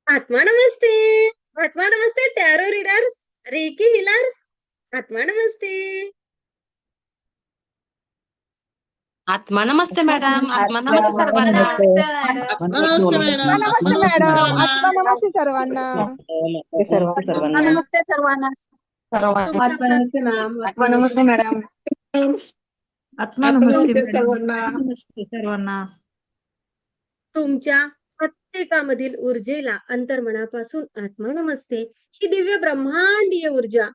आत्मा नमस्ते. आत्मा नमस्ते tarot readers, recce हिलर्स. आत्मा नमस्ते. आत्मा नमस्ते मॅडम. आत्मा नमस्ते आत्मा सर्वांना. नमस्ते. नमस्ते मॅडम. नमस्ते मॅडम. आत्मा नमस्ते सर्वांना. नमस्ते सर्वांना. नमस्ते सर्वांना. आत्मा नमस्ते मॅम. आत्मा नमस्ते मॅडम. आत्मा नमस्ते सर्वांना. नमस्ते सर्वांना. तुमच्या प्रत्येकामधील ऊर्जेला अंतर्मनापासून आत्मा नमस्ते. ही दिव्य ब्रह्मांडीय ऊर्जा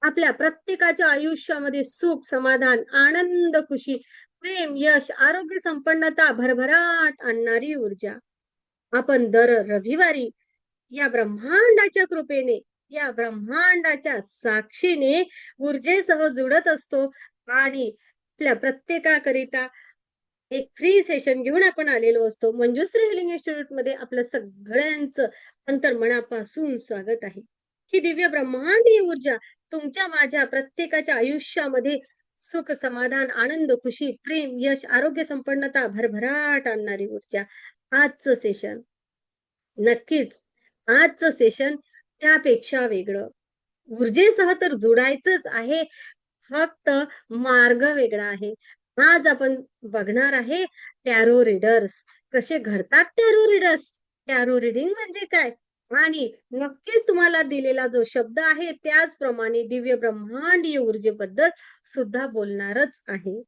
आपल्या प्रत्येकाच्या आयुष्यामध्ये सुख, समाधान, आनंद, खुशी, प्रेम, यश, आरोग्य, संपन्नता, भरभराट आणणारी ऊर्जा. आपण दर रविवारी या ब्रह्मांडाच्या कृपेने, या ब्रह्मांडाच्या साक्षीने ऊर्जेसह जुडत असतो आणि आपल्या प्रत्येकाकरिता एक फ्री सेशन घेऊन आपण आलेलो असतो. मंजुश्री हिलिंग इन्स्टिट्यूट मध्ये आपलं सगळ्यांचं अंतर्मनापासून स्वागत आहे. ही दिव्य ब्रह्मांडीय ऊर्जा तुमच्या माझ्या प्रत्येकाच्या आयुष्यामध्ये सुख, समाधान, आनंद, खुशी, प्रेम, यश, आरोग्य, संपन्नता, भरभराट आणणारी ऊर्जा. आजचं सेशन नक्कीच, आजचं सेशन त्यापेक्षा वेगळं. ऊर्जेसह तर जुडायचंच आहे, फक्त मार्ग वेगळा आहे. आज आपण बघणार आहे टॅरो रीडर्स. कसे घडतात टॅरो रीडर्स, टॅरो रीडिंग म्हणजे काय, आणि नक्कीच तुम्हाला दिलेला जो शब्द आहे त्याचप्रमाणे दिव्य ब्रह्मांडीय ऊर्जेबद्दल सुद्धा बोलणारच आहे.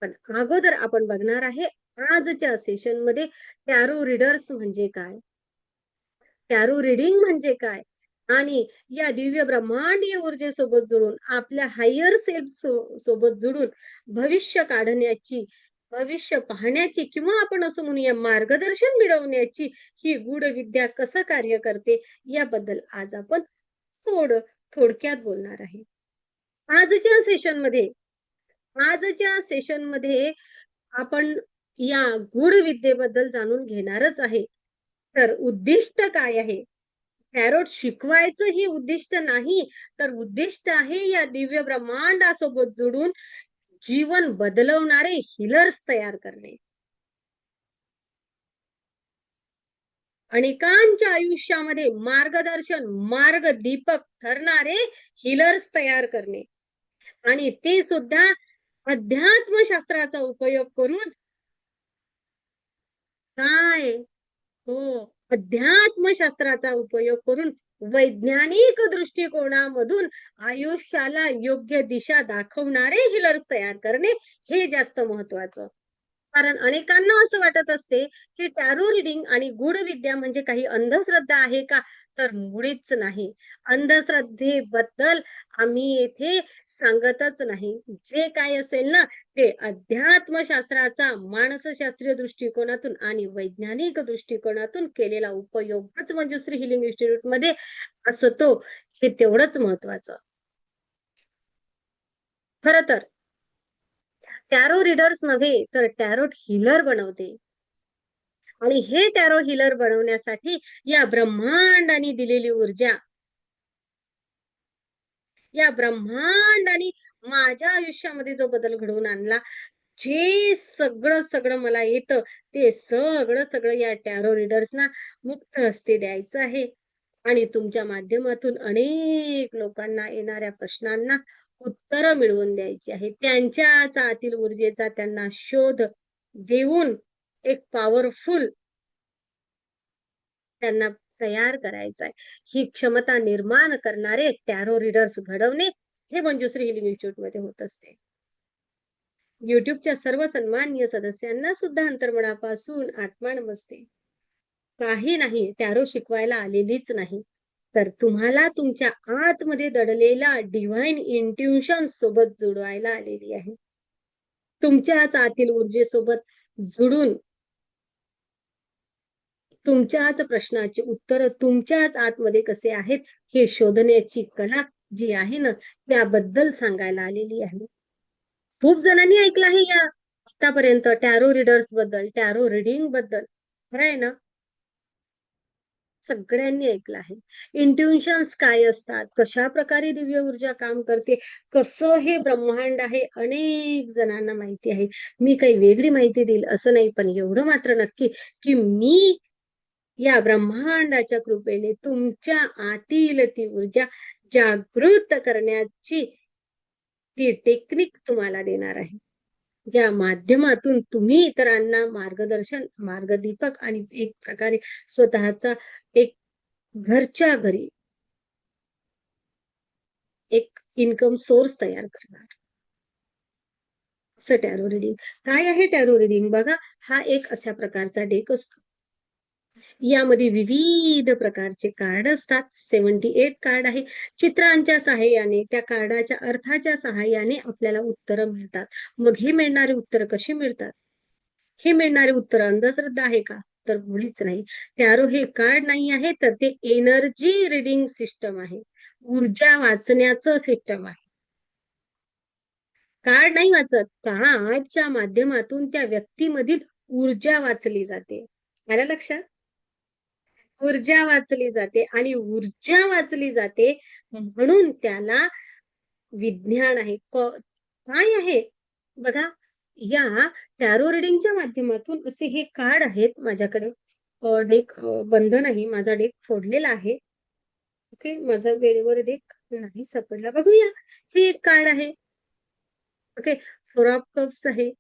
पण अगोदर आपण बघणार आहे आजच्या सेशन मध्ये टॅरो रीडर्स म्हणजे काय, टॅरो रीडिंग म्हणजे काय, आणि या दिव्य ब्रह्मांडीय ऊर्जेसोबत जुळून आपल्या हायर सेल्फ सोबत जुळून भविष्य काढण्याची, भविष्य पाहण्याची, किंवा आपण असं म्हणूया मार्गदर्शन मिळवण्याची ही गूढ विद्या कसं कार्य करते याबद्दल आज आपण थोडक्यात बोलणार आहे. आजच्या सेशन मध्ये आपण या गूढ विद्येबद्दल जाणून घेणारच आहे. तर उद्दिष्ट काय आहे, टॅरोट शिकवायचं ही उद्दिष्ट नाही, तर उद्दिष्ट आहे या दिव्य ब्रह्मांडासोबत जोडून जीवन बदलवणारे हिलर्स तयार करणे. अनेकांच्या आयुष्यामध्ये मार्गदर्शन, मार्गदीपक ठरणारे हिलर्स तयार करणे, आणि ते सुद्धा अध्यात्मशास्त्राचा उपयोग करून. काय हो, अध्यात्मशास्त्राचा उपयोग करून वैज्ञानिक दृष्टिकोनामधून आयुष्याला योग्य दिशा दाखवणारे हिलर्स तयार करणे हे जास्त महत्वाचं. कारण अनेकांना असं वाटत असते की टॅरो रिडिंग आणि गूढ विद्या म्हणजे काही अंधश्रद्धा आहे का, तर मुळीच नाही. अंधश्रद्धेबद्दल आम्ही येथे सांगतच नाही. जे काय असेल ना ते अध्यात्मशास्त्राचा मानसशास्त्रीय दृष्टिकोनातून आणि वैज्ञानिक दृष्टिकोनातून केलेला उपयोगच मंजुश्री हिलिंग इन्स्टिट्यूट मध्ये असतो, हे तेवढंच महत्वाचं. खर तर टॅरो रीडर्स नव्हे तर टॅरोट हिलर बनवते, आणि हे टॅरो हिलर बनवण्यासाठी या ब्रह्मांडाने दिलेली ऊर्जा, या ब्रह्मांडाने माझ्या आयुष्यामध्ये जो बदल घडवून आणला, जे सगळं सगळं मला येतं ते सगळं सगळं या टॅरो रीडर्सना मुक्त हस्ते द्यायचं आहे. आणि तुमच्या माध्यमातून अनेक लोकांना येणाऱ्या प्रश्नांना उत्तरं मिळवून द्यायची आहे. त्यांच्याच आतील ऊर्जेचा त्यांना शोध देऊन एक पॉवरफुल त्यांना तयार करायचा आहे. ही क्षमता निर्माण करणारे टॅरो रीडर्स घडवणे हे मंजुश्री हिलिंग इन्स्टिट्यूट मध्ये होत असते. युट्यूबच्या सर्व सन्माननीय सदस्यांना सुद्धा अंतर्मनापासून आत्मा नमस्ते. काही नाही, टॅरो शिकवायला आलेलीच नाही, तर तुम्हाला तुमच्या आतमध्ये दडलेला डिव्हाइन इंट्युशन सोबत जुळवायला आलेली आहे. तुमच्याच आतील ऊर्जेसोबत जुडून तुमच्याच प्रश्नाची उत्तर तुमच्याच आतमध्ये कसे आहेत हे शोधण्याची कला जी आहे ना त्याबद्दल सांगायला आलेली आहे. खूप जणांनी ऐकलं आहे या आतापर्यंत टॅरो रीडर्स बद्दल, टॅरो रीडिंग बद्दल, खरं आहे ना, सगळ्यांनी ऐकलं आहे. इंट्युशन्स काय असतात, कशा प्रकारे दिव्य ऊर्जा काम करते, कसं हे ब्रह्मांड आहे, अनेक जणांना माहिती आहे. मी काही वेगळी माहिती देईल असं नाही, पण एवढं मात्र नक्की की मी या ब्रह्मांडाच्या कृपेने तुमच्या आतील ती ऊर्जा जागृत करण्याची ती टेक्निक तुम्हाला देणार आहे, ज्या माध्यमातून तुम्ही इतरांना मार्गदर्शन, मार्गदीपक आणि एक प्रकारे स्वतःचा एक घरच्या घरी एक इन्कम सोर्स तयार करणार. असं टॅरो रिडिंग. काय आहे टॅरो रिडिंग? बघा, हा एक अशा प्रकारचा डेक असतो. यामध्ये विविध प्रकारचे कार्ड असतात. 78 कार्ड आहे. चित्रांच्या सहाय्याने, त्या कार्डाच्या अर्थाच्या सहाय्याने आपल्याला उत्तरं मिळतात. मग ही मिळणारी उत्तरं कशी मिळतात? हे मिळणारी उत्तर अंधश्रद्धा आहे का? तर मुळीच नाही. टॅरो हे कार्ड नाही आहे, तर ते एनर्जी रिडिंग सिस्टम आहे. ऊर्जा वाचण्याचं सिस्टम आहे. कार्ड नाही वाचत, कार्डच्या माध्यमातून त्या व्यक्तीमधील ऊर्जा वाचली जाते. आलं लक्षात? ऊर्जा वाचली जाते आणि ऊर्जा वाचली जाते म्हणून त्याला विज्ञान आहे. काय आहे? बघा, या टॅरो रिडिंगच्या माध्यमातून असे हे कार्ड आहेत माझ्याकडे. डेक बंद नाही, माझा डेक फोडलेला आहे. ओके, माझा वेळेवर डेक नाही सापडला. बघूया, हे एक कार्ड आहे. ओके, 4 ऑफ कप्स आहे.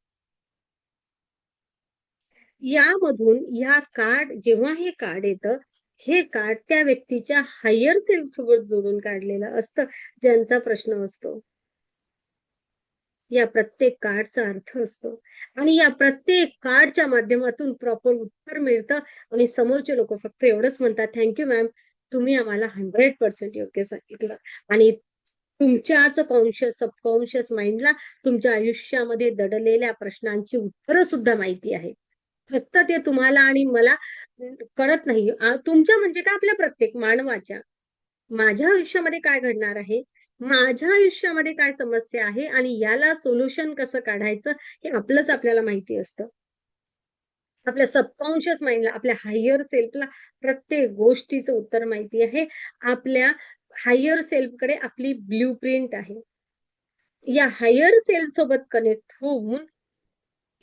यामधून या कार्ड, जेव्हा हे कार्ड येतं, हे कार्ड त्या व्यक्तीच्या हायर सेल्फ सोबत जोडून काढलेलं असतं, ज्यांचा प्रश्न असतो. या प्रत्येक कार्डचा अर्थ असतो आणि या प्रत्येक कार्डच्या माध्यमातून प्रॉपर उत्तर मिळतं आणि समोरचे लोक फक्त एवढंच म्हणतात, थँक्यू मॅम, तुम्ही आम्हाला 100% योग्य सांगितलं. आणि तुमच्याच कॉन्शियस सबकॉन्शियस माइंडला तुमच्या आयुष्यामध्ये दडलेल्या प्रश्नांची उत्तरं सुद्धा माहिती आहे. फक्त ते तुम्हाला आणि मला कळत नाही. तुमच्या म्हणजे काय, आपल्या प्रत्येक मानवाच्या, माझ्या आयुष्यामध्ये काय घडणार आहे, माझ्या आयुष्यामध्ये काय समस्या आहे आणि याला सोल्युशन कसं काढायचं हे आपलंच आपल्याला माहिती असतं. आपल्या सबकॉन्शियस माइंडला, आपल्या हायर सेल्फला प्रत्येक गोष्टीचं उत्तर माहिती आहे. आपल्या हायर सेल्फकडे आपली ब्ल्यूप्रिंट आहे. या हायर सेल्फ सोबत कनेक्ट होऊन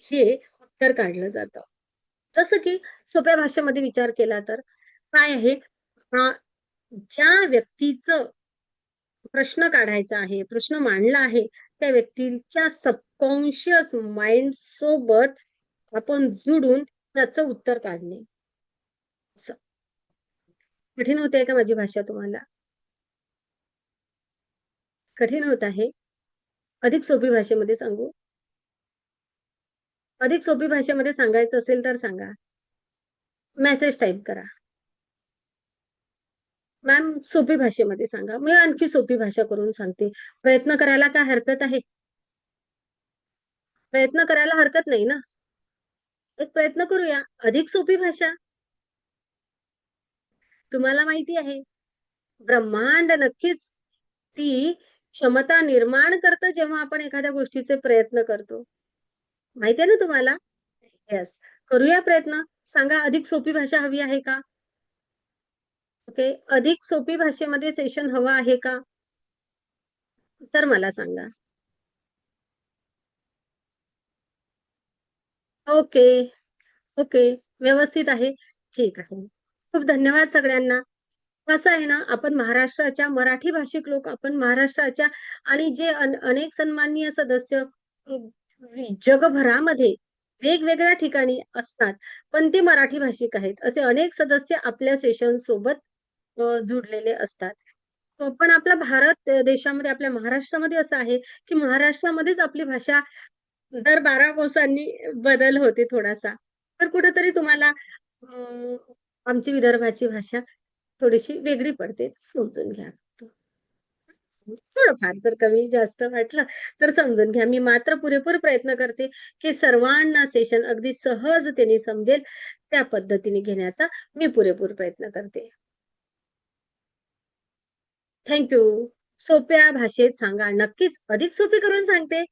हे उत्तर काढलं जातं. जसं की सोप्या भाषेमध्ये विचार केला तर काय आहे, ज्या व्यक्तीचं प्रश्न काढायचा आहे, प्रश्न मांडला आहे, त्या व्यक्तीच्या सबकॉन्शियस माइंड सोबत आपण जुडून त्याचं उत्तर काढणे. कठीण होते का माझी भाषा तुम्हाला? कठीण होत आहे? अधिक सोपी भाषेमध्ये सांगू? अधिक सोपी भाषेमध्ये सांगायचं असेल तर सांगा. मेसेज टाईप करा. मॅम, सोपी भाषेमध्ये सांगा. मी आणखी सोपी भाषा करून सांगते. प्रयत्न करायला काय हरकत आहे? प्रयत्न करायला हरकत नाही ना? एक प्रयत्न करूया. अधिक सोपी भाषा. तुम्हाला माहिती आहे, ब्रह्मांड नक्कीच ती क्षमता निर्माण करतं जेव्हा आपण एखाद्या गोष्टीचे प्रयत्न करतो. माहिती आहे ना तुम्हाला? येस. करूया प्रयत्न. सांगा, अधिक सोपी भाषा हवी आहे का? ओके, अधिक सोपी भाषेमध्ये सेशन हवं आहे का? तर मला सांगा. ओके, ओके, व्यवस्थित आहे. ठीक आहे. खूप धन्यवाद सगळ्यांना. कसं आहे ना, आपण महाराष्ट्राच्या मराठी भाषिक लोक, आपण महाराष्ट्राच्या आणि जे अनेक सन्माननीय सदस्य जगभरामध्ये वेगवेगळ्या ठिकाणी असतात, पण ते मराठी भाषिक आहेत. असे अनेक सदस्य आपल्या सेशन सोबत जुडलेले असतात. पण आपला भारत देशामध्ये, आपल्या महाराष्ट्रामध्ये असं आहे, की महाराष्ट्रामध्येच आपली भाषा दर 12 कोसांनी बदल होते थोडासा. तर कुठेतरी तुम्हाला आमची विदर्भाची भाषा थोडीशी वेगळी पडते, समजून घ्या. थोडंफार जर कमी जास्त वाटलं तर समजून घ्या. मी मात्र पुरेपूर प्रयत्न करते, की सर्वांना सेशन अगदी सहजतेने समजेल त्या पद्धतीने घेण्याचा मी पुरेपूर प्रयत्न करते. थँक सोप्या भाषेत सांगा. नक्कीच अधिक सोपी करून सांगते.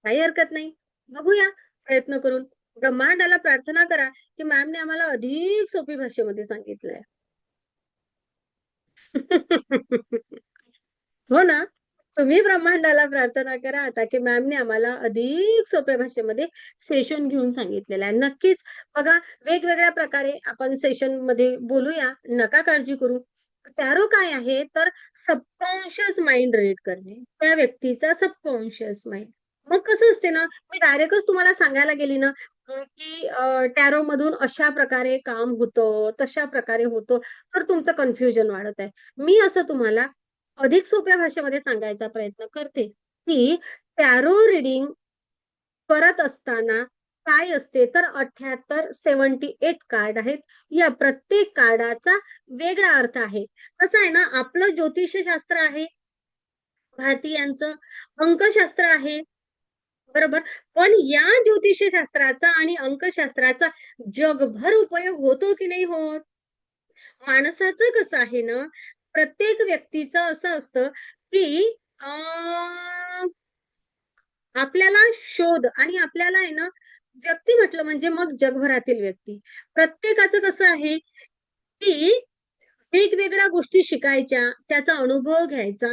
काही हरकत नाही. बघूया प्रयत्न करून. ब्रह्मांडाला प्रार्थना करा, की मॅमने आम्हाला अधिक सोपी भाषेमध्ये सांगितलंय. हो ना? तुम्ही ब्रह्मांडाला प्रार्थना करा आता की मॅमने आम्हाला अधिक सोप्या भाषेमध्ये सेशन घेऊन सांगितलेलं आहे. नक्कीच बघा, वेगवेगळ्या प्रकारे आपण सेशन मध्ये बोलूया, नका काळजी करू. टॅरो काय आहे तर सबकॉन्शियस माइंड रीड करणे, त्या व्यक्तीचा सबकॉन्शियस माइंड. मग कसं असते ना, मी डायरेक्टच तुम्हाला सांगायला गेली ना की टॅरो मधून अशा प्रकारे काम होतं, तशा प्रकारे होतं, तर तुमचं कन्फ्युजन वाढत आहे. मी असं तुम्हाला अधिक सोप्या भाषेमध्ये सांगायचा प्रयत्न करते की टॅरो रिडिंग करत असताना काय असते तर 78 कार्ड आहेत. या प्रत्येक कार्डाचा वेगळा अर्थ आहे. कसं आहे ना, आपलं ज्योतिषशास्त्र आहे भारतीयांचं, अंकशास्त्र आहे, बरोबर. पण या ज्योतिषशास्त्राचा आणि अंकशास्त्राचा जगभर उपयोग होतो की नाही होत? माणसाचं कसं आहे ना, प्रत्येक व्यक्तीचं असं असतं की आपल्याला शोध आणि आपल्याला आहे ना, व्यक्ती म्हटलं म्हणजे मग जगभरातील व्यक्ती. प्रत्येकाचं कसं आहे की वेगवेगळ्या गोष्टी शिकायच्या, त्याचा अनुभव घ्यायचा,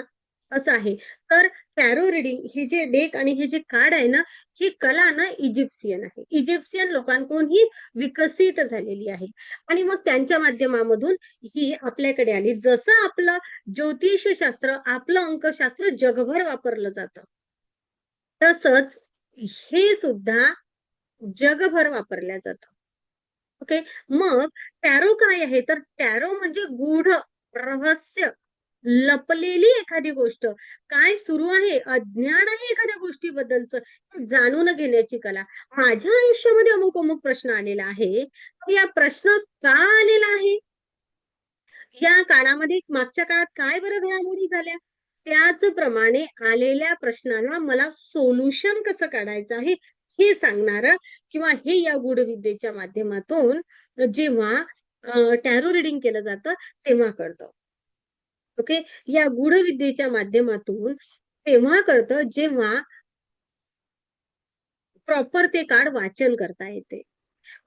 असं आहे. तर टॅरो रिडिंग हे जे डेक आणि हे जे कार्ड आहे ना, ही कला ना इजिप्शियन आहे. इजिप्शियन लोकांकडून ही विकसित झालेली आहे आणि मग त्यांच्या माध्यमामधून ही आपल्याकडे आली. जसं आपलं ज्योतिषशास्त्र, आपलं अंकशास्त्र जगभर वापरलं जातं, तसंच हे सुद्धा जगभर वापरल्या जातं. ओके. मग टॅरो काय आहे तर टॅरो म्हणजे गूढ रहस्य, लपलेली एखादी गोष्ट, काय सुरू आहे, अज्ञान आहे एखाद्या गोष्टीबद्दलचं, ते जाणून घेण्याची कला. माझ्या आयुष्यामध्ये अमुक अमुक प्रश्न आलेला आहे, तर या प्रश्न का आलेला आहे, या काळामध्ये मागच्या काळात काय बरं घडामोडी झाल्या, त्याचप्रमाणे आलेल्या प्रश्नाला मला सोल्युशन कसं काढायचं आहे हे सांगणारं किंवा हे या गूढविद्येच्या माध्यमातून जेव्हा टॅरो रिडिंग केलं जातं तेव्हा कळतं. ओके. या गूढविद्येच्या माध्यमातून तेव्हा कळतं जेव्हा प्रॉपर ते कार्ड वाचन करता येते.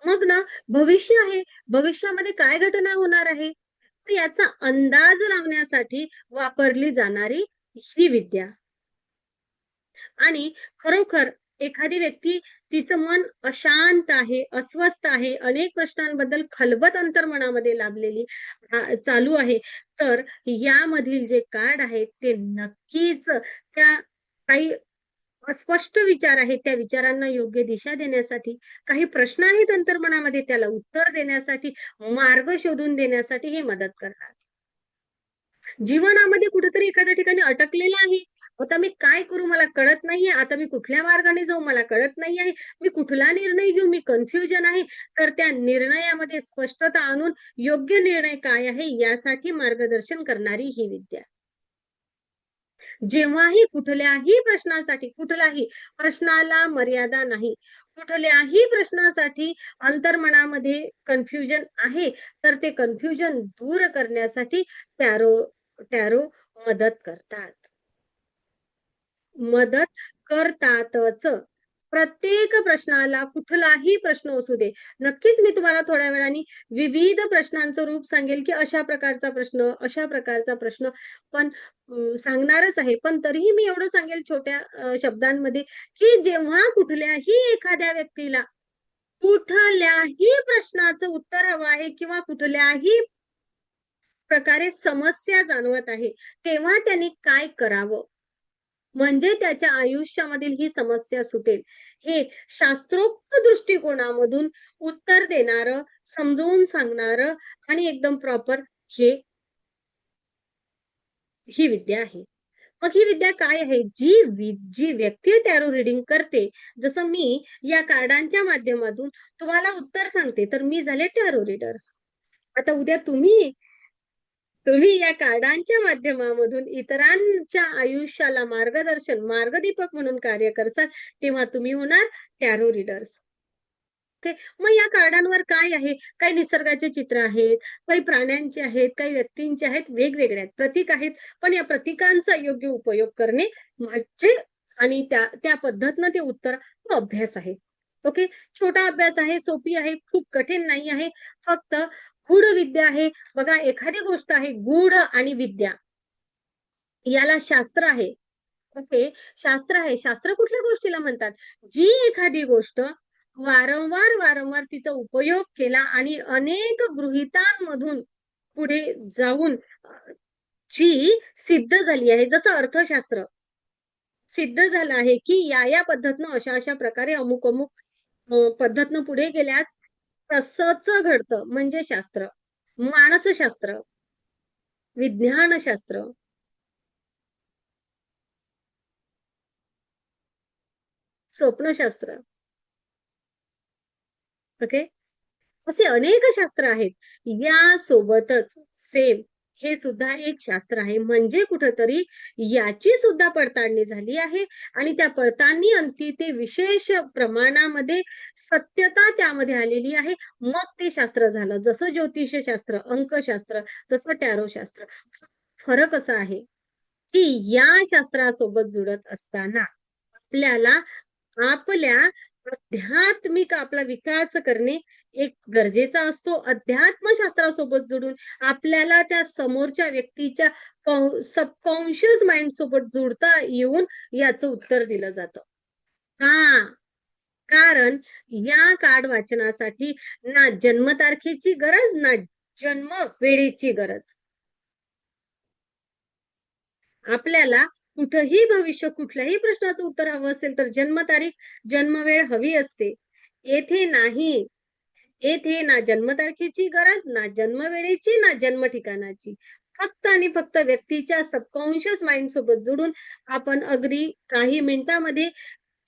मग ना, भविष्य आहे, भविष्यामध्ये काय घटना होणार आहे, तर याचा अंदाज लावण्यासाठी वापरली जाणारी ही विद्या. आणि खरोखर एखादी व्यक्ती तिचं मन अशांत आहे, अस्वस्थ आहे, अनेक प्रश्नांबद्दल खलबत अंतर्मनामध्ये लाभलेली चालू आहे, तर यामधील जे कार्ड आहेत ते नक्कीच त्या काही अस्पष्ट विचार आहेत, त्या विचारांना योग्य दिशा देण्यासाठी, काही प्रश्न आहेत अंतर्मनामध्ये त्याला उत्तर देण्यासाठी, मार्ग शोधून देण्यासाठी हे मदत करतात. जीवनामध्ये कुठेतरी एखाद्या ठिकाणी अटकलेलं आहे. आता मी काय करू मला कळत नाहीये. आता मी कुठल्या मार्गाने जाऊ मला कळत नाही आहे. मी कुठला निर्णय घेऊ मी कन्फ्युजन आहे. तर त्या निर्णयामध्ये स्पष्टता आणून योग्य निर्णय काय आहे यासाठी मार्गदर्शन करणारी ही विद्या. जेव्हाही कुठल्याही प्रश्नासाठी, कुठलाही प्रश्नाला मर्यादा नाही. कुठल्याही प्रश्नासाठी अंतर्मनामध्ये कन्फ्युजन आहे, तर ते कन्फ्युजन दूर करण्यासाठी टॅरो टॅरो मदत करतात. मदत करतातच. प्रत्येक प्रश्नाला कुठलाही प्रश्न असू दे. नक्कीच मी तुम्हाला थोड्या वेळाने विविध प्रश्नांचं रूप सांगेल, की अशा प्रकारचा प्रश्न, अशा प्रकारचा प्रश्न पण सांगणारच आहे. पण तरीही मी एवढं सांगेल छोट्या शब्दांमध्ये, की जेव्हा कुठल्याही एखाद्या व्यक्तीला कुठल्याही प्रश्नाचं उत्तर हवं आहे किंवा कुठल्याही प्रकारे समस्या जाणवत आहे, तेव्हा त्यांनी काय करावं? म्हणजे त्याच्या आयुष्यामधील ही समस्या सुटेल. हे शास्त्रोक्त दृष्टिकोनामधून उत्तर देणारं, समजावून सांगणारं आणि एकदम प्रॉपर हे ही विद्या आहे. मग ही विद्या काय आहे? जी व्यक्ती टॅरो रिडिंग करते, जसं मी या कार्डांच्या माध्यमातून तुम्हाला उत्तर सांगते, तर मी झाले टॅरो रीडर्स. आता उद्या तुम्ही तुम्ही या कार्डांच्या माध्यमामधून इतरांच्या आयुष्याला मार्गदर्शन, मार्गदीपक म्हणून कार्य करसाल, तेव्हा तुम्ही होणार टॅरो रीडर्स. ओके. मग या कार्डांवर काय आहे? काही निसर्गाचे चित्र आहेत, काही प्राण्यांचे आहेत, काही व्यक्तींचे आहेत, वेगवेगळे आहेत. प्रतीक आहेत, पण या प्रतीकांचा योग्य उपयोग करणे म्हणजे आणि त्या त्या पद्धतीनं ते उत्तर तो अभ्यास आहे. ओके. छोटा अभ्यास आहे, सोपी आहे, खूप कठीण नाही आहे. फक्त गूढ विद्या आहे. बघा एखादी गोष्ट आहे गूढ आणि विद्या. याला शास्त्र आहे. ओके. शास्त्र आहे. शास्त्र कुठल्या गोष्टीला म्हणतात? जी एखादी गोष्ट वारंवार तिचा उपयोग केला आणि अनेक गृहीतांमधून पुढे जाऊन जी सिद्ध झाली आहे. जसं अर्थशास्त्र सिद्ध झालं आहे, की या पद्धतीनं अशा प्रकारे अमुक पद्धतीनं पुढे गेल्यास तसंच घडतं म्हणजे शास्त्र. मानसशास्त्र, विज्ञानशास्त्र, स्वप्नशास्त्र. ओके. असे अनेक शास्त्र आहेत. या सोबतच सेम हे सुद्धा एक शास्त्र आहे. म्हणजे कुठेतरी याची सुद्धा पडताळणी झाली आहे आणि त्या पडताळणी अंती ते विशेष प्रमाणामध्ये सत्यता त्यामध्ये आलेली आहे. मग ते शास्त्र झालं. जसं ज्योतिषशास्त्र, अंकशास्त्र, तसं टॅरोशास्त्र. फरक असा आहे, की या शास्त्रासोबत जुळत असताना आपल्याला आपल्या आध्यात्मिक आपला विकास करणे एक गरजेचा असतो. अध्यात्मशास्त्रासोबत जोडून आपल्याला त्या समोरच्या व्यक्तीच्या सबकॉन्शियस माइंड सोबत जोडता येऊन याचं उत्तर दिलं जातं. का? कारण या कार्ड वाचनासाठी ना जन्मतारखेची गरज ना जन्म वेळेची गरज. आपल्याला कुठंही भविष्य कुठल्याही प्रश्नाचं उत्तर हवं असेल तर जन्मतारीख, जन्मवेळ हवी असते. येथे नाही. येथे ना जन्मतारखेची गरज, ना जन्मवेळेची, ना जन्म ठिकाणाची. फक्त आणि फक्त व्यक्तीच्या सबकॉन्शियस माइंड सोबत जोडून आपण अगदी काही मिनिटामध्ये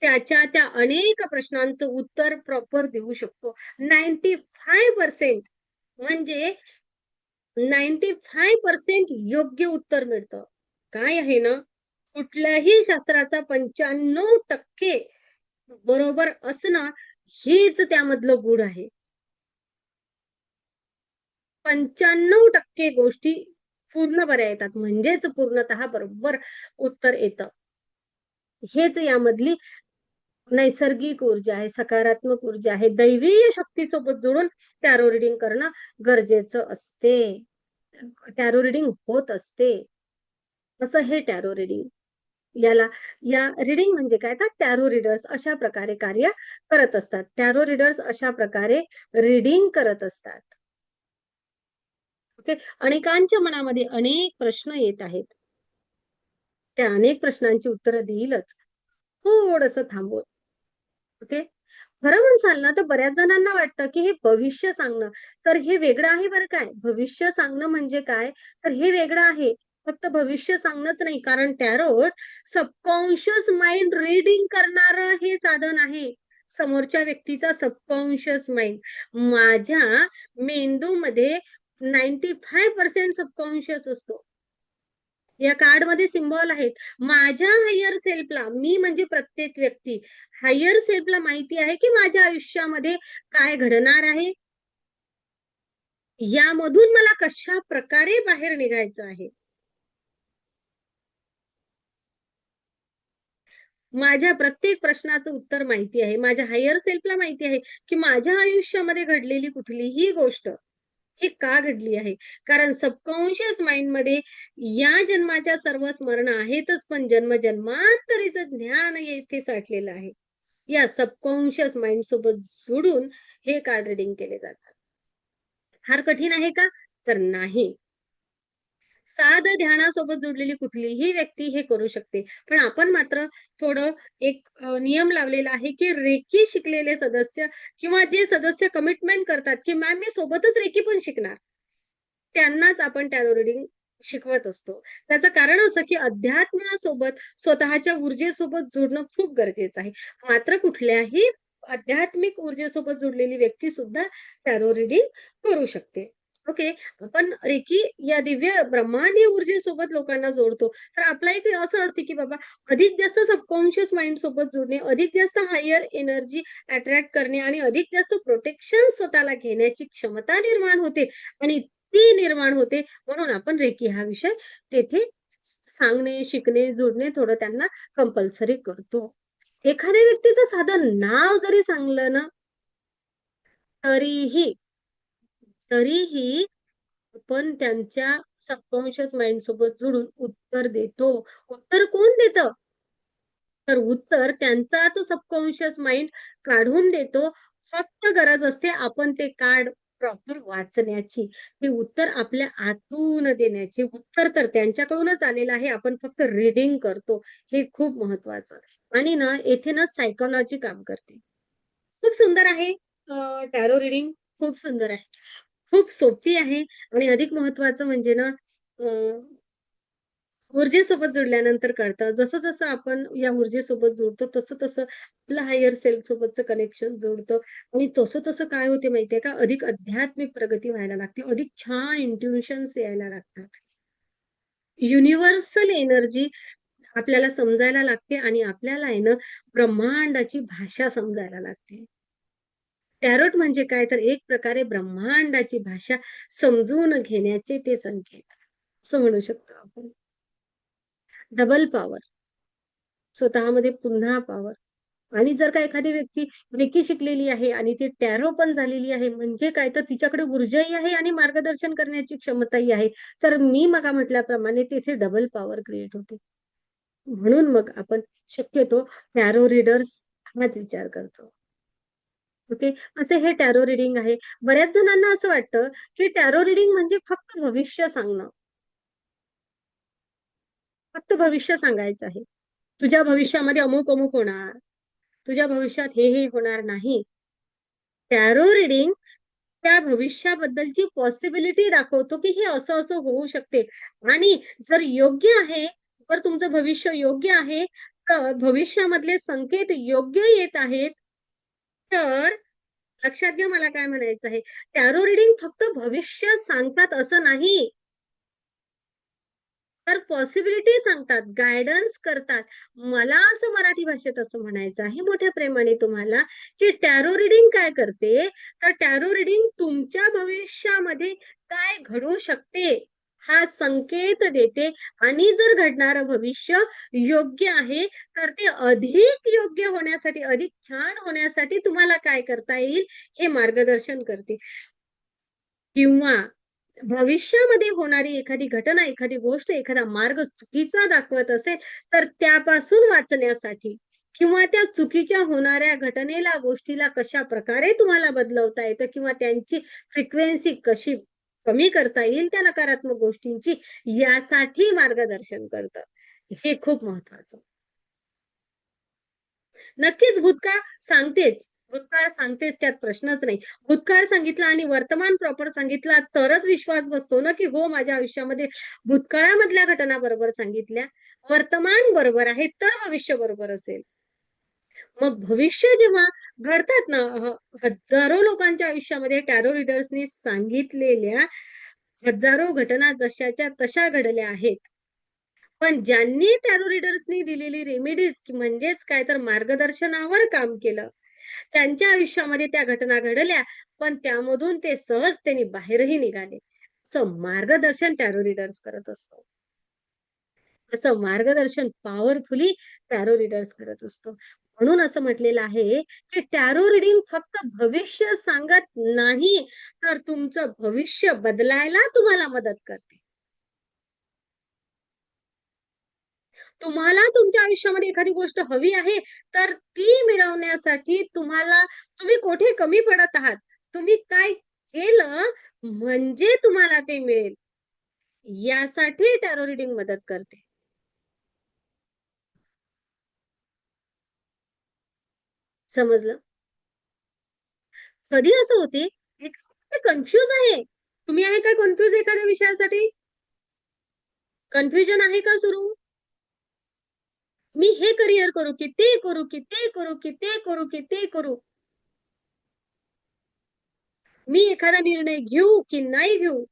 त्याच्या त्या अनेक प्रश्नांचं उत्तर प्रॉपर देऊ शकतो. 95% म्हणजे 95% योग्य उत्तर मिळतं. काय आहे ना, कुठल्याही शास्त्राचा 95% बरोबर असणं हेच त्यामधलं गूढ आहे. 95% गोष्टी पूर्ण बऱ्या येतात म्हणजेच पूर्णतः बरोबर उत्तर येतं. हेच यामधली नैसर्गिक ऊर्जा आहे, सकारात्मक ऊर्जा आहे. दैवीय शक्तीसोबत जोडून टॅरो रीडिंग करणं गरजेचं असते. टॅरो रीडिंग होत असते. असं हे टॅरो रीडिंग. या रीडिंग म्हणजे काय तर टॅरो रीडर्स अशा प्रकारे कार्य करत असतात. टॅरो रीडर्स अशा प्रकारे रीडिंग करत असतात. ओके. अनेकांच्या मनामध्ये अनेक प्रश्न येत आहेत. त्या अनेक प्रश्नांची उत्तरं देईलच. थोडंसं थांबून. ओके. खरं म्हणसाल ना, तर बऱ्याच जणांना वाटतं, की हे भविष्य सांगणं, तर हे वेगळं आहे बरं काय. भविष्य सांगणं म्हणजे काय, तर हे वेगळं आहे. फक्त भविष्य सांगणंच नाही, कारण टॅरोट सबकॉन्शियस माइंड रीडिंग करणारं हे साधन आहे. समोरच्या व्यक्तीचा सबकॉन्शियस माइंड. माझ्या मेंदूमध्ये 95% सबकॉन्शियस असतो. या कार्डमध्ये सिम्बॉल आहेत. माझ्या हायर सेल्फला, मी म्हणजे प्रत्येक व्यक्ती, हायर सेल्फला माहिती आहे, की माझ्या आयुष्यामध्ये काय घडणार आहे. यामधून मला कशा प्रकारे बाहेर निघायचं आहे. माझ्या प्रत्येक प्रश्नाचं उत्तर माहिती आहे. माझ्या हायर सेल्फला माहिती आहे, की माझ्या आयुष्यामध्ये घडलेली कुठलीही गोष्ट ही का घडली आहे. कारण सबकॉन्शियस माइंडमध्ये या जन्माच्या सर्व स्मरण आहेतच, पण जन्मजन्मांतरीचं ज्ञान येथे साठलेलं आहे. या सबकॉन्शियस माइंड सोबत जोडून हे कार्ड रीडिंग केले जातात. फार कठीण आहे का? तर नाही. साध ध्यानासोबत जोडलेली कुठलीही व्यक्ती हे करू शकते. पण आपण मात्र थोडं एक नियम लावलेला आहे, की रेकी शिकलेले सदस्य किंवा जे सदस्य कमिटमेंट करतात, की मॅम मी सोबतच रेकी पण शिकणार. त्यांनाच आपण टॅरो रीडिंग शिकवत असतो. त्याचं कारण असं, की अध्यात्मासोबत स्वतःच्या ऊर्जेसोबत जोडणं खूप गरजेचं आहे. मात्र कुठल्याही आध्यात्मिक ऊर्जेसोबत जोडलेली व्यक्ती सुद्धा टॅरो रीडिंग करू शकते. ओके. आपण रेकी या दिव्य ब्रह्मांडीय ऊर्जेसोबत लोकांना जोडतो. तर आपला एक असं असते, की बाबा अधिक जास्त सबकॉन्शियस माइंड सोबत जोडणे, अधिक जास्त हायर एनर्जी अट्रॅक्ट करणे आणि अधिक जास्त प्रोटेक्शन स्वतःला घेण्याची क्षमता निर्माण होते आणि ती निर्माण होते. म्हणून आपण रेकी हा विषय तेथे सांगणे, शिकणे, जोडणे थोडं त्यांना कंपल्सरी करतो. एखाद्या व्यक्तीचं साधं नाव जरी सांगलं ना, तरीही तरीही आपण त्यांच्या सबकॉन्शियस माइंड सोबत जोडून उत्तर देतो. उत्तर कोण देतं? तर उत्तर त्यांचाच सबकॉन्शियस माइंड काढून देतो. फक्त गरज असते आपण ते कार्ड प्रॉपर वाचण्याची. हे उत्तर आपल्या आतून देण्याची. उत्तर तर त्यांच्याकडूनच आलेलं आहे. आपण फक्त रीडिंग करतो. हे खूप महत्वाचं. आणि ना येथे ना सायकॉलॉजी काम करते. खूप सुंदर आहे. टॅरो रीडिंग खूप सुंदर आहे. खूप सोपी आहे आणि अधिक महत्वाचं म्हणजे ना ऊर्जेसोबत जुडल्यानंतर कळतं. जसं-जसं आपण या ऊर्जेसोबत जुडतो, तसं-तसं आपलं हायर सेल्फ सोबतचं कनेक्शन जुडतं आणि तसं-तसं काय होते माहितीये का? अधिक आध्यात्मिक प्रगती व्हायला लागते. अधिक छान इंट्युशन्स यायला लागतात. युनिव्हर्सल एनर्जी आपल्याला समजायला लागते आणि आपल्याला आहे ना, ब्रह्मांडाची भाषा समजायला लागते. टॅरोट म्हणजे काय? तर एक प्रकारे ब्रह्मांडाची भाषा समजून घेण्याचे ते संकेत, असं म्हणू शकतो आपण. Double power. स्वतःमध्ये पुन्हा पॉवर. आणि जर का एखादी व्यक्ती रेकी शिकलेली आहे आणि ती टॅरो पण झालेली आहे, म्हणजे काय? तर तिच्याकडे ऊर्जाही आहे आणि मार्गदर्शन करण्याची क्षमताही आहे. तर मी मगा म्हटल्याप्रमाणे तिथे डबल पॉवर क्रिएट होते. म्हणून मग आपण शक्यतो टॅरो रीडर्स हाच विचार करतो. ओके. असे हे टॅरो रीडिंग आहे. बऱ्याच जणांना असं वाटतं, की टॅरो रीडिंग म्हणजे फक्त भविष्य सांगणं. फक्त भविष्य सांगायचं आहे. तुझ्या भविष्यामध्ये अमुक-अमुक होणार. तुझ्या भविष्यात हे होणार नाही. टॅरो रीडिंग त्या भविष्याबद्दलची पॉसिबिलिटी दाखवतो, की हे असं-असं होऊ शकते आणि जर योग्य आहे, जर तुमचं भविष्य योग्य आहे, तर भविष्यामधले संकेत योग्य येत आहेत, तर लक्षात घ्या मला काय म्हणायचं आहे. टॅरो रीडिंग फक्त भविष्य सांगतात असं नाही. तर पॉसिबिलिटी सांगतात, गाईडन्स करतात. मला असं मराठी भाषेत असं म्हणायचं आहे मोठ्या प्रेमाने तुम्हाला, की टॅरो रीडिंग काय करते, तर टॅरो रीडिंग तुमच्या भविष्यामध्ये काय घडू शकते, हा संकेत देते आणि जर घडणारं भविष्य योग्य आहे, तर ते अधिक योग्य होण्यासाठी, अधिक छान होण्यासाठी तुम्हाला काय करता येईल, हे मार्गदर्शन करते. किंवा भविष्यामध्ये होणारी एखादी घटना, एखादी गोष्ट, एखादा मार्ग चुकीचा दाखवत असेल, तर त्यापासून वाचण्यासाठी किंवा त्या चुकीच्या होणाऱ्या घटनेला, गोष्टीला कशाप्रकारे तुम्हाला बदलवता येतं किंवा त्यांची फ्रिक्वेन्सी कशी कमी करता येईल त्या नकारात्मक गोष्टींची, यासाठी मार्गदर्शन करतं. हे खूप महत्वाचं. नक्कीच भूतकाळ सांगतेच. भूतकाळ सांगतेच त्यात प्रश्नच नाही. भूतकाळ सांगितला आणि वर्तमान प्रॉपर सांगितला तरच विश्वास बसतो ना, की हो माझ्या आयुष्यामध्ये भूतकाळामधल्या घटना बरोबर सांगितल्या, वर्तमान बरोबर आहे, तर भविष्य बरोबर असेल. मग भविष्य जेव्हा घडतात ना, हजारो लोकांच्या आयुष्यामध्ये टॅरो रीडर्सनी सांगितलेल्या हजारो घटना जशाच्या तशा घडल्या आहेत. पण ज्यांनी टॅरो रीडर्सनी दिलेली रेमेडीज म्हणजेच काय तर मार्गदर्शनावर काम केलं, त्यांच्या आयुष्यामध्ये त्या घटना घडल्या, पण त्यामधून ते सहजतेने बाहेरही निघाले. असं मार्गदर्शन टॅरो रीडर्स करत असतो. असं मार्गदर्शन पॉवरफुली टॅरो रीडर्स करत असतो. म्हणून असं म्हटलेलं आहे, की टॅरो रीडिंग फक्त भविष्य सांगत नाही, तर तुमचं भविष्य बदलायला तुम्हाला मदत करते. तुम्हाला तुमच्या आयुष्यामध्ये एखादी गोष्ट हवी आहे, तर ती मिळवण्यासाठी तुम्ही कुठे कमी पडत आहात? तुम्ही काय केलं म्हणजे तुम्हाला ते मिळेल, यासाठी टॅरो रीडिंग मदत करते. समजलं? कधी असं होते, कन्फ्यूज आहे. तुम्ही आहे काय कन्फ्यूज एखाद्या विषयासाठी? कन्फ्युजन आहे का सुरू? मी हे करियर करू की ते करू की ते करू की ते करू की ते करू? मी एखादा निर्णय घेऊ की नाही घेऊ?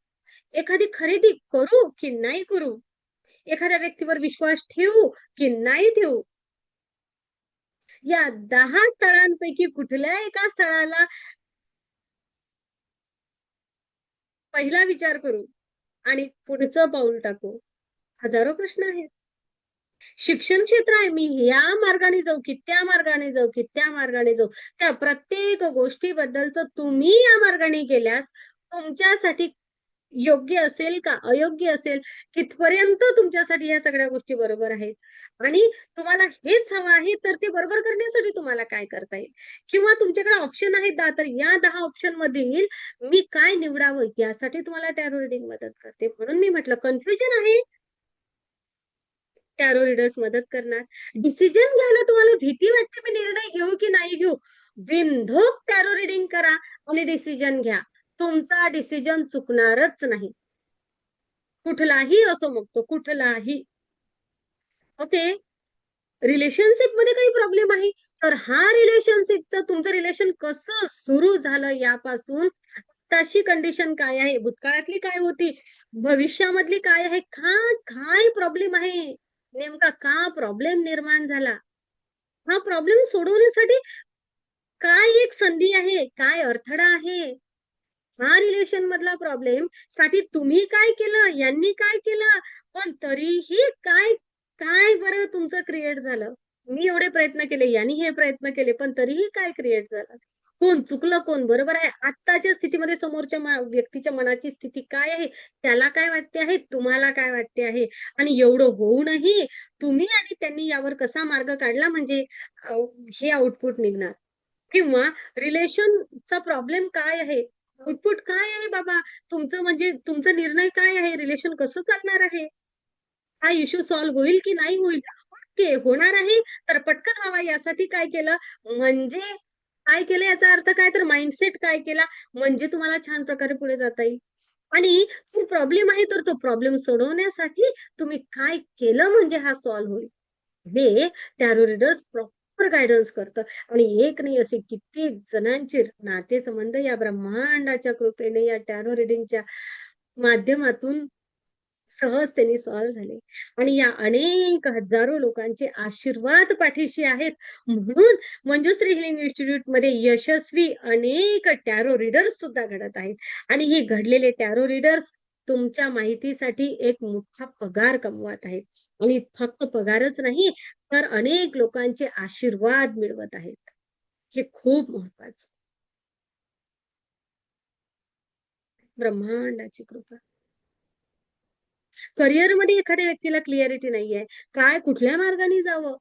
एखादी खरेदी करू की नाही करू? एखाद्या व्यक्तीवर विश्वास ठेवू की नाही ठेवू? या 10 स्थळांपैकी कुठल्या एका स्थळाला पहिला विचार करू आणि पुढचं पाऊल टाकू? हजारो प्रश्न आहेत. शिक्षण क्षेत्र आहे. मी या मार्गाने जाऊ की त्या मार्गाने जाऊ की त्या मार्गाने जाऊ? त्या प्रत्येक गोष्टीबद्दलचं तुम्ही या मार्गाने गेल्यास तुमच्यासाठी योग्य असेल का अयोग्य असेल, कितपर्यंत तुमच्यासाठी ह्या सगळ्या गोष्टी बरोबर आहेत आणि तुम्हाला हेच हवं आहे तर ते बरोबर करण्यासाठी तुम्हाला काय करता येईल किंवा तुमच्याकडे ऑप्शन आहेत 10 तर या 10 ऑप्शन मधील मी काय निवडावं यासाठी तुम्हाला टॅरो रीडिंग मदत करते. म्हणून मी म्हटलं कन्फ्युजन आहे, टॅरो रीडर्स मदत करणार. डिसिजन घ्यायला तुम्हाला भीती वाटते मी निर्णय घेऊ की नाही घेऊ, बिनधोक टॅरो रीडिंग करा आणि डिसिजन घ्या. तुमचा डिसिजन चुकणारच नाही. कुठलाही असो मग तो कुठलाही. ओके. रिलेशनशिप मध्ये काही प्रॉब्लेम आहे तर हा रिलेशनशिपचं तुमचं रिलेशन कसं सुरू झालं यापासून तशी कंडिशन काय आहे, भूतकाळातली काय होती, भविष्यामधली काय आहे, काय प्रॉब्लेम आहे, नेमका का प्रॉब्लेम निर्माण झाला, हा प्रॉब्लेम सोडवण्यासाठी काय एक संधी आहे, काय अडथळा आहे, हा रिलेशन मधला प्रॉब्लेम साठी तुम्ही काय केलं, यांनी काय केलं, पण तरीही काय काय बरं तुमचं क्रिएट झालं. मी एवढे प्रयत्न केले, यांनी हे प्रयत्न केले, पण तरीही काय क्रिएट झालं. कोण चुकलं, कोण बरोबर आहे. आत्ताच्या स्थितीमध्ये समोरच्या व्यक्तीच्या मनाची स्थिती काय आहे, त्याला काय वाटते आहे, तुम्हाला काय वाटते आहे आणि एवढं होऊनही तुम्ही आणि त्यांनी यावर कसा मार्ग काढला म्हणजे हे आउटपुट निघणार किंवा रिलेशनचा प्रॉब्लेम काय आहे, आउटपुट काय आहे बाबा, तुमचं म्हणजे तुमचा निर्णय काय आहे, रिलेशन कसं चालणार आहे, हा इश्यू सॉल्व्ह होईल की नाही होईल. ओके, होणार आहे तर पटकन व्हावा यासाठी काय केलं म्हणजे काय केलं याचा अर्थ काय तर माइंडसेट काय केला म्हणजे तुम्हाला छान प्रकारे पुढे जाता येईल आणि जो प्रॉब्लेम आहे तर तो प्रॉब्लेम सोडवण्यासाठी तुम्ही काय केलं म्हणजे हा सॉल्व्ह होईल. हे टॅरो रीडर्स प्रॉपर गायडन्स करतं आणि एक नाही असे कित्येक जणांचे नातेसंबंध या ब्रह्मांडाच्या कृपेने या टॅरो रीडिंगच्या माध्यमातून सहजतेने सॉल्व्ह झाले आणि या अनेक हजारो लोकांचे आशीर्वाद पाठीशी आहेत. म्हणून मंजुश्री हिलिंग इन्स्टिट्यूट मध्ये यशस्वी अनेक टॅरो रीडर्स सुद्धा घडत आहेत आणि हे घडलेले टॅरो रीडर्स तुमच्या माहितीसाठी एक मोठा पगार कमवत आहेत आणि फक्त पगारच नाही तर अनेक लोकांचे आशीर्वाद मिळवत आहेत. हे खूप महत्वाचं. ब्रह्मांडाची कृपा. करिअर मध्ये एखाद्या व्यक्तीला क्लिअरिटी नाहीये, काय कुठल्या मार्गाने जावं,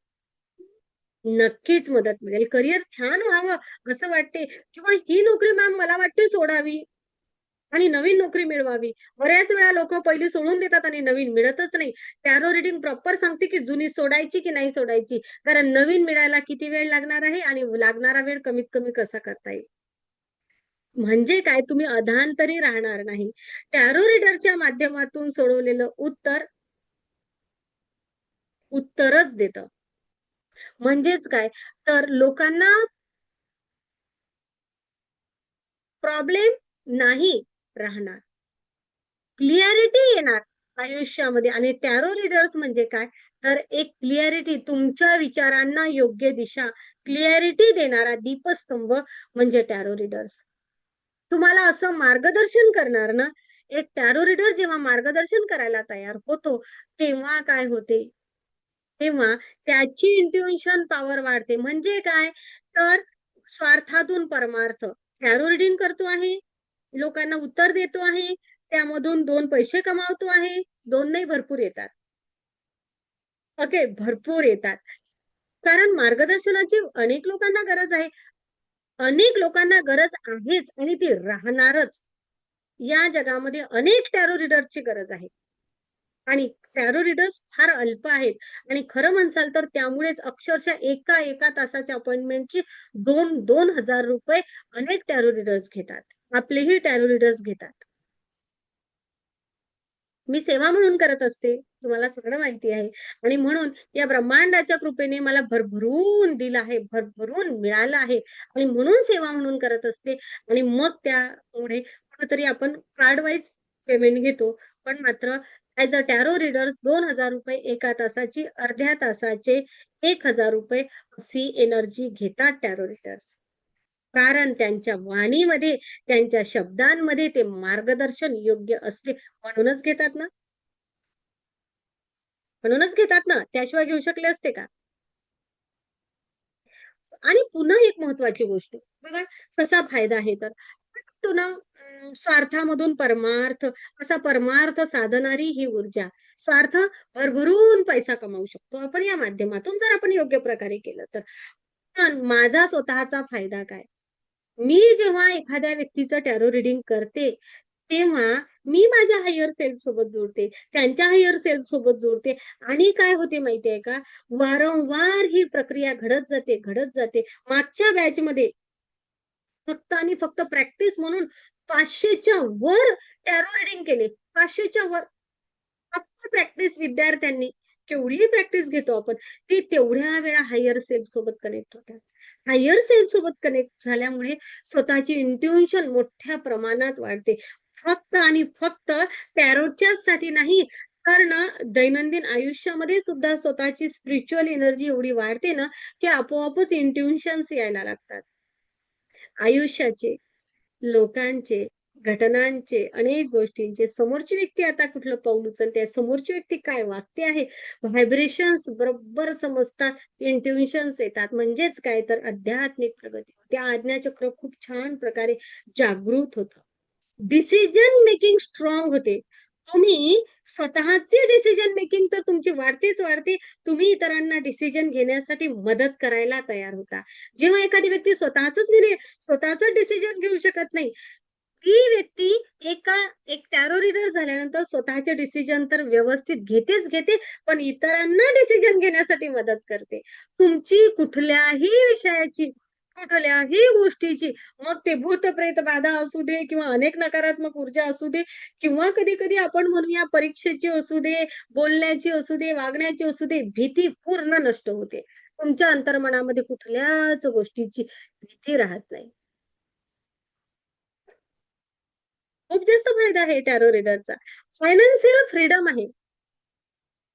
नक्कीच मदत मिळेल. करिअर छान व्हावं असं वाटते किंवा ही नोकरी मॅम मला वाटते सोडावी आणि नवीन नोकरी मिळवावी. बऱ्याच वेळा लोक पहिली सोडून देतात आणि नवीन मिळतच नाही. टॅरो रीडिंग प्रॉपर सांगते की जुनी सोडायची की नाही सोडायची, कारण नवीन मिळायला किती वेळ लागणार आहे आणि लागणारा वेळ कमीत कमी कसा करता येईल. म्हणजे काय तुम्ही अधांतरी राहणार नाही. टॅरो रीडरच्या माध्यमातून सोडवलेलं उत्तरच देतं. म्हणजेच काय तर लोकांना प्रॉब्लेम नाही राहणार, क्लिअरिटी येणार आयुष्यामध्ये आणि टॅरो रीडर्स म्हणजे काय तर एक क्लिअरिटी तुमच्या विचारांना योग्य दिशा क्लिअरिटी देणारा दीपस्तंभ म्हणजे टॅरो रीडर्स. तुम्हाला असं मार्गदर्शन करणार ना, एक टॅरो रीडर जेव्हा मार्गदर्शन करायला तयार होतो तेव्हा काय होते, तेव्हा त्याची इंट्युशन पॉवर वाढते. म्हणजे काय तर स्वार्थातून परमार्थ. टॅरो रीडिंग करतो आहे, लोकांना उत्तर देतो आहे, त्यामधून 2 पैसे कमावतो आहे. 2 नाही भरपूर येतात. ओके, भरपूर येतात. कारण मार्गदर्शनाची अनेक लोकांना गरज आहे. अनेक लोकांना गरज आहेच आणि ती राहणारच. या जगामध्ये अनेक टॅरो रीडरची गरज आहे. आणि टॅरो रीडर्स फार अल्प आहेत आणि खरं म्हणसाल तर त्यामुळेच अक्षरशः एका तासाच्या अपॉइंटमेंटची 2,000 रुपये अनेक टॅरो रीडर्स घेतात. आपलेही टॅरो रीडर्स घेतात. मी सेवा म्हणून करत असते, तुम्हाला सगळं माहिती आहे आणि म्हणून या ब्रह्मांडाच्या कृपेने मला भरभरून दिलं आहे, भरभरून मिळालं आहे आणि म्हणून सेवा म्हणून करत असते आणि मग त्यामुळे कुठेतरी आपण कार्ड वाईज पेमेंट घेतो. पण मात्र ॲज अ टॅरो रीडर्स 2,000 रुपये एका तासाची, अर्ध्या तासाचे 1,000 रुपये अशी एनर्जी घेतात टॅरो रीडर्स. कारण त्यांच्या वाणीमध्ये, त्यांच्या शब्दांमध्ये ते मार्गदर्शन योग्य असते म्हणूनच घेतात ना. म्हणूनच घेतात ना, त्याशिवाय घेऊ शकले असते का? आणि पुन्हा एक महत्वाची गोष्ट बघा कसा फायदा आहे तर तो ना स्वार्थामधून परमार्थ, असा परमार्थ साधणारी ही ऊर्जा. स्वार्थ भरभरून पैसा कमावू शकतो आपण या माध्यमातून, जर आपण योग्य प्रकारे केलं तर. पण माझा स्वतःचा फायदा काय? मी जेव्हा एखाद्या व्यक्तीचं टॅरो रिडिंग करते, तेव्हा मी माझ्या हायर सेल्फ सोबत जोडते, त्यांच्या हायर सेल्फ सोबत जोडते आणि काय होते माहितीये का? वारंवार ही प्रक्रिया घडत जाते, घडत जाते. मागच्या बॅचमध्ये फक्त आणि फक्त प्रॅक्टिस म्हणून 500च्या वर टॅरो रिडिंग केले. 500च्या वर फक्त प्रॅक्टिस विद्यार्थ्यांनी. केवढी प्रॅक्टिस घेतो आपण, ती तेवढ्या वेळा हायर सेल्फ सोबत कनेक्ट होतात. हायर सेल्फ सोबत कनेक्ट झाल्यामुळे स्वतःची इंट्युशन मोठ्या प्रमाणात वाढते. फक्त आणि फक्त टॅरोच्याच साठी नाही, तर ना दैनंदिन आयुष्यामध्ये सुद्धा स्वतःची स्पिरिच्युअल एनर्जी एवढी वाढते ना, की आपोआपच इंट्युशन्स यायला लागतात. आयुष्याचे, लोकांचे, घटनांचे, अनेक गोष्टींचे, समोरची व्यक्ती आता कुठलं पाऊल उचलते, समोरची व्यक्ती काय वागते आहे, व्हायब्रेशन्स बरोबर समजतात, इंट्युशन्स येतात. म्हणजेच काय तर आध्यात्मिक प्रगती होते. आज्ञाचक्र खूप छान प्रकारे जागृत होतं. डिसिजन मेकिंग स्ट्रॉंग होते. तुम्ही स्वतःची डिसिजन मेकिंग तर तुमची वाढतेच वाढते. तुम्ही इतरांना डिसिजन घेण्यासाठी मदत करायला तयार होता. जेव्हा एखादी व्यक्ती स्वतःच डिसिजन घेऊ शकत नाही, ती व्यक्ती एक टॅरो रीडर झाल्यानंतर स्वतःचे डिसिजन तर व्यवस्थित घेतेच घेते, पण इतरांना डिसिजन घेण्यासाठी मदत करते. तुमची कुठल्याही विषयाची, कुठल्याही गोष्टीची, मग ते भूत-प्रेत बाधा असू दे किंवा अनेक नकारात्मक ऊर्जा असू दे किंवा कधी-कधी आपण म्हणूया परीक्षेची असू दे, बोलण्याची असू दे, वागण्याची असू दे, भीती पूर्ण नष्ट होते. तुमच्या अंतर्मनामध्ये कुठल्याच गोष्टीची भीती राहत नाही. खूप जास्त फायदा आहे टॅरो रीडरचा. फायनान्शियल फ्रीडम आहे.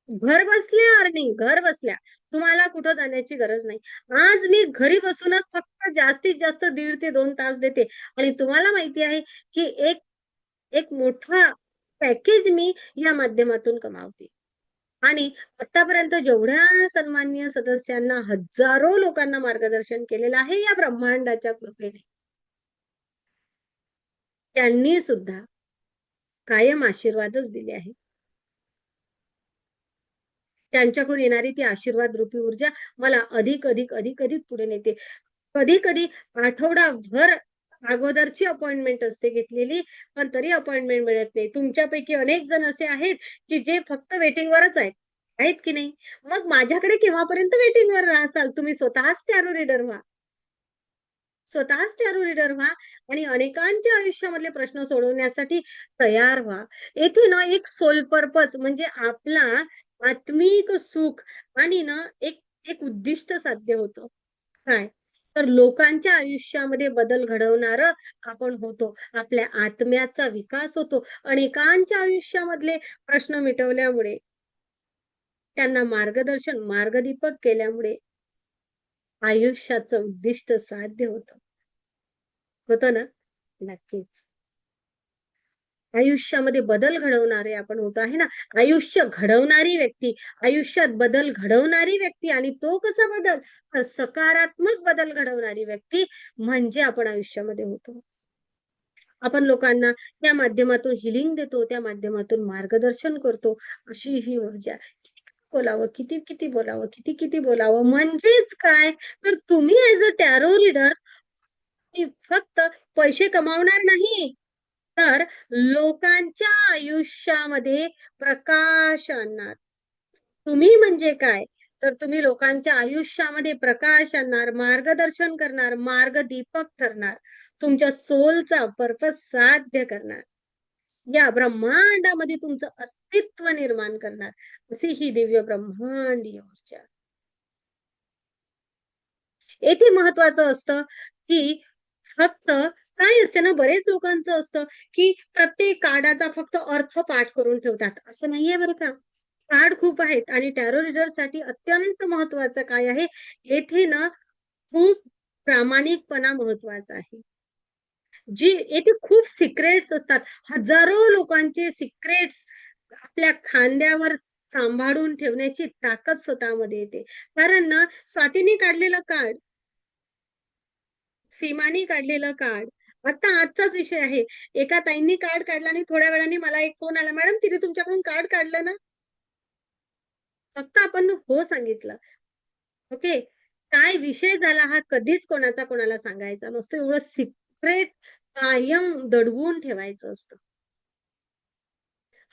घर बसल्या अर्निंग, घर बसल्या. तुम्हाला कुठं जाण्याची गरज नाही. आज मी घरी बसूनच फक्त जास्तीत जास्त 1.5 ते 2 तास देते आणि तुम्हाला माहिती आहे, की एक एक मोठा पॅकेज मी या माध्यमातून कमावते. आणि आतापर्यंत जेवढ्या सन्माननीय सदस्यांना, हजारो लोकांना मार्गदर्शन केलेलं आहे या ब्रह्मांडाच्या कृपेने, त्यांनी सुद्धा कायम आशीर्वादच दिले आहे. त्यांच्याकडून येणारी ती आशीर्वाद रूपी ऊर्जा मला अधिक अधिक अधिक अधिक पुढे नेते. कधी-कधी आठवडाभर अगोदरची अपॉइंटमेंट असते घेतलेली, पण तरी अपॉइंटमेंट मिळत नाही. तुमच्यापैकी अनेक जण असे आहेत, की जे फक्त वेटिंगवरच आहेत. आहेत की नाही? मग माझ्याकडे केव्हापर्यंत वेटिंगवर राहसाल? तुम्ही स्वतःच टॅरो रीडर व्हा. स्वतःच टॅरो रीडर व्हा आणि अनेकांच्या आयुष्यामधले प्रश्न सोडवण्यासाठी तयार व्हा. येथे ना एक सोल पर्पज म्हणजे आपला आत्मिक सुख आणि ना एक एक उद्दिष्ट साध्य होतं. काय? तर लोकांच्या आयुष्यामध्ये बदल घडवणारं आपण होतो. आपल्या आत्म्याचा विकास होतो. अनेकांच्या आयुष्यामधले प्रश्न मिटवल्यामुळे, त्यांना मार्गदर्शन, मार्गदीपक केल्यामुळे आयुष्याचं उद्दिष्ट साध्य होतं. होतं ना? नक्कीच. आयुष्यामध्ये बदल घडवणारे आपण होतो आहे ना. आयुष्य घडवणारी व्यक्ती, आयुष्यात बदल घडवणारी व्यक्ती आणि तो कसा बदल? तर सकारात्मक बदल घडवणारी व्यक्ती म्हणजे आपण आयुष्यामध्ये होतो. आपण लोकांना त्या माध्यमातून हीलिंग देतो, त्या माध्यमातून मार्गदर्शन करतो. अशी ही ऊर्जा. किती बोलावं, किती बोलावं, किती बोलावं. म्हणजेच काय? तर तुम्ही ॲज अ टॅरो रीडर फक्त पैसे कमावणार नाही, तर लोकांच्या आयुष्यामध्ये प्रकाश आणणार. तुम्ही म्हणजे काय? तर तुम्ही लोकांच्या आयुष्यामध्ये प्रकाश आणणार, मार्गदर्शन करणार, मार्गदीपक ठरणार. तुमच्या सोलचा पर्पज साध्य करणार. या ब्रह्मांडामध्ये तुमचं अस्तित्व निर्माण करणार. अशी ही दिव्य ब्रह्मांडीय ऊर्जा. येथे महत्वाचं असतं, की फक्त काय असते ना, बरेच लोकांचं असतं, की प्रत्येक कार्डाचा फक्त अर्थ पाठ करून ठेवतात. असं नाहीये बरं का. कार्ड खूप आहेत आणि टॅरो रीडरसाठी अत्यंत महत्वाचं काय आहे, येथे ना खूप प्रामाणिकपणा महत्वाचा आहे. येथे खूप सिक्रेट्स असतात. हजारो लोकांचे सिक्रेट्स आपल्या खांद्यावर सांभाळून ठेवण्याची ताकद स्वतःमध्ये येते. कारण ना स्वातीने काढलेलं कार्ड, सीमाने काढलेलं कार्ड आता आजचाच विषय आहे. एका ताईंनी कार्ड काढला आणि थोड्या वेळाने मला एक फोन आला, मॅडम तिने तुमच्याकडून कार्ड काढलं ना? फक्त आपण हो सांगितलं. ओके. काय विषय झाला हा कधीच कोणाचा कोणाला सांगायचा नसतो. एवढं सिक्रेट कायम दडवून ठेवायचं असतं.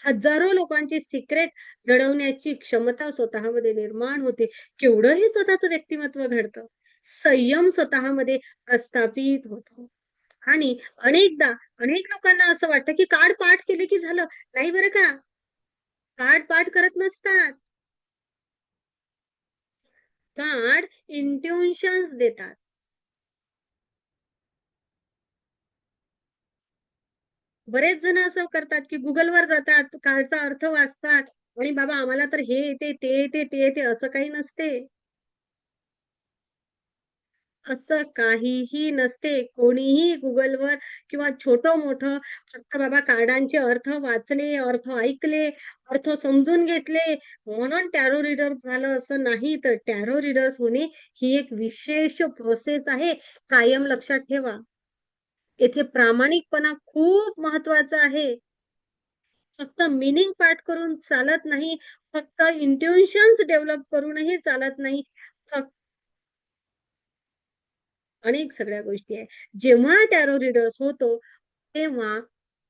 हजारो लोकांचे सिक्रेट दडवण्याची क्षमता स्वतःमध्ये निर्माण होते. केवढं हे स्वतःचं व्यक्तिमत्व घडतं. संयम स्वतःमध्ये प्रस्थापित होतो. आणि अनेक लोकांना असं वाटतं, की कार्ड पाठ केले की झालं. नाही बरं का. कार्ड पाठ करत नसतात. कार्ड इंट्युशन्स देतात. बरेच जण असं करतात, की Googleवर जातात, कार्डचा अर्थ वाचतात आणि बाबा आम्हाला तर हे येते, ते येते, ते येते असं काही नसते. असं काहीही नसते. कोणीही Googleवर किंवा छोटं-मोठं फक्त बाबा कार्डांचे अर्थ वाचले, अर्थ ऐकले, अर्थ समजून घेतले म्हणून टॅरो रीडर झालं असं नाही. तर टॅरो रीडर्स होणे ही एक विशेष प्रोसेस आहे. कायम लक्षात ठेवा. येथे प्रामाणिकपणा खूप महत्वाचा आहे. फक्त मीनिंग पाठ करून चालत नाही. फक्त इंट्युशन्स डेव्हलप करूनही चालत नाही. अनेक सगळ्या गोष्टी आहे. जेव्हा टॅरो रीडर्स होतो, तेव्हा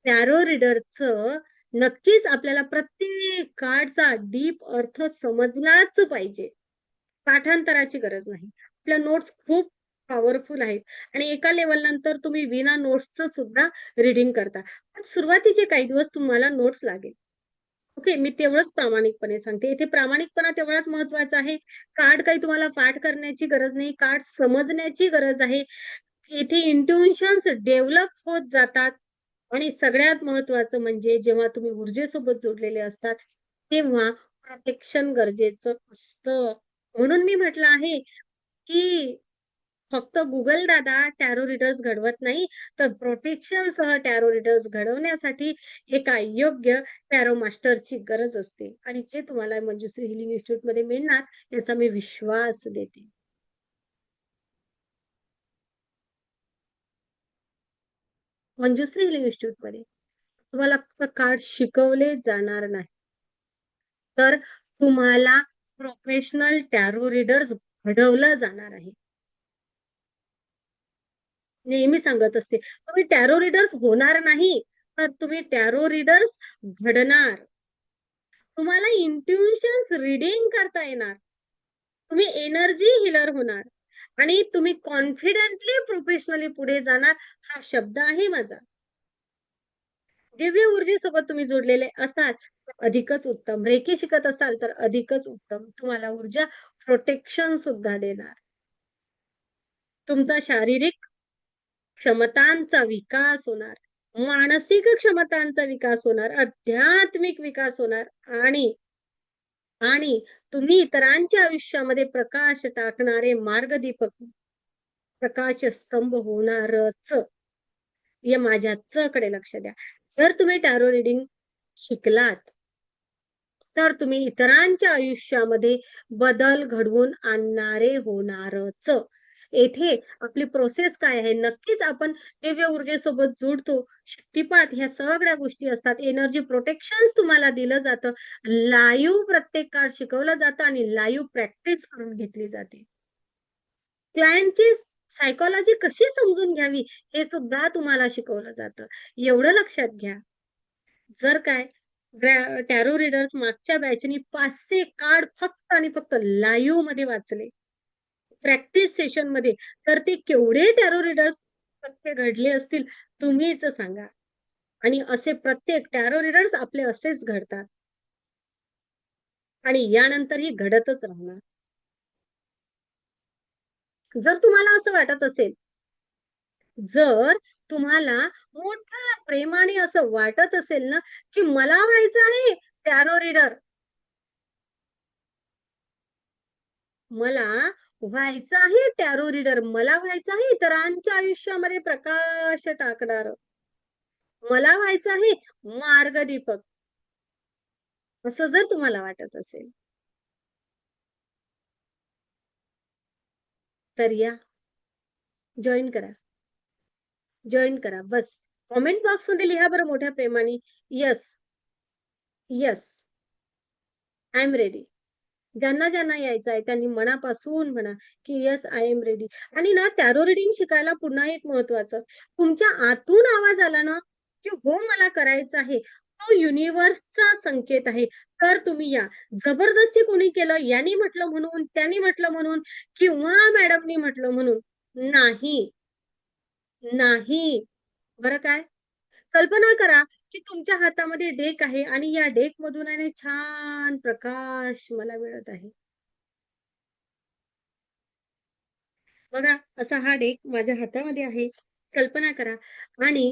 टॅरो रीडरचं नक्कीच आपल्याला प्रत्येक कार्डचा डीप अर्थ समजलाच पाहिजे. पाठांतराची गरज नाही. आपल्या नोट्स खूप पॉवरफुल आहेत आणि एका लेव्हल नंतर तुम्ही विना नोट्सचं सुद्धा रीडिंग करता. पण सुरुवातीचे काही दिवस तुम्हाला नोट्स लागेल. ओके, मी तेवढंच प्रामाणिकपणे सांगते. इथे प्रामाणिकपणा तेवढाच महत्वाचा आहे. कार्ड काही तुम्हाला पाठ करण्याची गरज नाही. कार्ड समजण्याची गरज आहे. इथे इंट्युशन्स डेव्हलप होत जातात आणि सगळ्यात महत्वाचं म्हणजे जेव्हा तुम्ही ऊर्जेसोबत जोडलेले असतात, तेव्हा प्रोटेक्शन गरजेचं असतं. म्हणून मी म्हटलं आहे, की फक्त Google दादा टॅरो रीडर्स घडवत नाही, तर प्रोटेक्शनसह टॅरो रीडर्स घडवण्यासाठी एका योग्य टॅरो मास्टरची गरज असते आणि जे तुम्हाला मंजुश्री हिलिंग इन्स्टिट्यूटमध्ये मिळणार याचा मी विश्वास देते. मंजुश्री हिलिंग इन्स्टिट्यूटमध्ये तुम्हाला फक्त कार्ड शिकवले जाणार नाही, तर तुम्हाला प्रोफेशनल टॅरो रीडर्स घडवलं जाणार आहे. नेहमी सांगत असते, तुम्ही टॅरो रीडर्स होणार नाही, तर तुम्ही टॅरो रीडर्स घडणार. तुम्हाला इंट्युशन्स रीडिंग करता येणार. तुम्ही एनर्जी हीलर होणार आणि तुम्ही कॉन्फिडेंटली प्रोफेशनली पुढे जाणार. हा शब्द आहे माझा. दिव्य ऊर्जेसोबत तुम्ही जोडलेले असाल तर अधिकच उत्तम. रेकी शिकत असाल तर अधिकच उत्तम. तुम्हाला ऊर्जा प्रोटेक्शन सुद्धा देणार. तुमचा शारीरिक क्षमतांचा विकास होणार, मानसिक क्षमतांचा विकास होणार, आध्यात्मिक विकास होणार आणि आणि तुम्ही इतरांच्या आयुष्यामध्ये प्रकाश टाकणारे मार्गदीपक, प्रकाश स्तंभ होणारच. या माझ्या च कडे लक्ष द्या. जर तुम्ही टॅरो रीडिंग शिकलात, तर तुम्ही इतरांच्या आयुष्यामध्ये बदल घडवून आणणारे होणारच. येथे आपली प्रोसेस काय आहे? नक्कीच आपण दिव्य ऊर्जेसोबत जुडतो. शक्तिपात ह्या सगळ्या गोष्टी असतात. एनर्जी प्रोटेक्शन तुम्हाला दिलं जातं. लाईव्ह प्रत्येक कार्ड शिकवलं जातं आणि लाईव्ह प्रॅक्टिस करून घेतली जाते. क्लायंटची सायकॉलॉजी कशी समजून घ्यावी हे सुद्धा तुम्हाला शिकवलं जातं. एवढं लक्षात घ्या. जर काय टॅरो रीडर्स मागच्या बॅचनी 500 कार्ड फक्त आणि फक्त लाईव्ह मध्ये वाचले. प्रॅक्टिस सेशनमध्ये तर ते केवढे टॅरो रीडर्स प्रत्येक घडले असतील तुम्हीच सांगा. आणि असे प्रत्येक टॅरो रीडर्स आपले असेच घडतात आणि यानंतरही घडतच राहणार. जर तुम्हाला असं वाटत असेल, जर तुम्हाला मोठ्या प्रेमाने असं वाटत असेल ना, की मला व्हायचं आहे टॅरो रीडर, मला व्हायचं आहे टॅरो रीडर, मला व्हायचं आहे इतरांच्या आयुष्यामध्ये प्रकाश टाकणार, मला व्हायचं आहे मार्गदीपक, असं जर तुम्हाला वाटत असेल, तर या जॉईन करा. जॉईन करा. बस कॉमेंट बॉक्स मध्ये लिहा बरं मोठ्या प्रेमाने, yes, yes, I am ready. ज्यांना ज्यांना यायचं आहे त्यांनी मनापासून म्हणा की येस आय एम रेडी. आणि ना टॅरो रिडिंग शिकायला पुन्हा एक महत्वाचं, तुमच्या आतून आवाज आला ना की हो मला करायचं आहे, तो युनिव्हर्सचा संकेत आहे, तर तुम्ही या. जबरदस्ती कोणी केलं, यांनी म्हटलं म्हणून, त्यांनी म्हटलं म्हणून, किंवा मॅडमनी म्हटलं म्हणून नाही, नाही. बरं काय, कल्पना करा की तुमच्या हातामध्ये डेक आहे आणि या डेक मधून आहे ना छान प्रकाश मला मिळत आहे. बघा असा हा डेक माझ्या हातामध्ये आहे. कल्पना करा आणि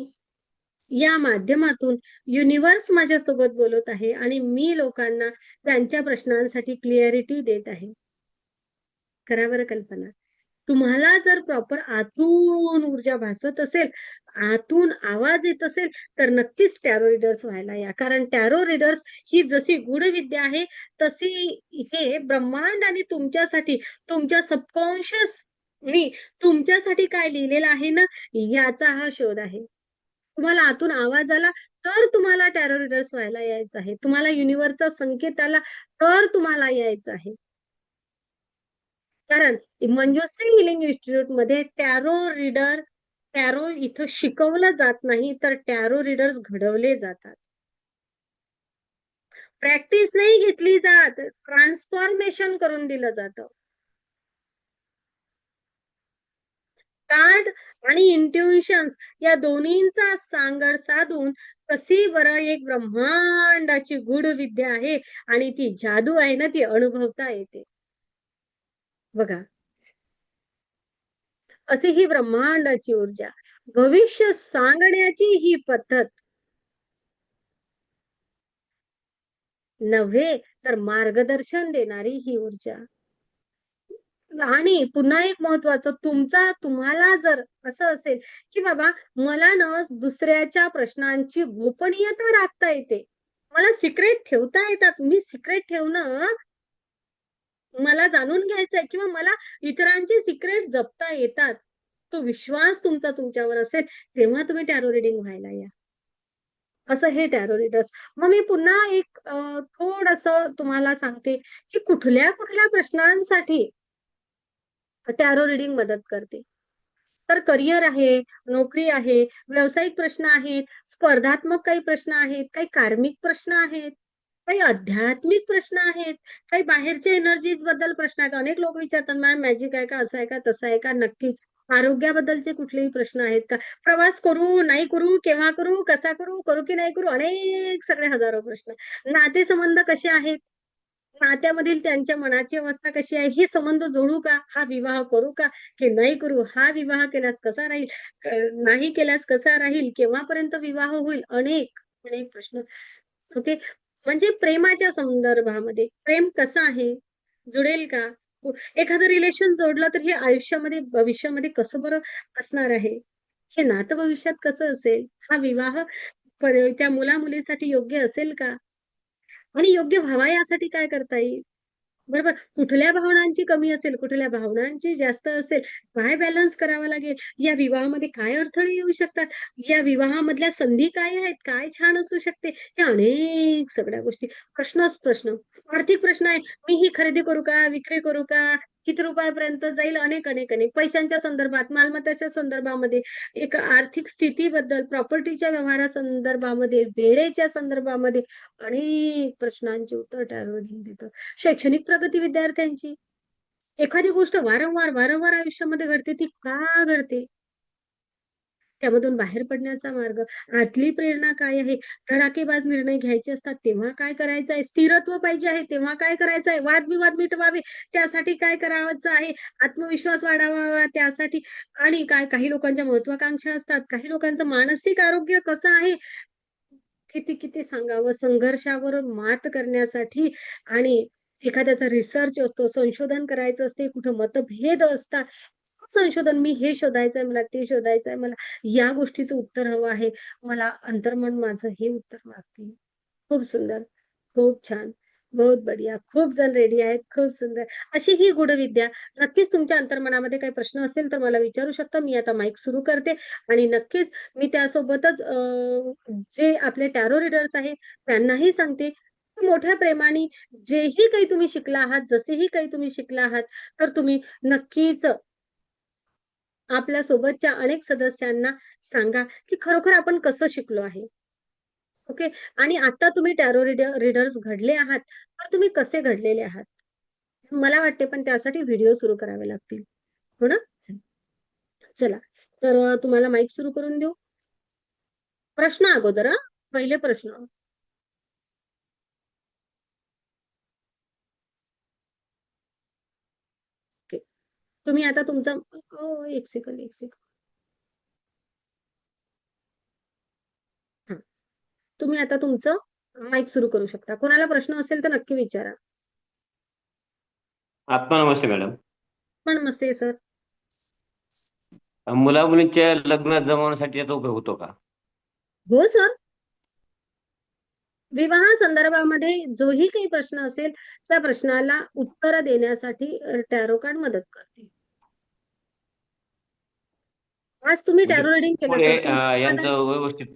या माध्यमातून युनिव्हर्स माझ्यासोबत बोलत आहे आणि मी लोकांना त्यांच्या प्रश्नांसाठी क्लिअरिटी देत आहे. करा बरं कल्पना. तुम्हाला जर प्रॉपर आतून ऊर्जा भासत असेल, आतून आवाज येत असेल, तर नक्कीच टॅरो रीडर्स व्हायला या. कारण टॅरो रीडर्स ही जशी गूढविद्या आहे, तशी हे ब्रह्मांड आणि तुमच्यासाठी, तुमच्या सबकॉन्शियस मी तुमच्यासाठी काय लिहिलेलं आहे ना, याचा हा शोध आहे. तुम्हाला आतून आवाज आला, तर तुम्हाला टॅरो रीडर्स व्हायला यायचं आहे. तुम्हाला युनिव्हर्सचा संकेत आला, तर तुम्हाला यायचं आहे. कारण मंजुश्री हिलिंग इन्स्टिट्यूट मध्ये टॅरो इथं शिकवलं जात नाही, तर टॅरो रीडर्स घडवले जातात. प्रॅक्टिस नाही घेतली जात, ट्रान्सफॉर्मेशन करून दिलं जातं. कार्ड आणि इंट्युशन्स या दोन्हींचा सांगड साधून कशी बरं एक ब्रह्मांडाची गूढ विद्या आहे आणि ती जादू आहे ना, ती अनुभवता येते. बघा अशी ही ब्रह्मांडाची ऊर्जा, भविष्य सांगण्याची ही पद्धत नव्हे तर मार्गदर्शन देणारी ही ऊर्जा. आणि पुन्हा एक महत्वाचं, तुम्हाला जर असं असेल की बाबा मला ना दुसऱ्याच्या प्रश्नांची गोपनीयता राखता येते, मला सिक्रेट ठेवता येतात, मी सिक्रेट ठेवणं मला जाणून घ्यायचंय किंवा मला इतरांचे सिक्रेट जपता येतात, तो विश्वास तुमचा तुमच्यावर असेल, तेव्हा तुम्ही टॅरो रिडिंग व्हायला या. असं हे टॅरो रीडर्स. मग मी पुन्हा एक थोडंसं तुम्हाला सांगते की कुठल्या कुठल्या प्रश्नांसाठी टॅरो रिडिंग मदत करते. तर करिअर आहे, नोकरी आहे, व्यावसायिक प्रश्न आहेत, स्पर्धात्मक काही प्रश्न आहेत, काही कार्मिक प्रश्न आहेत, काही आध्यात्मिक प्रश्न आहेत, काही बाहेरच्या एनर्जीज बद्दल प्रश्न आहेत. अनेक लोक विचारतात मॅम मॅजिक आहे का, असं आहे का, तसं आहे का? नक्कीच. आरोग्याबद्दलचे कुठलेही प्रश्न आहेत का? प्रवास करू, नाही करू, केव्हा करू, कसा करू, करू की नाही करू, अनेक सगळे हजारो प्रश्न. नातेसंबंध कसे आहेत? नात्यामधील त्यांच्या मनाची अवस्था कशी आहे? हे संबंध जोडू का? हा विवाह करू का? की नाही करू? हा विवाह केल्यास कसा राहील? नाही केल्यास कसा राहील? केव्हापर्यंत विवाह होईल? अनेक, अनेक प्रश्न. ओके. म्हणजे प्रेमाच्या संदर्भामध्ये प्रेम कसं आहे? जुळेल का? एखादं रिलेशन जोडलं तर हे आयुष्यामध्ये, भविष्यामध्ये कसं बरं असणार आहे? हे नातं भविष्यात कसं असेल? हा विवाह त्या मुला-मुलीसाठी योग्य असेल का? आणि योग्य व्हावा यासाठी काय करता येईल? बरोबर. कुठल्या भावनांची कमी असेल, कुठल्या भावनांची जास्त असेल, काय बॅलन्स करावा लागेल? या विवाहामध्ये काय अडथळे येऊ शकतात? या विवाहामधल्या संधी काय आहेत? काय छान असू शकते? या अनेक सगळ्या गोष्टी. प्रश्नच प्रश्न. आर्थिक प्रश्न आहे. मी ही खरेदी करू का? विक्री करू का? किती रुपयापर्यंत जाईल? अनेक, अनेक, अनेक. पैशांच्या संदर्भात, मालमत्ताच्या संदर्भामध्ये, एक आर्थिक स्थितीबद्दल, प्रॉपर्टीच्या व्यवहारासंदर्भामध्ये, वेळेच्या संदर्भामध्ये अनेक प्रश्नांची उत्तर टॅरो देतं. शैक्षणिक प्रगती विद्यार्थ्यांची, एखादी गोष्ट वारंवार आयुष्यामध्ये घडते, ती का घडते? त्यामधून बाहेर पडण्याचा मार्ग, आतली प्रेरणा काय आहे? धडाकेबाज निर्णय घ्यायचे असतात, तेव्हा काय करायचं आहे? स्थिरत्व पाहिजे आहे, तेव्हा काय करायचं आहे? वादविवाद मिटवावे, त्यासाठी काय करावंच आहे? आत्मविश्वास वाढवावा, त्यासाठी. आणि काय, काही लोकांच्या महत्वाकांक्षा असतात, काही लोकांचं मानसिक आरोग्य कसं आहे? किती किती सांगावं, संघर्षावर मात करण्यासाठी. आणि एखाद्याचा रिसर्च असतो, संशोधन करायचं असते, कुठं मतभेद असतात. संशोधन, मी हे शोधायचंय मला, ते शोधायचंय मला, या गोष्टीचं उत्तर हवं आहे मला, अंतर्मन माझं हे उत्तर मागते. खूप सुंदर, खूप छान. बहुत बढिया. खूप जण रेडी आहेत. खूप सुंदर. अशी ही गूढविद्या. नक्कीच तुमच्या अंतर्मनामध्ये काही प्रश्न असेल तर मला विचारू शकता. मी आता माईक सुरू करते आणि नक्कीच मी त्यासोबतच जे आपले टॅरो रीडर्स आहेत त्यांनाही सांगते, की मोठ्या प्रेमाने जेही काही तुम्ही शिकला आहात, जसेही काही तुम्ही शिकला आहात, तर तुम्ही नक्कीच आपल्या सोबतच्या अनेक सदस्यांना सांगा, की खरोखर आपण कसं शिकलो आहे. ओके. आणि आता तुम्ही टॅरो रीडर्स घडले आहात, तर तुम्ही कसे घडलेले आहात? मला वाटते पण त्यासाठी व्हिडिओ सुरू करावे लागतील. हो ना? चला. तर तुम्हाला माईक सुरू करून देऊ. प्रश्न अगोदर हां. पहिले प्रश्न. ओके. तुम्ही आता तुमचा 1 सेकंद, 1 सेकंद. हां. तुम्ही आता तुमचं माईक सुरू करू शकता. कोणाला प्रश्न असेल तर नक्की विचारा. आत्मा नमस्ते मॅडम. पण नमस्ते सर. मुला मुलींच्या लग्न जमवण्यासाठी याचा उपयोग होतो का? हो सर. विवाह संदर्भामध्ये जोही काही प्रश्न असेल, त्या प्रश्नाला उत्तर देण्यासाठी टॅरो कार्ड मदत करते. आज तुम्ही म्हणजे टॅरो रीडिंग केलं पुढे सर. तुमचं समाधान यांचं व्यवस्थित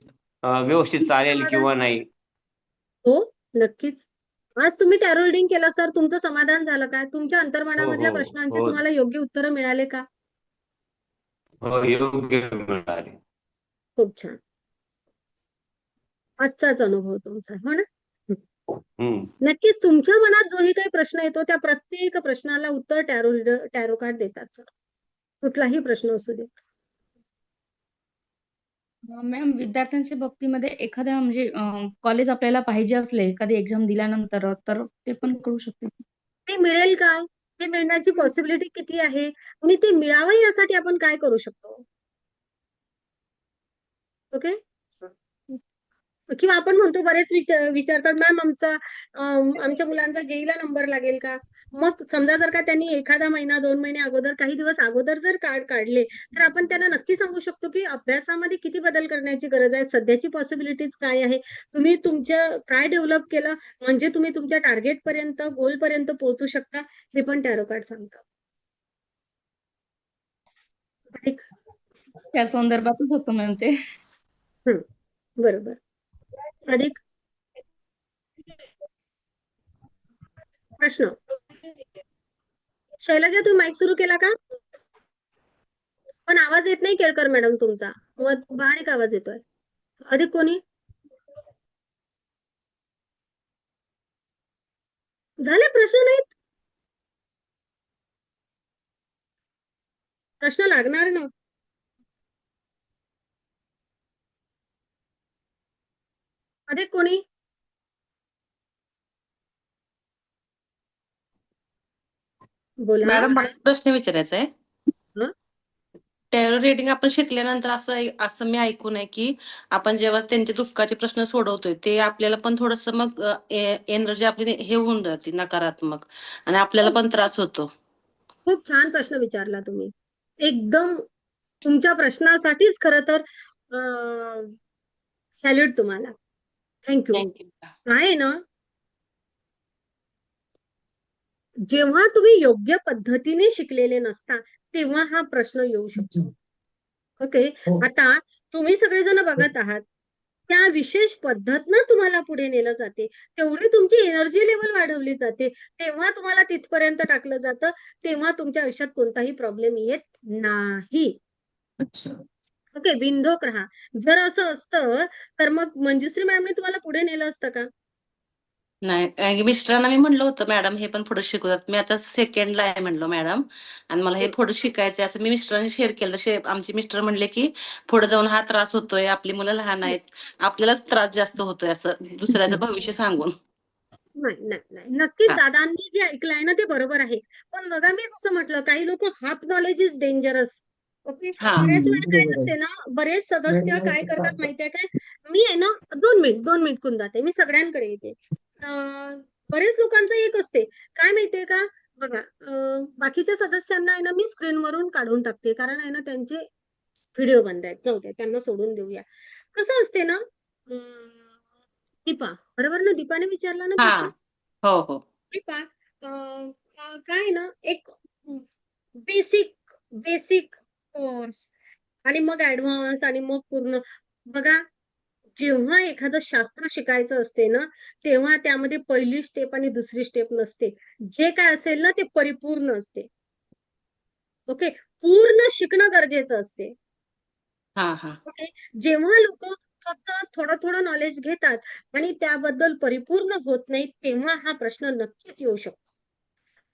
तुमचं चालेल समाधान किंवा नाही? हो, नक्कीच. आज तुम्ही टॅरो रीडिंग केलं सर. तुमचं समाधान झालं का? तुमच्या हो अंतर्मनामधल्या हो प्रश्नांची हो तुम्हाला योग्य उत्तरं मिळाले का? हो योग्य मिळाले. खूप छान. आजचाच अनुभव तुमचा. हो ना? नक्कीच तुमच्या मनात जोही काही प्रश्न येतो, त्या प्रत्येक प्रश्नाला उत्तर टॅरो कार्ड देतात सर. कुठलाही प्रश्न असू दे. मॅम विद्यार्थ्यांच्या बाबतीमध्ये एखाद्या म्हणजे कॉलेज आपल्याला पाहिजे असले एखादी एक्झाम दिल्यानंतर तर ते पण करू शकते. ते मिळेल का? ते मिळण्याची पॉसिबिलिटी किती आहे? आणि ते मिळावं यासाठी आपण काय करू शकतो? ओके. किंवा आपण म्हणतो बरेच विचारतात मॅम आमच्या मुलांचा जेईला नंबर लागेल का? मग समजा जर का त्यांनी एखादा महिना 2 महिने अगोदर काही दिवस अगोदर जर कार्ड काढले, तर आपण त्यांना नक्की सांगू शकतो, की अभ्यासामध्ये किती बदल करण्याची गरज आहे, सध्याची पॉसिबिलिटीज काय आहे? तुम्ही तुमच्या काय डेव्हलप केलं म्हणजे तुम्ही तुमच्या टार्गेटपर्यंत, गोलपर्यंत पोहोचू शकता, हे पण टॅरो कार्ड सांगतं. ठीक. त्या संदर्भातच होतं मॅम ते. बरोबर. अधिक प्रश्न. शैलजा तुम्ही माईक सुरू केला का? पण आवाज येत नाही केळकर मॅडम तुमचा. मग बारीक आवाज येतोय. अधिक कोणी? झाले प्रश्न नाहीत? प्रश्न लागणार ना? अधिक कोणी? बोला. मॅडम मला एक प्रश्न विचारायचा आहे. हं? टॅरो रीडिंग आपण शिकल्यानंतर असं मी ऐकून आहे की आपण जेव्हा त्यांचे दुःखाचे प्रश्न सोडवतोय ते आपल्याला पण थोडस मग एनर्जी आपली हे होऊन जाते नकारात्मक आणि आपल्याला पण त्रास होतो. खूप छान प्रश्न विचारला तुम्ही. एकदम तुमच्या प्रश्नासाठीच खरं तर सॅल्यूट तुम्हाला. Thank thank you. काय आहे ना, जेव्हा तुम्ही योग्य पद्धतीने शिकलेले नसता, तेव्हा हा प्रश्न येऊ शकतो. ओके. आता तुम्ही सगळेजण बघत आहात. त्या विशेष पद्धतनं तुम्हाला पुढे नेलं जाते. तेवढी तुमची एनर्जी लेव्हल वाढवली जाते. तेव्हा तुम्हाला तिथपर्यंत टाकलं जातं. तेव्हा तुमच्या आयुष्यात कोणताही प्रॉब्लेम येत नाही. ओके. बिनधोक राहा. जर असं असतं, तर मग मंजुश्री मॅमने तुम्हाला पुढे नेलं असतं का? नाही मिस्टरांना मी म्हणलं होतं मॅडम हे पण पुढे शिकवतात. मी आता सेकंडला आहे म्हणलो मॅडम आणि मला हे पुढे शिकायचंय असं मी मिस्टरांनी शेअर केलं. आमचे मिस्टर म्हणले की पुढे जाऊन हा त्रास होतोय, आपली मुलं लहान आहेत, आपल्यालाच त्रास जास्त होतोय असं दुसऱ्याचं भविष्य सांगून. नाही. नक्कीच हा. दादांनी जे ऐकलंय ना ते बरोबर आहे. पण बघा मी जसं म्हटलं काही लोक half knowledge is dangerous. Okay. हा. बऱ्याच वेळा काय असते ना, बरेच सदस्य काय करतात माहितीये काय? मी आहे ना 2 मिनिट करून जाते. मी सगळ्यांकडे येते. बरेच लोकांचं एक असते. काय माहितीये का? बघा बाकीच्या सदस्यांना आहे ना मी स्क्रीनवरून काढून टाकते. कारण आहे ना त्यांचे व्हिडिओ बंद आहेत. जाऊ द्या त्यांना सोडून देऊया. कसं असते ना दीपा बरोबर ना? दीपाने विचारला ना हा. प्रश्न? हो हो हे पहा काय ना एक बेसिक बेसिक कोर्स आणि मग ऍडव्हान्स आणि मग पूर्ण. बघा, जेव्हा एखादं शास्त्र शिकायचं असते ना, तेव्हा त्यामध्ये पहिली स्टेप आणि दुसरी स्टेप नसते. जे काय असेल ना ते परिपूर्ण असते. ओके, पूर्ण शिकणं गरजेचं असते. हा हा ओके, जेव्हा लोक फक्त थोडं थोडं नॉलेज घेतात आणि त्याबद्दल परिपूर्ण होत नाही, तेव्हा हा प्रश्न नक्कीच येऊ शकतो.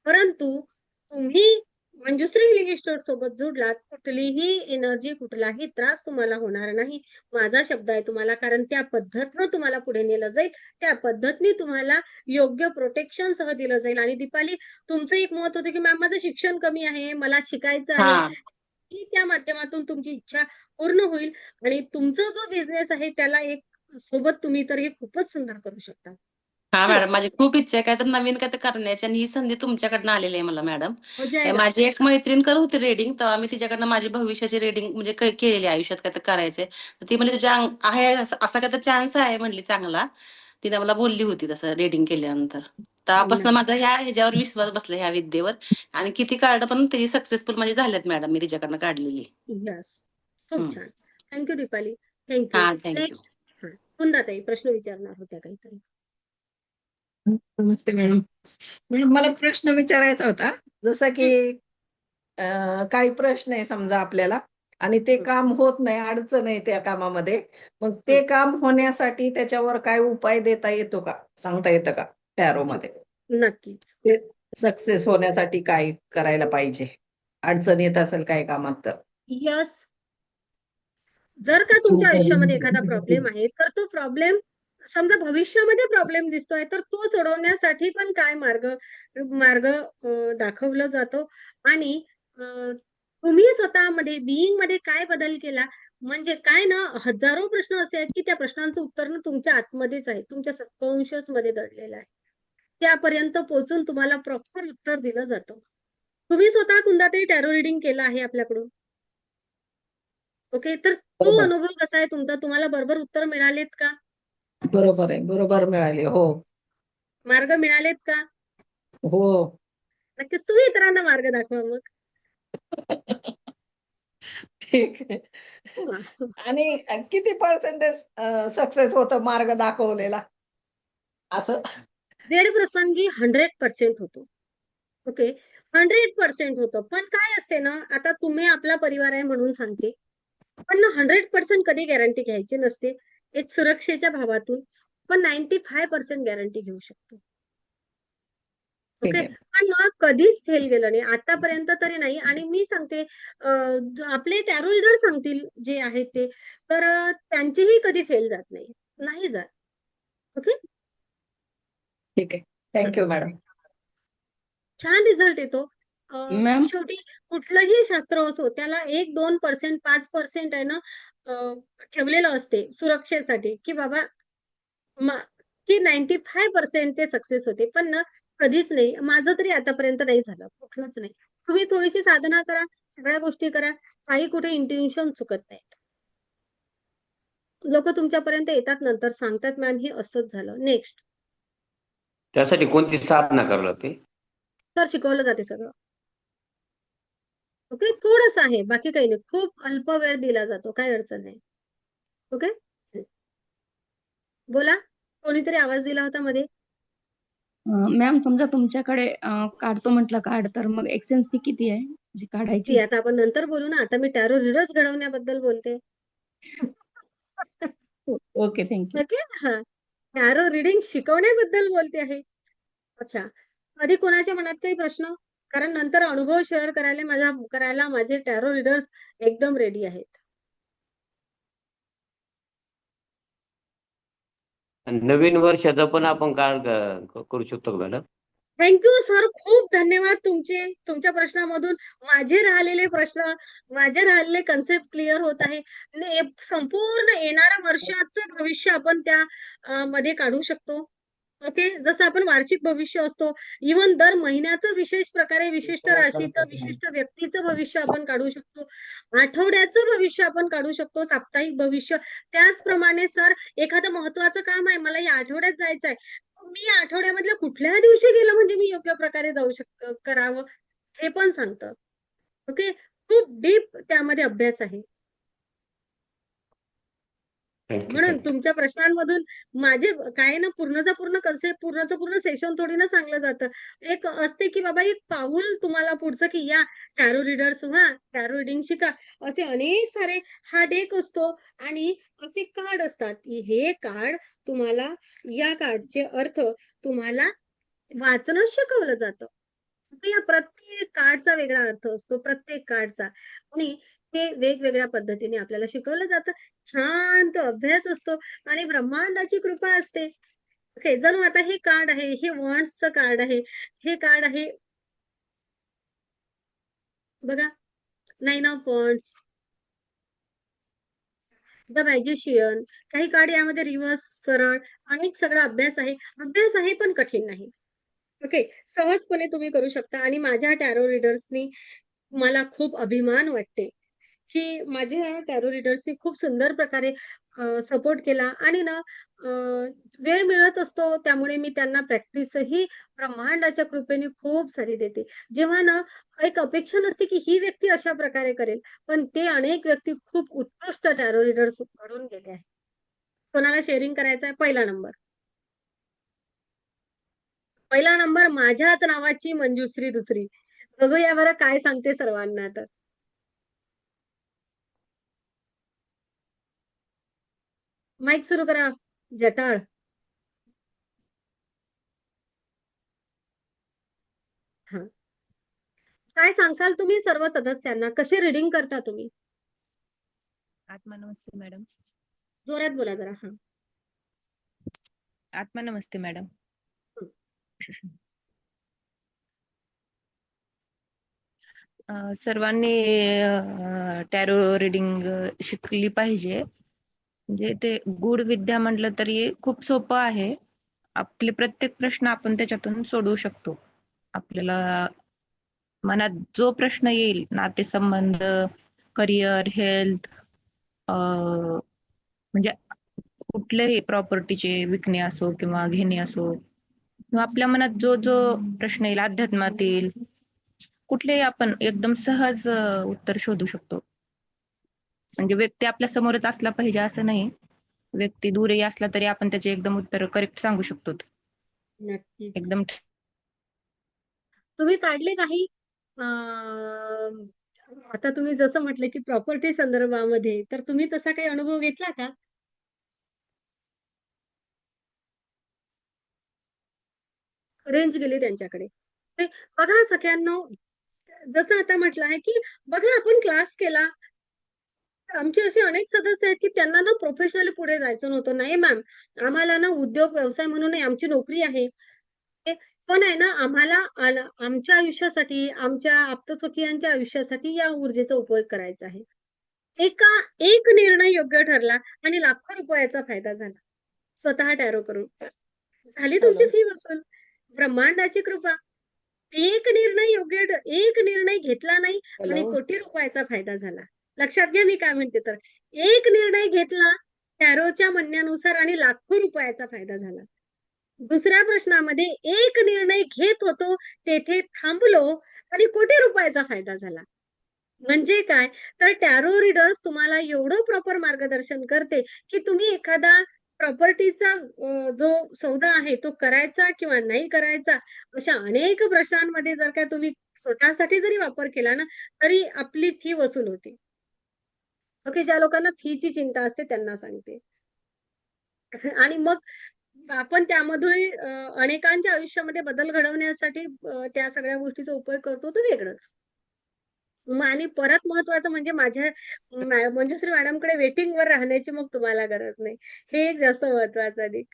परंतु तुम्ही मंजुश्री हिलिंग स्टोअर सोबत जोडलात, कुठलीही एनर्जी, कुठलाही त्रास तुम्हाला होणार नाही. माझा शब्द आहे तुम्हाला, कारण त्या पद्धतीनं तुम्हाला पुढे नेलं जाईल, त्या पद्धतीने तुम्हाला योग्य प्रोटेक्शन सह दिलं जाईल. आणि दीपाली, तुमचं एक मत होतं की मॅम माझं शिक्षण कमी आहे, मला शिकायचं आहे, हा की त्या माध्यमातून तुमची इच्छा पूर्ण होईल आणि तुमचा जो बिझनेस आहे त्याला एक सोबत तुम्ही तर हे खूपच सुंदर करू शकता. हा चला, मॅडम, माझी खूप इच्छा आहे काय तर नवीन काय तर करण्याची, आणि ही संधी तुमच्याकडनं आलेली आहे मला मॅडम. हो काय जाएगा. माझी एक मैत्रीण करत होती रेडिंग, तेव्हा मी तिच्याकडनं माझी भविष्याची रेडिंग म्हणजे केलेली आयुष्यात काय तर करायचे. तर ती म्हणली तुझ्या आहे असा काय तर चान्स आहे म्हणली चांगला. तिने मला बोलली होती तसं रेडिंग केल्यानंतर. तेव्हापासून माझा ह्याच्यावर विश्वास बसला, ह्या विद्येवर. आणि किती कार्ड पण त्याची सक्सेसफुल म्हणजे झालेत मॅडम, मी तिच्याकडनं काढलेली. यस, खूप हम्म. छान. Thank you Deepali, thank you. हा थँक्यू. नेक्स्ट, कुंदाताई प्रश्न विचारणार होत्या काहीतरी. नमस्ते मॅडम. मॅडम, मला प्रश्न विचारायचा होता. जसं की काही प्रश्न आहे समजा आपल्याला, आणि ते काम होत नाही, अडचण आहे त्या कामामध्ये, मग ते काम होण्यासाठी त्याच्यावर काय उपाय देता येतो का, सांगता येतं का टॅरो मध्ये? नक्कीच. ते सक्सेस होण्यासाठी काय करायला पाहिजे, अडचण येत असेल काही कामात तर? यस, जर का तुमच्या आयुष्यामध्ये एखादा प्रॉब्लेम आहे, तर तो प्रॉब्लेम समजा भविष्यामध्ये प्रॉब्लेम दिसतोय, तर तो सोडवण्यासाठी पण काय मार्ग मार्ग दाखवला जातो. आणि तुम्ही स्वतःमध्ये बिईंग मध्ये काय बदल केला, म्हणजे काय ना, हजारो प्रश्न असे आहेत की त्या प्रश्नांचं उत्तर ना तुमच्या आतमध्येच आहे, तुमच्या सबकॉन्शियस मध्ये दडलेलं आहे. त्यापर्यंत पोहोचून तुम्हाला प्रॉपर उत्तर दिलं जातं. तुम्ही स्वतः कुंदाताई टॅरो रिडिंग केलं आहे आपल्याकडून. ओके, तर तो बरोबर, अनुभव कसा आहे तुमचा? तुम्हाला बरोबर उत्तर मिळालेत का? बरोबर आहे, बरोबर मिळाली. हो मार्ग मिळालेत का? हो. नक्कीच तुम्ही इतरांना मार्ग दाखवा मग. ठीक आहे. आणि किती पर्सेंटेज सक्सेस होतं मार्ग दाखवलेला असं? वेळ प्रसंगी 100% होतो. ओके, 100% होतं. पण काय असते ना, आता तुम्ही आपला परिवार आहे म्हणून सांगते. पण ना 100% कधी गॅरंटी घ्यायची नसते. एक सुरक्षेच्या भावातून पण 95% गॅरंटी घेऊ शकतो. ठीक ओके, आहे. पण ना कधीच फेल गेलं नाही आतापर्यंत तरी नाही. आणि मी सांगते, आपले टॅरो रीडर सांगतील जे आहेत ते, तर त्यांचेही कधी फेल जात नाही जात. ओके, ठीक आहे. Thank you madam. छान रिझल्ट येतो. मॅम, शेवटी कुठलंही शास्त्र असो, त्याला 1-2%, 5% आहे ना ठेवलेलं असते सुरक्षेसाठी, की बाबा की 95% ते सक्सेस होते. पण ना कधीच नाही. माझं तरी आतापर्यंत नाही झालं. कुठलंच नाही. तुम्ही थोडीशी साधना करा, सगळ्या गोष्टी करा. काही कुठे इंट्युशन चुकत नाहीत. लोकं तुमच्यापर्यंत येतात, नंतर सांगतात, मॅम हे असंच झालं. नेक्स्ट. त्यासाठी कोणती साधना करावी लागते? तर शिकवलं जाते सगळं. ओके, थोडंसं आहे, बाकी काही नाही. खूप अल्प वेळ दिला जातो, काही अडचण नाही. ओके, बोला. कोणीतरी आवाज दिला होता मध्ये. मॅम, समजा तुमच्याकडे काढतो म्हटलं कार्ड, तर मग एक्सचेंज फी किती आहे जी काढायची? ती आता आपण नंतर बोलू ना. आता मी टॅरो रीडर्स घडवण्याबद्दल बोलते. Okay, thank you. ओके, हा, टॅरो रीडिंग शिकवण्याबद्दल बोलते आहे. अच्छा, कधी कोणाच्या मनात काही प्रश्न? कारण नंतर अनुभव शेअर करायला माझे टॅरो रीडर्स एकदम रेडी आहेत. आणि नवीन वर्षाचं पण आपण कार्ड करू शकतो का मॅडम? थँक्यू सर, खूप धन्यवाद तुमचे. तुमच्या प्रश्नामधून माझे राहिलेले कन्सेप्ट क्लिअर होत आहे. संपूर्ण येणाऱ्या वर्षाचं भविष्य आपण त्या मध्ये काढू शकतो. ओके, जसं आपण वार्षिक भविष्य असतो, इव्हन दर महिन्याचं विशेष प्रकारे विशिष्ट राशीचं, विशिष्ट व्यक्तीचं भविष्य आपण काढू शकतो. आठवड्याचं भविष्य आपण काढू शकतो, साप्ताहिक भविष्य. त्याचप्रमाणे सर, एखादं महत्वाचं काम आहे, मला या आठवड्यात जायचं आहे, मी आठवड्यामधल्या कुठल्या दिवशी गेलं म्हणजे मी योग्य प्रकारे जाऊ करावं हे पण सांगतं. ओके. खूप डीप त्यामध्ये अभ्यास आहे. थँक्यू म्हणून थँक्यू. तुमच्या प्रश्नांमधून माझे काय ना पूर्णचा पूर्ण कन्सेप्ट पूर्णचं पूर्ण सेशन थोडी ना सांगलं जातं. एक असते की बाबा एक पाऊल तुम्हाला पुढचं की या टॅरो रीडर्स व्हा, टॅरो रीडिंग शिका. असे अनेक सारे हा डेक असतो आणि असे कार्ड असतात की हे कार्ड तुम्हाला या कार्डचे अर्थ तुम्हाला वाचणं शिकवलं जातं. या प्रत्येक कार्डचा वेगळा अर्थ असतो, प्रत्येक कार्डचा आणि हे वेगवेगळ्या पद्धतीने आपल्याला शिकवलं जातं. छान तो अभ्यास असतो आणि ब्रह्मांडाची कृपा असते. ओके. जणू आता हे कार्ड आहे, हे वॉन्ड्सचं कार्ड आहे. हे कार्ड आहे बघा, 9 ऑफ वॉन्ड्स, द मॅजिशियन. काही कार्ड यामध्ये रिव्हर्स, सरळ अनेक सगळा अभ्यास आहे. अभ्यास आहे पण कठीण नाही. ओके. सहजपणे तुम्ही करू शकता आणि माझ्या टॅरो रीडर्सनी मला खूप अभिमान वाटते, की माझ्या टॅरो रीडर्सनी खूप सुंदर प्रकारे सपोर्ट केला आणि ना वेळ मिळत असतो त्यामुळे मी त्यांना प्रॅक्टिसही ब्रह्मांडाच्या कृपेने खूप सारी देते. जेव्हा ना एक अपेक्षा नसते, की ही व्यक्ती अशा प्रकारे करेल, पण ते अनेक व्यक्ती खूप उत्कृष्ट टॅरो रीडर्स घडून गेले आहेत. कोणाला शेअरिंग करायचा आहे? पहिला नंबर. पहिला नंबर माझ्याच नावाची मंजुश्री दुसरी. बघूया बरं काय सांगते सर्वांना तर. माईक सुरू करा. जटाळ. हां. काय सांगसाल तुम्ही सर्व सदस्यांना? कशी रीडिंग करता तुम्ही? आत्मा नमस्ते मॅडम. जोरात बोला जरा. हां. आत्मा नमस्ते मॅडम. सर्वांनी टॅरो रीडिंग शिकली पाहिजे. म्हणजे ते गूढ विद्या म्हटलं तरी खूप सोपं आहे. आपले प्रत्येक प्रश्न आपण त्याच्यातून सोडवू शकतो. आपल्याला मनात जो प्रश्न येईल, नातेसंबंध, करिअर, हेल्थ, म्हणजे कुठल्याही प्रॉपर्टीचे विकणे असो किंवा घेणे असो, किंवा आपल्या मनात जो जो प्रश्न येईल, अध्यात्मातील कुठलेही आपण एकदम सहज उत्तर शोधू शकतो. म्हणजे व्यक्ती आपल्या समोरच असला पाहिजे असं नाही. व्यक्ती दूरही असला तरी आपण त्याचे एकदम उत्तर करेक्ट सांगू शकतो. नक्कीच. एकदम तुम्ही काढले काही आता तुम्ही जसं म्हटलं, की प्रॉपर्टी संदर्भामध्ये, तर तुम्ही तसा काही अनुभव घेतला का? रेंज गेली त्यांच्याकडे. ते बघा सगळ्यांनो, जसं आता म्हटलं आहे, की बघा आपण क्लास केला. आमचे असे अनेक सदस्य आहेत, की त्यांना ना प्रोफेशनली पुढे जायचं नव्हतं. नाही मॅम, आम्हाला ना उद्योग व्यवसाय म्हणून नाही, आमची नोकरी आहे. ते पण आहे ना आम्हाला आमच्या आयुष्यासाठी, आमच्या आप्तसखियांच्या आयुष्यासाठी या ऊर्जेचा उपयोग करायचा आहे. एक निर्णय योग्य ठरला आणि लाखो रुपयाचा फायदा झाला. स्वतः टॅरो करून. झाली तुमची हॅलो. फी वसूल. ब्रह्मांडाची कृपा. एक निर्णय घेतला नाही आणि हॅलो. कोटी रुपयाचा फायदा झाला. लक्षात घ्या मी काय म्हणते तर. एक निर्णय घेतला टॅरोच्या म्हणण्यानुसार आणि लाखो रुपयाचा फायदा झाला. दुसऱ्या प्रश्नामध्ये एक निर्णय घेत होतो, तेथे थांबलो आणि कोटी रुपयाचा फायदा झाला. म्हणजे काय? तर टॅरो रीडर्स तुम्हाला एवढं प्रॉपर मार्गदर्शन करते, की तुम्ही एखादा प्रॉपर्टीचा जो सौदा आहे तो करायचा किंवा नाही करायचा, अशा अनेक प्रश्नांमध्ये जर का तुम्ही स्वतःसाठी जरी वापर केला ना, तरी आपली फी वसूल होते. ओके. ज्या लोकांना फीची चिंता असते त्यांना सांगते. आणि मग आपण त्यामध्ये अनेकांच्या आयुष्यामध्ये बदल घडवण्यासाठी त्या सगळ्या गोष्टीचा उपयोग करतो तर वेगळंच. मग आणि परत महत्वाचं म्हणजे माझ्या मंजुश्री मॅडमकडे वेटिंगवर राहण्याची मग तुम्हाला गरज नाही. हे एक जास्त महत्वाचं अधिक.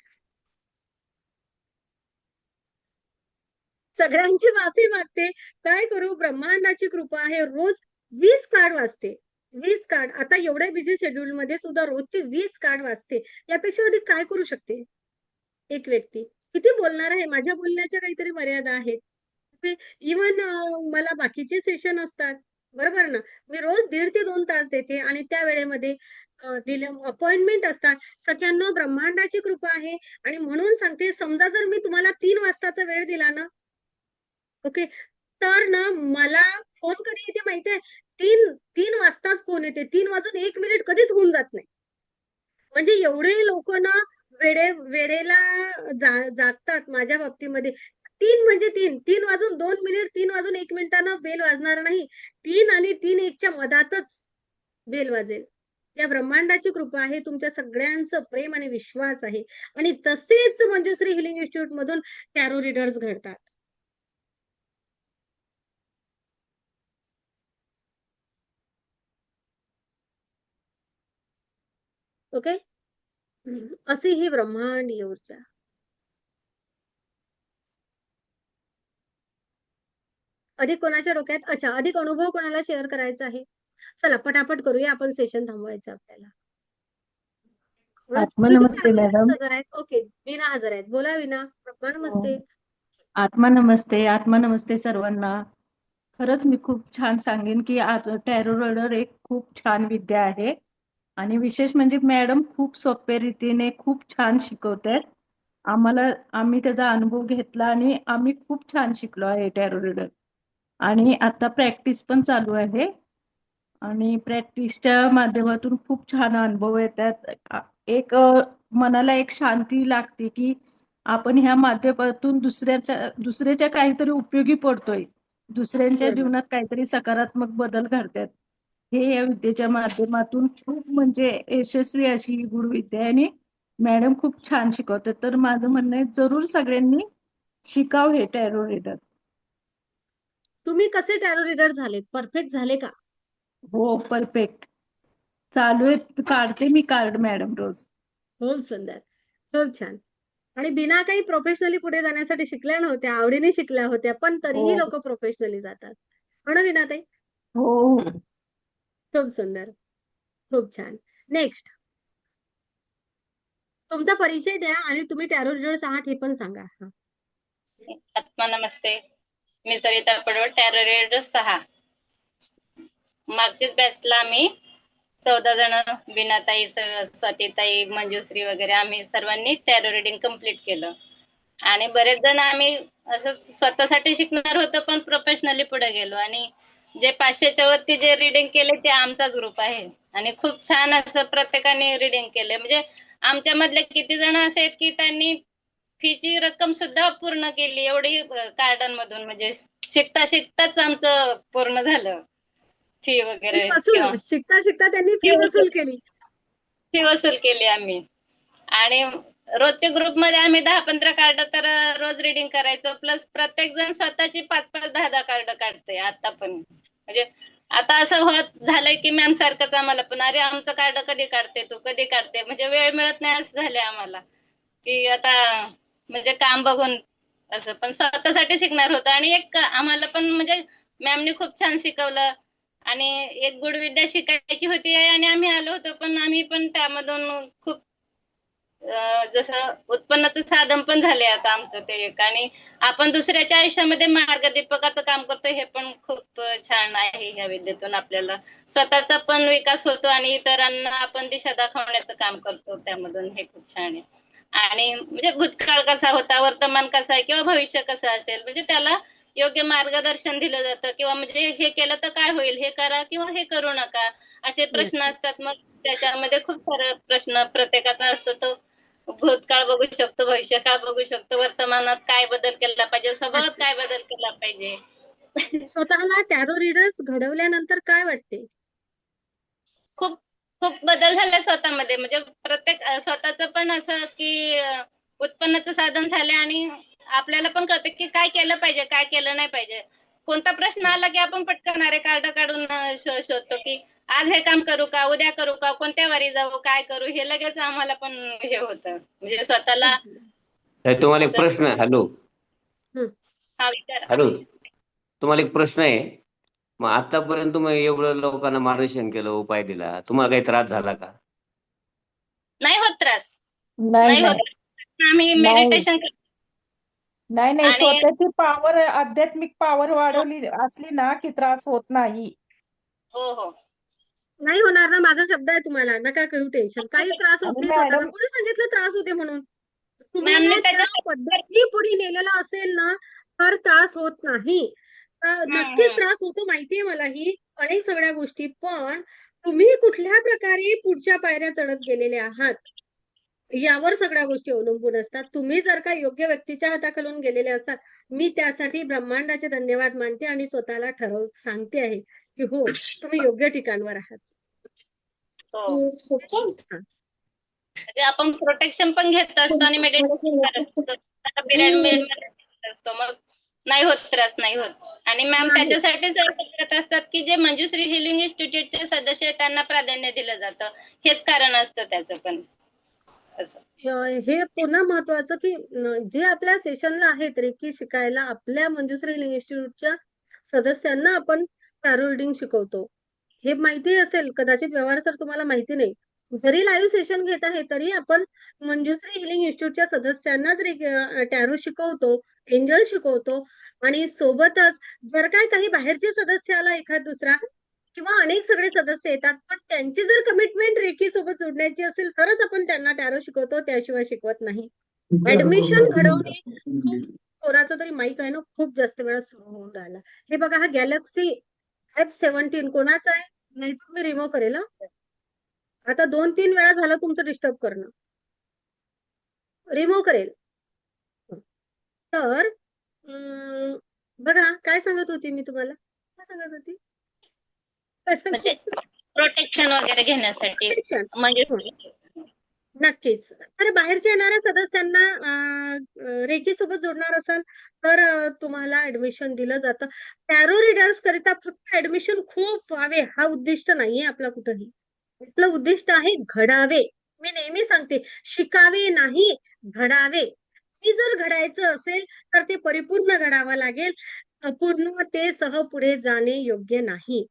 सगळ्यांची माफी मागते. काय करू? ब्रह्मांडाची कृपा आहे. रोज 20 कार्ड वाचते. 20 कार्ड. आता एवढ्या बिझी शेड्यूलमध्ये सुद्धा रोजचे 20 कार्ड वाचते. यापेक्षा अधिक काय करू शकते एक व्यक्ती? किती बोलणार आहे? माझ्या बोलण्याच्या काहीतरी मर्यादा आहेत. इव्हन मला बाकीचे सेशन असतात. बरोबर ना? मी रोज 1.5 ते 2 तास देते आणि त्या वेळेमध्ये दिलं अपॉइंटमेंट असतात. सगळ्यांना ब्रह्मांडाची कृपा आहे आणि म्हणून सांगते, समजा जर मी तुम्हाला 3 वाजताचा वेळ दिला ना, ओके. तर ना मला फोन कधी येते माहिती आहे? 3 वाजताच फोन येते. 3 वाजून 1 मिनिट कधीच होऊन जात नाही. म्हणजे एवढे लोकं ना वेळेला जागतात माझ्या बाबतीमध्ये. 3 म्हणजे 3 वाजून 2 मिनिट, 3 वाजून 1 मिनिटानं बेल वाजणार नाही. 3 आणि 3:01च्या मधातच बेल वाजेल. त्या ब्रह्मांडाची कृपा आहे, तुमच्या सगळ्यांचं प्रेम आणि विश्वास आहे आणि तसेच मंजुश्री हिलिंग इन्स्टिट्यूटमधून टॅरो रीडर्स घडतात. ओके. अशी ही ब्रह्मांडीय ऊर्जा. अधिक कोणाच्या डोक्यात? अच्छा, अधिक अनुभव कोणाला शेअर करायचा आहे? चला पटापट करूया, आपण सेशन थांबवायचं आपल्याला. आत्मनमस्ते मॅडम. हजर आहेत? ओके, वीणा हजर आहेत. बोला वीणा. नमस्ते. आत्मनमस्ते. आत्मनमस्ते सर्वांना. खरंच मी खूप छान सांगेन की टॅरो रीडर एक खूप छान विद्या आहे आणि विशेष म्हणजे मॅडम खूप सोप्या रीतीने खूप छान शिकवतात. आम्ही त्याचा अनुभव घेतला आणि आम्ही खूप छान शिकलो आहे टॅरो रीडर आणि आता प्रॅक्टिस पण चालू आहे आणि प्रॅक्टिसच्या माध्यमातून खूप छान अनुभव येतात. मनाला एक शांती लागते की आपण ह्या माध्यमातून दुसऱ्याच्या काहीतरी उपयोगी पडतोय, दुसऱ्यांच्या बरोबर. जीवनात काहीतरी सकारात्मक बदल घडतात. हे या विद्येच्या माध्यमातून खूप म्हणजे यशस्वी अशी ही गुरुविद्या आहे आणि मॅडम खूप छान शिकवतात. तर माझं म्हणणं आहे जरूर सगळ्यांनी शिकाव हे टॅरो रीडर. तुम्ही कसे टॅरो रीडर झालेत? परफेक्ट झाले का? हो, परफेक्ट. चालू आहे, काढते मी कार्ड मॅडम रोज. खूप सुंदर. खूप छान. आणि बिना काही प्रोफेशनली पुढे जाण्यासाठी शिकल्या नव्हत्या, आवडीने शिकल्या होत्या, पण तरीही हो. लोकं प्रोफेशनली जातात. हो ना वीणाताई? हो हो. खूप सुंदर. खूप छान. नेक्स्ट. तुमचा परिचय द्या आणि तुम्ही टॅरो रीडर्स आहात हे पण सांगा. हां. आत्मा नमस्ते. मी सरिता पडवळ, टॅरो रीडर 6. मागच्याच बॅचला आम्ही 14 जण, बीनाताई, स्वातीताई, मंजुश्री वगैरे आम्ही सर्वांनी टॅरो रीडिंग कम्प्लीट केलं. आणि बरेच जण आम्ही असं स्वतःसाठी शिकणार होतो, पण प्रोफेशनली पुढे गेलो आणि जे 500च्या वरती जे रीडिंग केले ते आमचाच ग्रुप आहे आणि खूप छान असं प्रत्येकाने रीडिंग केले. म्हणजे आमच्या मधले किती जण असे आहेत की त्यांनी फीची रक्कम सुद्धा पूर्ण केली, एवढी कार्डांमधून. म्हणजे शिकता शिकताच आमचं पूर्ण झालं फी वगैरे किंवा शिकता शिकता त्यांनी फी फी वसूल केली. वसूल केली आम्ही. आणि रोजच्या ग्रुपमध्ये आम्ही 10-15 कार्ड तर रोज रीडिंग करायचो. प्लस प्रत्येक जण स्वतःची 5-5, 10-10 कार्ड काढते आता पण. म्हणजे आता असं होत झालंय की मॅम सारखंच आम्हाला पण, अरे आमचं कार्ड कधी काढते तू, कधी काढते. म्हणजे वेळ मिळत नाही असं झालंय आम्हाला की आता म्हणजे काम बघून असं. पण स्वतःसाठी शिकणार होतं आणि एक आम्हाला पण म्हणजे मॅमने खूप छान शिकवलं आणि एक गुणविद्या शिकायची होती आणि आम्ही आलो होतो, पण आम्ही पण त्यामधून खूप जसं उत्पन्नाचं साधन पण झाले आता आमचं ते एक. आणि आपण दुसऱ्याच्या आयुष्यामध्ये मार्गदीपकाचं काम करतो, हे पण खूप छान आहे. ह्या विद्येतून आपल्याला स्वतःचा पण विकास होतो आणि इतरांना आपण दिशा दाखवण्याचं काम करतो त्यामधून. हे खूप छान आहे. आणि म्हणजे भूतकाळ कसा होता, वर्तमान कसा आहे किंवा भविष्य कसं असेल, म्हणजे त्याला योग्य मार्गदर्शन दिलं जातं. किंवा म्हणजे हे केलं तर काय होईल, हे करा किंवा हे करू नका, असे प्रश्न असतात. मग त्याच्यामध्ये खूप सारे प्रश्न प्रत्येकाचा असतो. तो भूतकाळ बघू शकतो, भविष्यकाळ बघू शकतो, वर्तमानात काय बदल केला पाहिजे, स्वभावात काय बदल केला पाहिजे. स्वतःला टॅरो रीडर्स घडवल्यानंतर काय वाटते? खूप खूप बदल झाले स्वतःमध्ये. म्हणजे प्रत्येक स्वतःचं पण असं की उत्पन्नाचं साधन झाले आणि आपल्याला पण कळतं की काय केलं पाहिजे, काय केलं नाही पाहिजे. कोणता प्रश्न आला की आपण पटकन अरे कार्ड काढून शोधतो की आज हे काम करू का, उद्या करू का, कोणत्या वारी जाऊ, काय करू, हे लगेच आम्हाला पण हे होतं. म्हणजे स्वतःला तर तुम्हाला एक असं. प्रश्न आहे. हॅलो हा विचार. हॅलो तुम्हाला एक प्रश्न आहे. मग आतापर्यंत तुम्ही एवढं लोकांना मार्गदर्शन केलं, उपाय दिला, तुम्हाला काही त्रास झाला का? नाही होत त्रास, नाही नाही नाही होत. आम्ही नाही मेडिटेशन नाही आणि स्वतःची पॉवर, आध्यात्मिक पॉवर वाढवली असली ना की त्रास होत नाही. हो हो नाही होणार ना, माझा शब्द आहे तुम्हाला, नका घेऊ टेन्शन. काहीच त्रास होत आणि नाही स्वतःला. मॅडम कोणी सांगितलं त्रास होते म्हणून? तुम्ही मॅमने त्या त्याच्यासाठी पद्धतीने पुढे नेलेला असेल ना, तर त्रास होत नाही. नक्कीच त्रास होतो, माहितीये मला ही अनेक सगळ्या गोष्टी, पण तुम्ही कुठल्या प्रकारे पुढच्या पायऱ्या चढत गेलेले आहात यावर सगळ्या गोष्टी अवलंबून असतात. तुम्ही जर का योग्य व्यक्तीच्या हाताखालून गेलेले असतात, मी त्यासाठी ब्रह्मांडाचे धन्यवाद मानते आणि स्वतःला सांगते आहे की हो, तुम्ही योग्य ठिकाणवर आहात. हो हा. म्हणजे आपण प्रोटेक्शन पण घेत असतो आणि मेडिटेशन करत असतो पिरियड असतो, मग नाही होत त्रास, नाही होत. आणि मॅम नाही. त्याच्यासाठीच करत असतात की जे मंजुश्री हिलिंग इन्स्टिट्यूटचे सदस्य आहेत त्यांना प्राधान्य दिलं जातं, हेच कारण असतं त्याचं पण असं. हे पुन्हा महत्वाचं की जे आपल्या सेशनला आहेत रेकी शिकायला, आपल्या मंजुश्री हिलिंग इन्स्टिट्यूटच्या सदस्यांना आपण टॅरो रीडिंग शिकवतो. हे माहिती असेल, कदाचित व्यवहार तुम्हाला माहिती नाही. जरी लाईव्ह सेशन घेत आहे तरी आपण मंजुश्री हिलिंग इन्स्टिट्यूटच्या सदस्यांनाच टॅरो शिकवतो, एंजल शिकवतो आणि सोबतच जर काही बाहेरचे सदस्य आला एखाद दुसरा किंवा अनेक सगळे सदस्य येतात, पण त्यांची जर कमिटमेंट रेकी सोबत जोडण्याची असेल तरच आपण त्यांना टॅरो शिकवतो, त्याशिवाय शिकवत नाही. ऍडमिशन घडवणे खूप कोणाचा तरी माईक आहे ना, खूप जास्त वेळा सुरू होऊन राहिला. हे बघा, हा गॅलेक्सी F17 कोणाचा आहे? नाही तर मी रिमूव्ह करेल हा. आता 2-3 वेळा झालं तुमचं डिस्टर्ब करणं. रिमूव्ह करेल. तर बघा, काय सांगत होती मी तुम्हाला? काय सांगत होती? म्हणजे प्रोटेक्शन वगैरे घेण्यासाठी Protection. म्हणजे नक्कीच. तर बाहेरच्या येणाऱ्या सदस्यांना रेकी सोबत जोडणार असाल तर तुम्हाला ऍडमिशन दिलं जातं. टॅरो रीडर्स करिता फक्त ऍडमिशन खूप व्हावे हा उद्दिष्ट नाहीये आपला कुठंही. आपलं उद्दिष्ट आहे घडावे. मी नेहमी सांगते, शिकावे नाही, घडावे. की जर घडायचं असेल तर ते परिपूर्ण घडावं लागेल. अपूर्णतेसह पुढे जाणे योग्य नाही.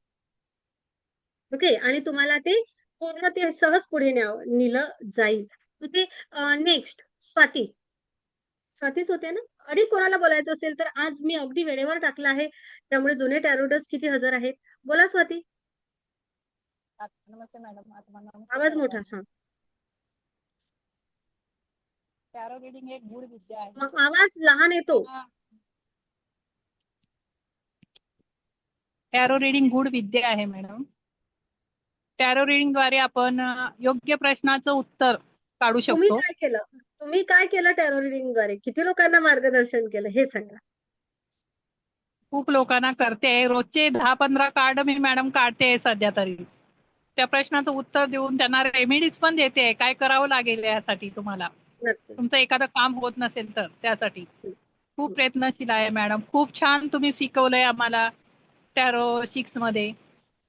ओके, आणि तुम्हाला ते पूर्ण सहज पुढे नेलं जाईल. Okay, next Swati. स्वातीच होते ना? अधिक कोणाला बोलायचं असेल तर आज मी अगदी वेळेवर टाकलं आहे. त्यामुळे जुने टॅरोडर्स किती हजर आहेत? बोला स्वाती. नमस्ते मॅडम. आवाज मोठा. हा. टॅरो रीडिंग एक गूढ विद्या आहे. मग आवाज लहान येतो. टॅरो रीडिंग गूढ विद्या आहे मॅडम. टॅरो रीडिंग द्वारे आपण योग्य प्रश्नाचं उत्तर काढू तुम्ही शकतो. काय केलं? तुम्ही काय केलं टॅरो रीडिंगद्वारे? किती लोकांना मार्गदर्शन केलं हे सांगा. खूप लोकांना करते. रोजचे 10-15 कार्ड मी मॅडम काढते सध्या तरी. त्या प्रश्नाचं उत्तर देऊन त्यांना रेमेडीज पण देते. काय करावं लागेल यासाठी तुम्हाला. नक्कीच. तुमचं एखादं काम होत नसेल तर त्यासाठी. खूप प्रयत्नशील आहे मॅडम. खूप छान तुम्ही शिकवलंय आम्हाला टॅरो 6 मध्ये.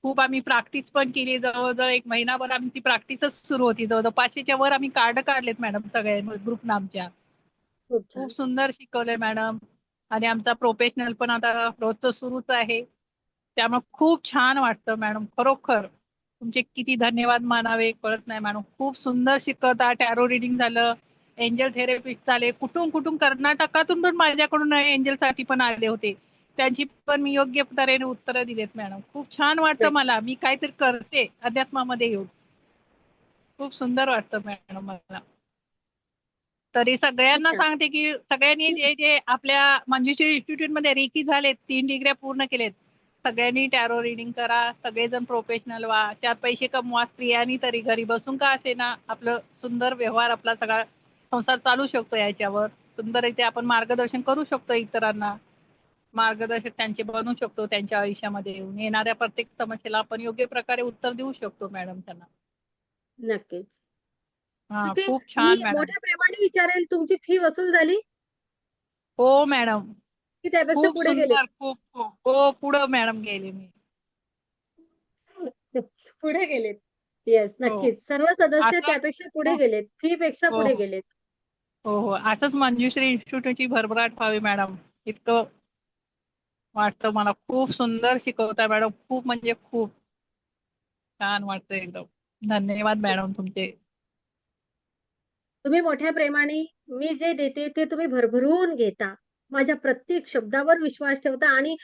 खूप आम्ही प्रॅक्टिस पण केली. जवळजवळ 1 महिनाभर आमची प्रॅक्टिसच सुरू होती. जवळजवळ 500च्या वर आम्ही कार्ड काढलेत मॅडम सगळे ग्रुपनं आमच्या. खूप छान. खूप सुंदर शिकवलंय मॅडम. आणि आमचा प्रोफेशनल पण आता रोजचं सुरूच आहे. त्यामुळे खूप छान वाटतं मॅडम. खरोखर तुमचे किती धन्यवाद मानावे कळत नाही मॅडम. खूप सुंदर शिकवता. टॅरो रीडिंग झालं, एंजल थेरपिस्ट झाले. कुठून कर्नाटकातून पण माझ्याकडून एंजलसाठी पण आले होते. त्यांची पण मी योग्य तऱ्हेने उत्तरं दिलेत मॅडम. खूप छान वाटतं मला. मी काहीतरी करते अध्यात्मामध्ये येऊन. खूप सुंदर वाटतं मॅडम मला. तरी सगळ्यांना सांगते की सगळ्यांनी जे आपल्या मंजुश्री इन्स्टिट्यूटमध्ये रेकी झालेत, 3 डिग्र्या पूर्ण केलेत, सगळ्यांनी टॅरो रीडिंग करा. सगळेजण प्रोफेशनल व्हा. 4 पैसे कमवा. स्त्रियांनी तरी घरी बसून का असेना आपलं सुंदर व्यवहार आपला सगळा संसार चालू शकतो याच्यावर. सुंदररीत्या आपण मार्गदर्शन करू शकतो इतरांना. मार्गदर्शक त्यांचे बनू शकतो त्यांच्या आयुष्यामध्ये येऊन. येणाऱ्या प्रत्येक समस्येला आपण योग्य प्रकारे उत्तर देऊ शकतो मॅडम त्यांना. नक्कीच. हा, ओके, खूप मी छान मॅडम. मोठ्या प्रेमाने विचारेल, तुमची फी वसूल झाली हो मॅडम. की त्यापेक्षा खूप पुढे गेले? सुंदर. खूप हो पुढं मॅडम गेले मी. पुढे गेलेत. येस, हो. नक्कीच. सर्व सदस्य असं त्यापेक्षा पुढे हो गेलेत. फी पेक्षा हो पुढे गेलेत. हो असंच मंजुश्री इन्स्टिट्यूटची भरभराट व्हावी मॅडम. इतकं वाटतं मला. खूप सुंदर शिकवताय मॅडम. खूप म्हणजे खूप छान वाटतं एकदम. धन्यवाद मॅडम तुमचे. तुम्ही मोठ्या प्रेमाने मी जे देते ते तुम्ही भरभरून घेता. माझ्या प्रत्येक शब्दावर विश्वास ठेवता आणि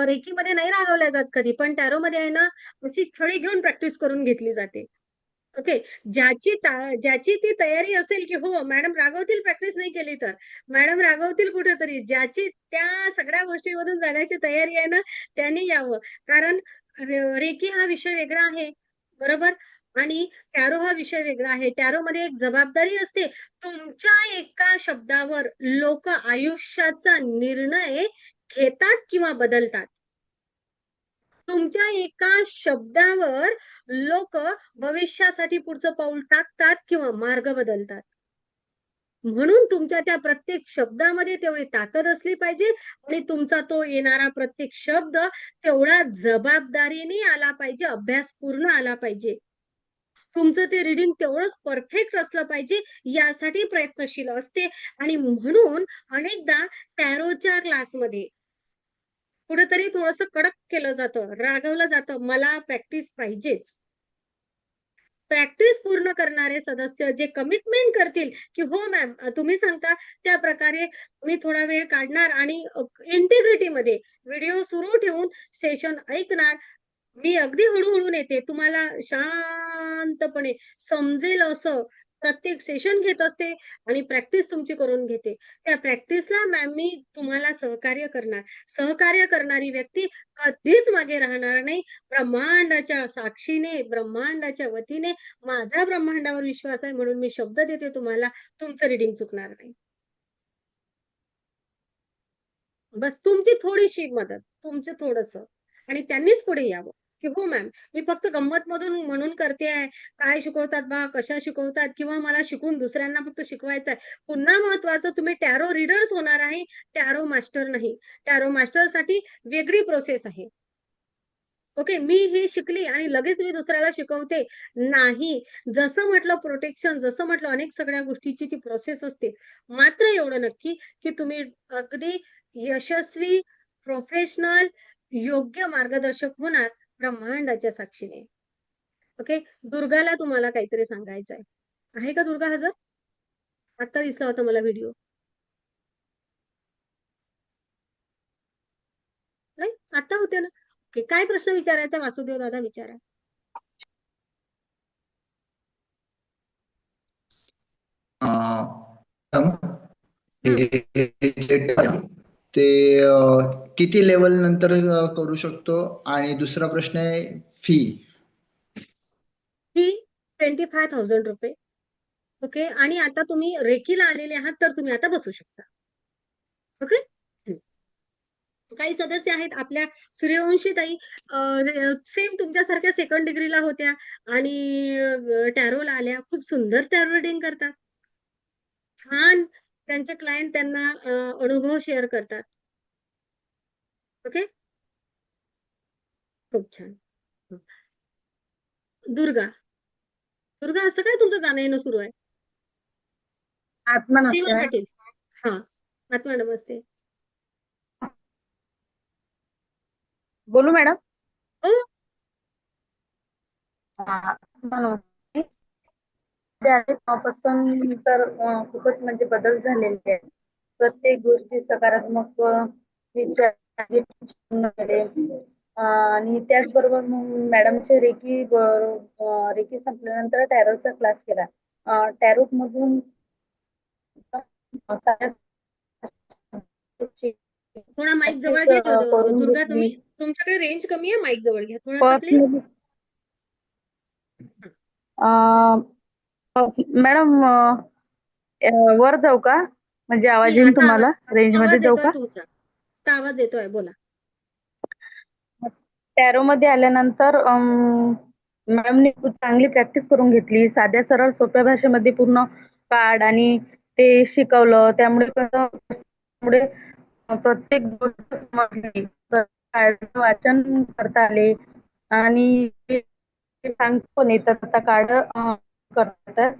रेकीमध्ये नाही रागवल्या जात कधी, पण टॅरोमध्ये आहे ना, अशी छडी घेऊन प्रॅक्टिस करून घेतली जाते. ओके. ज्याची ती तयारी असेल, की हो मॅडम रागवतील प्रॅक्टिस नाही केली तर. मॅडम रागवतील कुठेतरी. ज्याची त्या सगळ्या गोष्टींमधून जाण्याची तयारी आहे ना, त्यांनी यावं. कारण रेकी हा विषय वेगळा आहे, बरोबर? आणि टॅरो हा विषय वेगळा आहे. टॅरोमध्ये एक जबाबदारी असते. तुमच्या एका शब्दावर लोकं आयुष्याचा निर्णय घेतात किंवा बदलतात. तुमच्या एका शब्दावर लोकं भविष्यासाठी पुढचं पाऊल टाकतात किंवा मार्ग बदलतात. म्हणून तुमच्या त्या प्रत्येक शब्दामध्ये तेवढी ताकद असली पाहिजे आणि तुमचा तो येणारा प्रत्येक शब्द तेवढा जबाबदारीने आला पाहिजे, अभ्यासपूर्ण आला पाहिजे. तुमचं ते रीडिंग तेवढंच परफेक्ट असलं पाहिजे, यासाठी प्रयत्नशील असते आणि म्हणून अनेकदा टॅरोच्या क्लासमध्ये कुठेतरी थोडंसं कडक केलं जातं, रागवलं जातं. मला प्रॅक्टिस पाहिजेच. प्रॅक्टिस पूर्ण करणारे सदस्य जे कमिटमेंट करतील, की हो मॅम तुम्ही सांगता त्या प्रकारे मी थोडा वेळ काढणार आणि इंटिग्रिटीमध्ये व्हिडिओ सुरू ठेवून सेशन ऐकणार. मी अगदी हळू-हळू नेते. तुम्हाला शांतपणे समजेल असं प्रत्येक सेशन घेत असते आणि प्रॅक्टिस तुमची करून घेते. त्या प्रॅक्टिसला मॅम मी तुम्हाला सहकार्य करणार. सहकार्य करणारी व्यक्ती कधीच मागे राहणार नाही. ब्रह्मांडाच्या साक्षीने, ब्रह्मांडाच्या वतीने माझा ब्रह्मांडावर विश्वास आहे म्हणून मी शब्द देते तुम्हाला, तुमचं रीडिंग चुकणार नाही. बस तुमची थोडीशी मदत, तुमचं थोडंसं आणि त्यांनीच पुढे यावं, की हो मॅम, मी फक्त गंमत-मधून म्हणून करते आहे. काय शिकवतात बा, कशा शिकवतात किंवा मला शिकून दुसऱ्यांना फक्त शिकवायचं आहे. पुन्हा महत्त्वाचं तुम्ही टॅरो रीडर्स होणार आहे, टॅरो मास्टर नाही. टॅरो मास्टरसाठी वेगळी प्रोसेस आहे. ओके. मी ही शिकली आणि लगेच मी दुसऱ्याला शिकवते, नाही. जसं म्हटलं प्रोटेक्शन, जसं म्हटलं अनेक सगळ्या गोष्टीची ती प्रोसेस असते. मात्र एवढं नक्की, की तुम्ही अगदी यशस्वी, प्रोफेशनल, योग्य मार्गदर्शक होणार ब्रह्मांडाच्या साक्षीने. ओके. दुर्गाला तुम्हाला काहीतरी सांगायचं आहे. आहे का दुर्गा हजर? आत्ता दिसला होता मला व्हिडिओ. नाही? आत्ता होते ना? ओके. काय प्रश्न विचारायचा वासुदेव दादा विचारा. ते किती लेवल नंतर करू शकतो आणि दुसरा प्रश्न आहे फी. फी 25,000 रुपये. ओके. आणि आता तुम्ही रेकीला आलेले आहात तर तुम्ही आता बसू शकता. ओके. काही सदस्य आहेत आपल्या सूर्यवंशी ताई सेम तुमच्यासारख्या सेकंड डिग्रीला होत्या आणि टॅरोला आल्या. खूप सुंदर टॅरो रीडिंग करतात. छान त्यांचे क्लायंट त्यांना अनुभव शेअर करतात. ओके. खूप छान. दुर्गा. दुर्गा असं काय तुमचं जाणं येणं सुरू आहे? आत्मा सीमा नमस्ते. पाटील. हा. आत्मा नमस्ते. बोलू मॅडम? हो. आत्मा नमस्ते. तेव्हापासून तर खूपच म्हणजे बदल झालेले आहेत. प्रत्येक गोष्टी सकारात्मक विचार केले. आणि त्याचबरोबर मग मॅडमचे रेकी संपल्यानंतर टॅरोचा क्लास केला. टॅरो मधून थोडा माईक जवळ घ्या करून दुर्गा. घेतली. तुम्ही तुमच्याकडे रेंज कमी आहे. माईक जवळ घ्या थोडासा प्लीज. मॅडम वर जाऊ का? म्हणजे आवाज नाही, येईल आता तुम्हाला? रेंज मध्ये आवाज जाऊ येतोय का? तुमचा. आता आवाज येतोय, बोला. टॅरो मध्ये आल्यानंतर मॅडमनी खूप चांगली प्रॅक्टिस करून घेतली. साध्या सरळ सोप्या भाषेमध्ये पूर्ण कार्ड आणि ते शिकवलं. त्यामुळे प्रत्येक गोष्ट समजली. कार्ड वाचन करता आले आणि ते सांगतो पण येतात आता कार्ड करतात.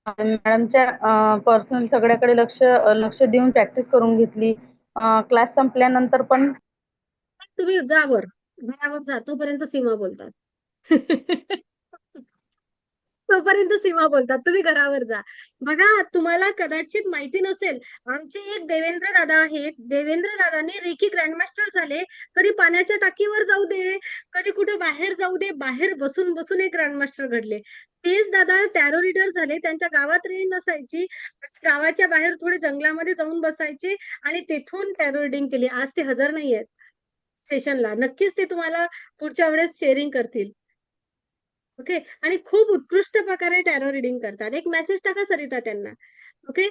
मॅडमच्या पर्सनल सगळ्याकडे लक्ष देऊन प्रॅक्टिस करून घेतली. क्लास संपल्यानंतर पण तुम्ही घरावर जा तोपर्यंत सीमा बोलतात. तोपर्यंत सीमा बोलतात, तुम्ही घरावर जा. बघा, तुम्हाला कदाचित माहिती नसेल, आमचे एक देवेंद्र दादा आहेत. देवेंद्र दादाने रेकी ग्रँडमास्टर झाले. कधी पाण्याच्या टाकीवर जाऊ दे, कधी कुठे बाहेर जाऊ दे, बाहेर बसून बसून एक ग्रँडमास्टर घडले. तेच दादा टॅरो रीडर झाले. त्यांच्या गावात रेंज नसायची. गावाच्या बाहेर थोडे जंगलामध्ये जाऊन बसायचे आणि तिथून टॅरो रीडिंग केली. आज ते हजर नाहीयेत सेशनला. नक्कीच ते तुम्हाला पुढच्या वेळेस शेअरिंग करतील. ओके. आणि खूप उत्कृष्ट प्रकारे टॅरो रीडिंग करतात. एक मेसेज टाका सरिता त्यांना. ओके.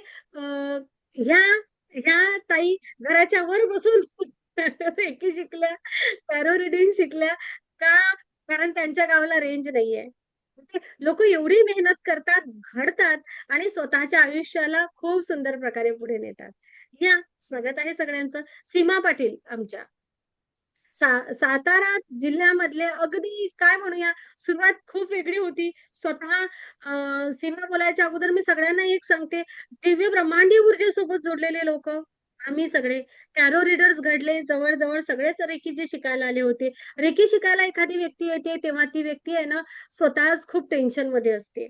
ह्या ह्या ताई घराच्या वर बसून रेकी शिकल्या, टॅरो रीडिंग शिकल्या का? कारण त्यांच्या गावाला रेंज नाहीये. लोक एवढी मेहनत करतात, घडतात आणि स्वतःच्या आयुष्याला खूप सुंदर प्रकारे पुढे नेतात. या, स्वागत आहे सगळ्यांचं. सीमा पाटील आमच्या सातारा जिल्ह्यामधले अगदी काय म्हणूया, सुरुवात खूप वेगळी होती. स्वतः सीमा बोलायच्या अगोदर मी सगळ्यांना एक सांगते, दिव्य ब्रह्मांडीय ऊर्जेसोबत जोडलेले लोक आम्ही सगळे टॅरो रीडर्स घडले. जवळ सगळेच रेकी जे शिकायला आले होते. रेकी शिकायला एखादी व्यक्ती येते तेव्हा ती व्यक्ती आहे ना, स्वतःच खूप टेन्शन मध्ये असते,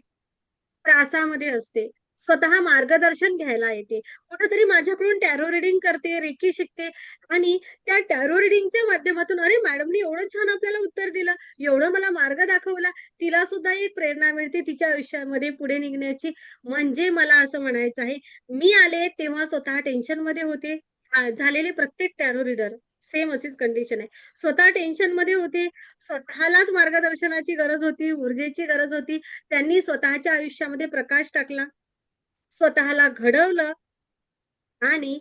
त्रासामध्ये असते, स्वतः मार्गदर्शन घ्यायला येते. कुठेतरी माझ्याकडून टॅरो रीडिंग करते, रेकी शिकते आणि त्या टॅरो रीडिंगच्या माध्यमातून अरे मॅडमनी एवढं छान आपल्याला उत्तर दिलं, एवढं मला मार्ग दाखवला, तिला सुद्धा एक प्रेरणा मिळते तिच्या आयुष्यामध्ये पुढे निघण्याची. म्हणजे मला असं म्हणायचं आहे, मी आले तेव्हा स्वतः टेन्शन मध्ये होते. झालेले प्रत्येक टॅरो रीडर सेम अशीच कंडिशन आहे. स्वतः टेन्शन मध्ये होते, स्वतःलाच मार्गदर्शनाची गरज होती, ऊर्जेची गरज होती. त्यांनी स्वतःच्या आयुष्यामध्ये प्रकाश टाकला, स्वतःला घडवलं आणि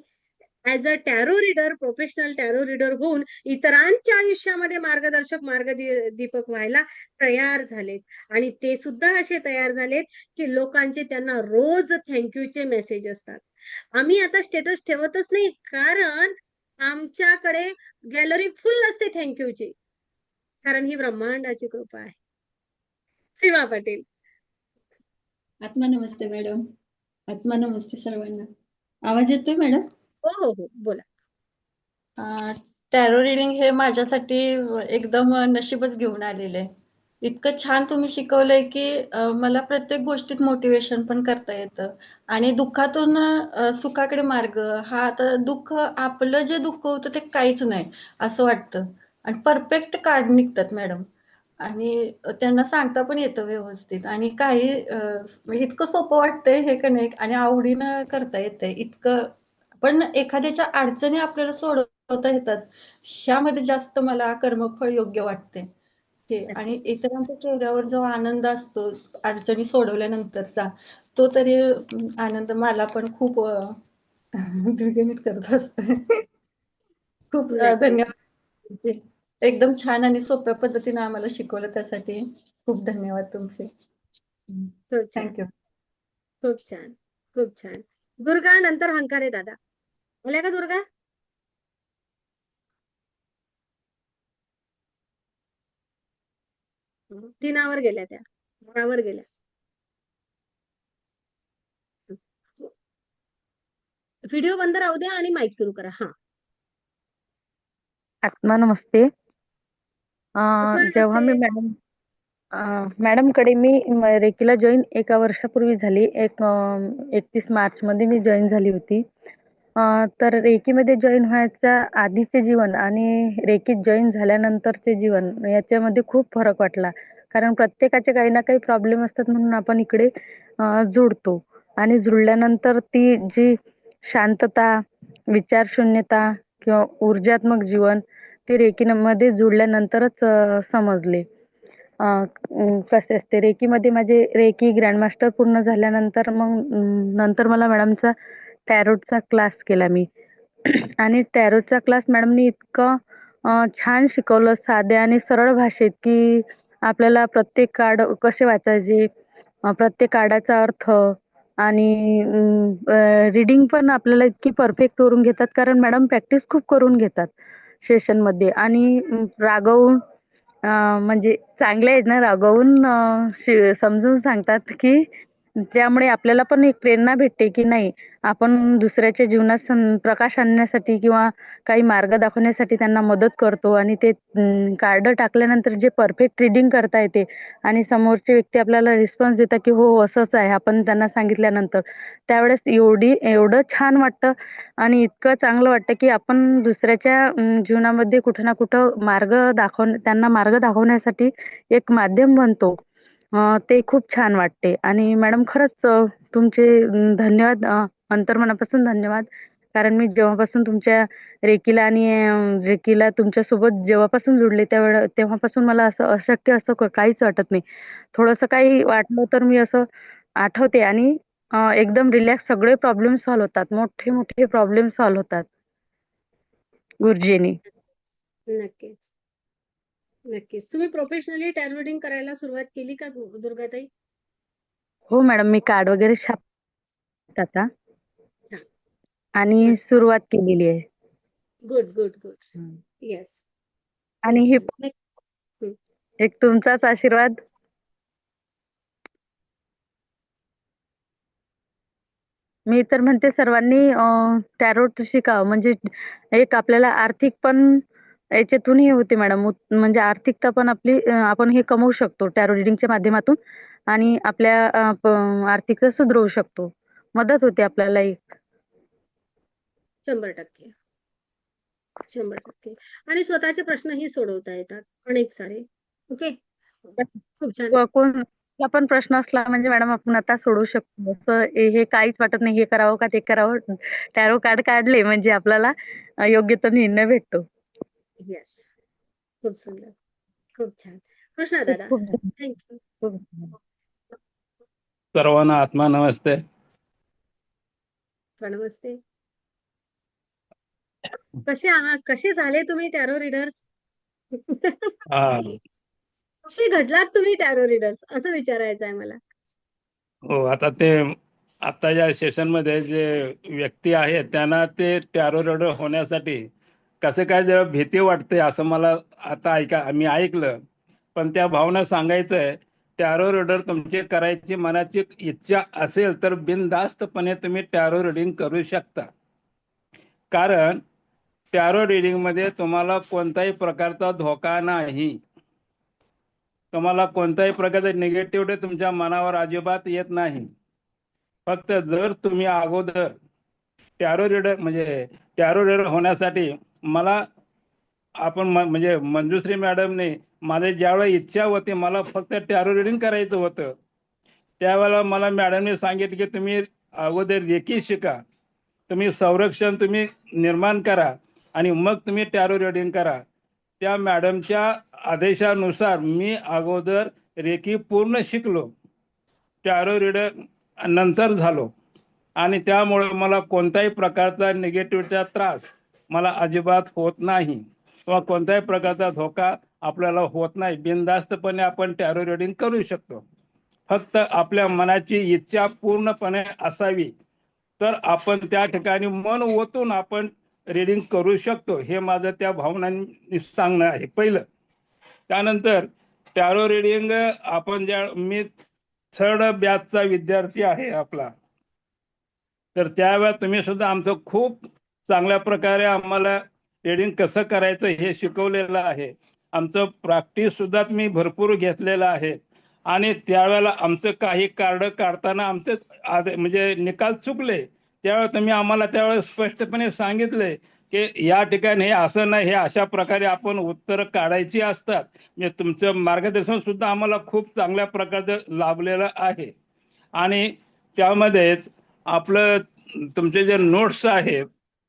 as a tarot reader, professional tarot reader होऊन इतरांच्या आयुष्यामध्ये मार्गदर्शक, मार्गदीपक व्हायला तयार झालेत. आणि ते सुद्धा असे तयार झालेत की लोकांचे त्यांना रोज थँक्यूचे मेसेज असतात. आम्ही आता स्टेटस ठेवतच नाही, कारण आमच्याकडे गॅलरी फुल असते थँक्यूची, कारण ही ब्रह्मांडाची कृपा आहे. सीमा पाटील. आत्मा नमस्ते मॅडम. आत्मा नमस्ते सर्वांना. आवाज येतोय मॅडम? हो, बोला. टॅरो रिडिंग हे माझ्यासाठी एकदम नशीबच घेऊन आलेलं आहे. इतकं छान तुम्ही शिकवलंय की मला प्रत्येक गोष्टीत मोटिवेशन पण करता येतं आणि दुःखातून सुखाकडे मार्ग. हा आता दुःख, आपलं जे दुःख होतं ते काहीच नाही असं वाटतं आणि परफेक्ट कार्ड निघतात मॅडम. आणि त्यांना सांगता पण येतं व्यवस्थित आणि काही इतकं सोपं वाटतंय हे का नाही, आणि आवडीनं करता येतंय इतकं. पण एखाद्याच्या अडचणी आपल्याला सोडवता येतात, ह्यामध्ये जास्त मला कर्मफळ योग्य वाटते हे. आणि इतरांच्या चेहऱ्यावर जो आनंद असतो अडचणी सोडवल्यानंतरचा, तो तरी आनंद मला पण खूप द्विगुणित करत असतो. खूप धन्यवाद. एकदम छान आणि सोप्या पद्धतीने आम्हाला शिकवलं, त्यासाठी खूप धन्यवाद तुमचे. थँक्यू. खूप छान, खूप छान. दुर्गा नंतर हंकारे दादा. बोला का दुर्गा? तीनावर गेल्या, त्या घरावर गेल्या. व्हिडिओ बंद राहू द्या आणि माईक सुरू करा. हा, आत्मा नमस्ते. जेव्हा मी मॅडमकडे मी रेकीला जॉईन 1 वर्षापूर्वी झाली. 31 मार्च मध्ये मी जॉईन झाली होती. तर रेकीमध्ये जॉईन व्हायच्या आधीचे जीवन आणि रेकीत जॉईन झाल्यानंतरचे जीवन याच्यामध्ये खूप फरक वाटला. कारण प्रत्येकाचे काही ना काही प्रॉब्लेम असतात, म्हणून आपण इकडे जुडतो आणि जुळल्यानंतर ती जी शांतता, विचारशून्यता किंवा ऊर्जात्मक जीवन ते रेकीमध्ये जुळल्यानंतरच समजले. कसे असते रेकीमध्ये. माझे रेकी ग्रँडमास्टर पूर्ण झाल्यानंतर नंतर मला मॅडमचा टॅरोटचा क्लास केला मी. आणि टॅरोटचा क्लास मॅडमनी इतकं छान शिकवलं, साध्या आणि सरळ भाषेत, की आपल्याला प्रत्येक कार्ड कसे वाचायचे, प्रत्येक कार्डाचा अर्थ आणि रीडिंग पण आपल्याला इतकी परफेक्ट करून घेतात, कारण मॅडम प्रॅक्टिस खूप करून घेतात सेशन मध्ये. आणि रागवून म्हणजे चांगले आहेत ना, रागवून समजून सांगतात की त्यामुळे आपल्याला पण एक प्रेरणा भेटते की नाही, आपण दुसऱ्याच्या जीवनात प्रकाश आणण्यासाठी किंवा काही मार्ग दाखवण्यासाठी त्यांना मदत करतो आणि ते कार्ड टाकल्यानंतर जे परफेक्ट रीडिंग करता येते आणि समोरची व्यक्ती आपल्याला रिस्पॉन्स देतात की हो असंच आहे आपण त्यांना सांगितल्यानंतर, त्यावेळेस एवढं छान वाटतं आणि इतकं चांगलं वाटतं की आपण दुसऱ्याच्या जीवनामध्ये कुठं ना कुठं त्यांना मार्ग दाखवण्यासाठी एक माध्यम बनतो. ते खूप छान वाटते आणि मॅडम खरंच तुमचे धन्यवाद, अंतर्मनापासून धन्यवाद. कारण मी जेव्हापासून तुमच्या रेकीला तुमच्यासोबत जेव्हापासून जुडले तेव्हापासून मला असं अशक्य असं काहीच वाटत नाही. थोडंसं काही वाटलं तर मी असं आठवते आणि एकदम रिलॅक्स सगळे प्रॉब्लेम सॉल्व्ह होतात. मोठे मोठे प्रॉब्लेम सॉल्व्ह होतात गुरुजींनी. नक्कीच. नक्कीच. तुम्ही प्रोफेशनली टॅरो रीडिंग करायला सुरुवात केली का दुर्गाताई? हो मॅडम, मी कार्ड वगैरे छापते आता हां. आणि मस्त. सुरुवात केलेली आहे. Good, good, good. येस. आणि खूप हे छान. हं. एक तुमचाच आशीर्वाद. मी तर म्हणते सर्वांनी टॅरोट शिकावं, म्हणजे एक आपल्याला आर्थिक पण याच्यातून हे होते मॅडम, म्हणजे आर्थिकता पण आपली आपण हे कमवू शकतो टॅरो रिडिंगच्या माध्यमातून आणि आपल्या आर्थिकता सुधारू शकतो. मदत होते आपल्याला एक. 100%. 100%. आणि स्वतःचे प्रश्नही सोडवता येतात अनेक सारे. ओके. खूप छान. कोणता पण प्रश्न असला म्हणजे मॅडम आपण आता सोडवू शकतो. असं हे काहीच वाटत नाही, हे करावं का ते करावं. टॅरो कार्ड काढले म्हणजे आपल्याला योग्य तो निर्णय भेटतो. येस. खूप सुंदर. खूप छान. कृष्णा दादा, खूप थँक्यू. खूप सर्वांना आत्मा नमस्ते. नमस्ते. कसे आहात? कसे झाले तुम्ही टॅरो रीडर्स? हा. कसे घडलात तुम्ही टॅरो रीडर्स असं विचारायचं आहे मला. हो, आताच्या सेशन मध्ये जे व्यक्ती आहेत त्यांना ते टॅरो रीडर होण्यासाठी कसं काय जरा भीती वाटते असं मला आता मी ऐकलं, पण त्या भावना सांगायचं आहे. टॅरो रीडर तुमची करायची मनाची इच्छा असेल तर बिनधास्तपणे तुम्ही टॅरो रीडिंग करू शकता. कारण टॅरो रीडिंग मध्ये तुम्हाला कोणताही प्रकारचा धोका नाही, तुम्हाला कोणत्याही प्रकारचा निगेटिव्हिटी तुमच्या मनावर अजिबात येत नाही. फक्त जर तुम्ही अगोदर टॅरो रीडर होण्यासाठी मला म्हणजे मंजुश्री मॅडमने माझे ज्यावेळेला इच्छा होती मला फक्त टॅरो रीडिंग करायचं होतं, त्यावेळेला मला मॅडमने सांगितलं की तुम्ही अगोदर रेकी शिका, तुम्ही संरक्षण तुम्ही निर्माण करा आणि मग तुम्ही टॅरो रीडिंग करा. त्या मॅडमच्या आदेशानुसार मी अगोदर रेकी पूर्ण शिकलो, टॅरो रीडर नंतर झालो आणि त्यामुळे मला कोणत्याही प्रकारचा निगेटिव्हचा त्रास मला अजिबात होत नाही किंवा कोणत्याही प्रकारचा धोका आपल्याला होत नाही. बिनधास्तपणे आपण टॅरो रीडिंग करू शकतो. फक्त आपल्या मनाची इच्छा पूर्णपणे असावी तर आपण त्या ठिकाणी मन ओतून आपण रीडिंग करू शकतो. हे माझं त्या भावनांनी सांगणं आहे पहिलं. त्यानंतर टॅरो रीडिंग मी 3rd बॅचचा विद्यार्थी आहे आपला, तर त्यावेळेस तुम्ही सुद्धा आमचं खूप चांगल्या प्रकारे आम्हाला रीडिंग कसं करायचं हे शिकवलेलं आहे. आमचं प्रॅक्टिस सुद्धा मी भरपूर घेतलेलं आहे आणि त्यावेळेला आमचं काही कार्ड काढताना आमचे म्हणजे निकाल चुकले, त्यावेळेस तुम्ही आम्हाला त्यावेळेस स्पष्टपणे सांगितले की या ठिकाणी हे असं नाही, हे अशा प्रकारे आपण उत्तर काढायची असतात. म्हणजे तुमचं मार्गदर्शन सुद्धा आम्हाला खूप चांगल्या प्रकारचं लाभलेलं आहे. आणि त्यामध्येच आपलं तुमचे जे नोट्स आहेत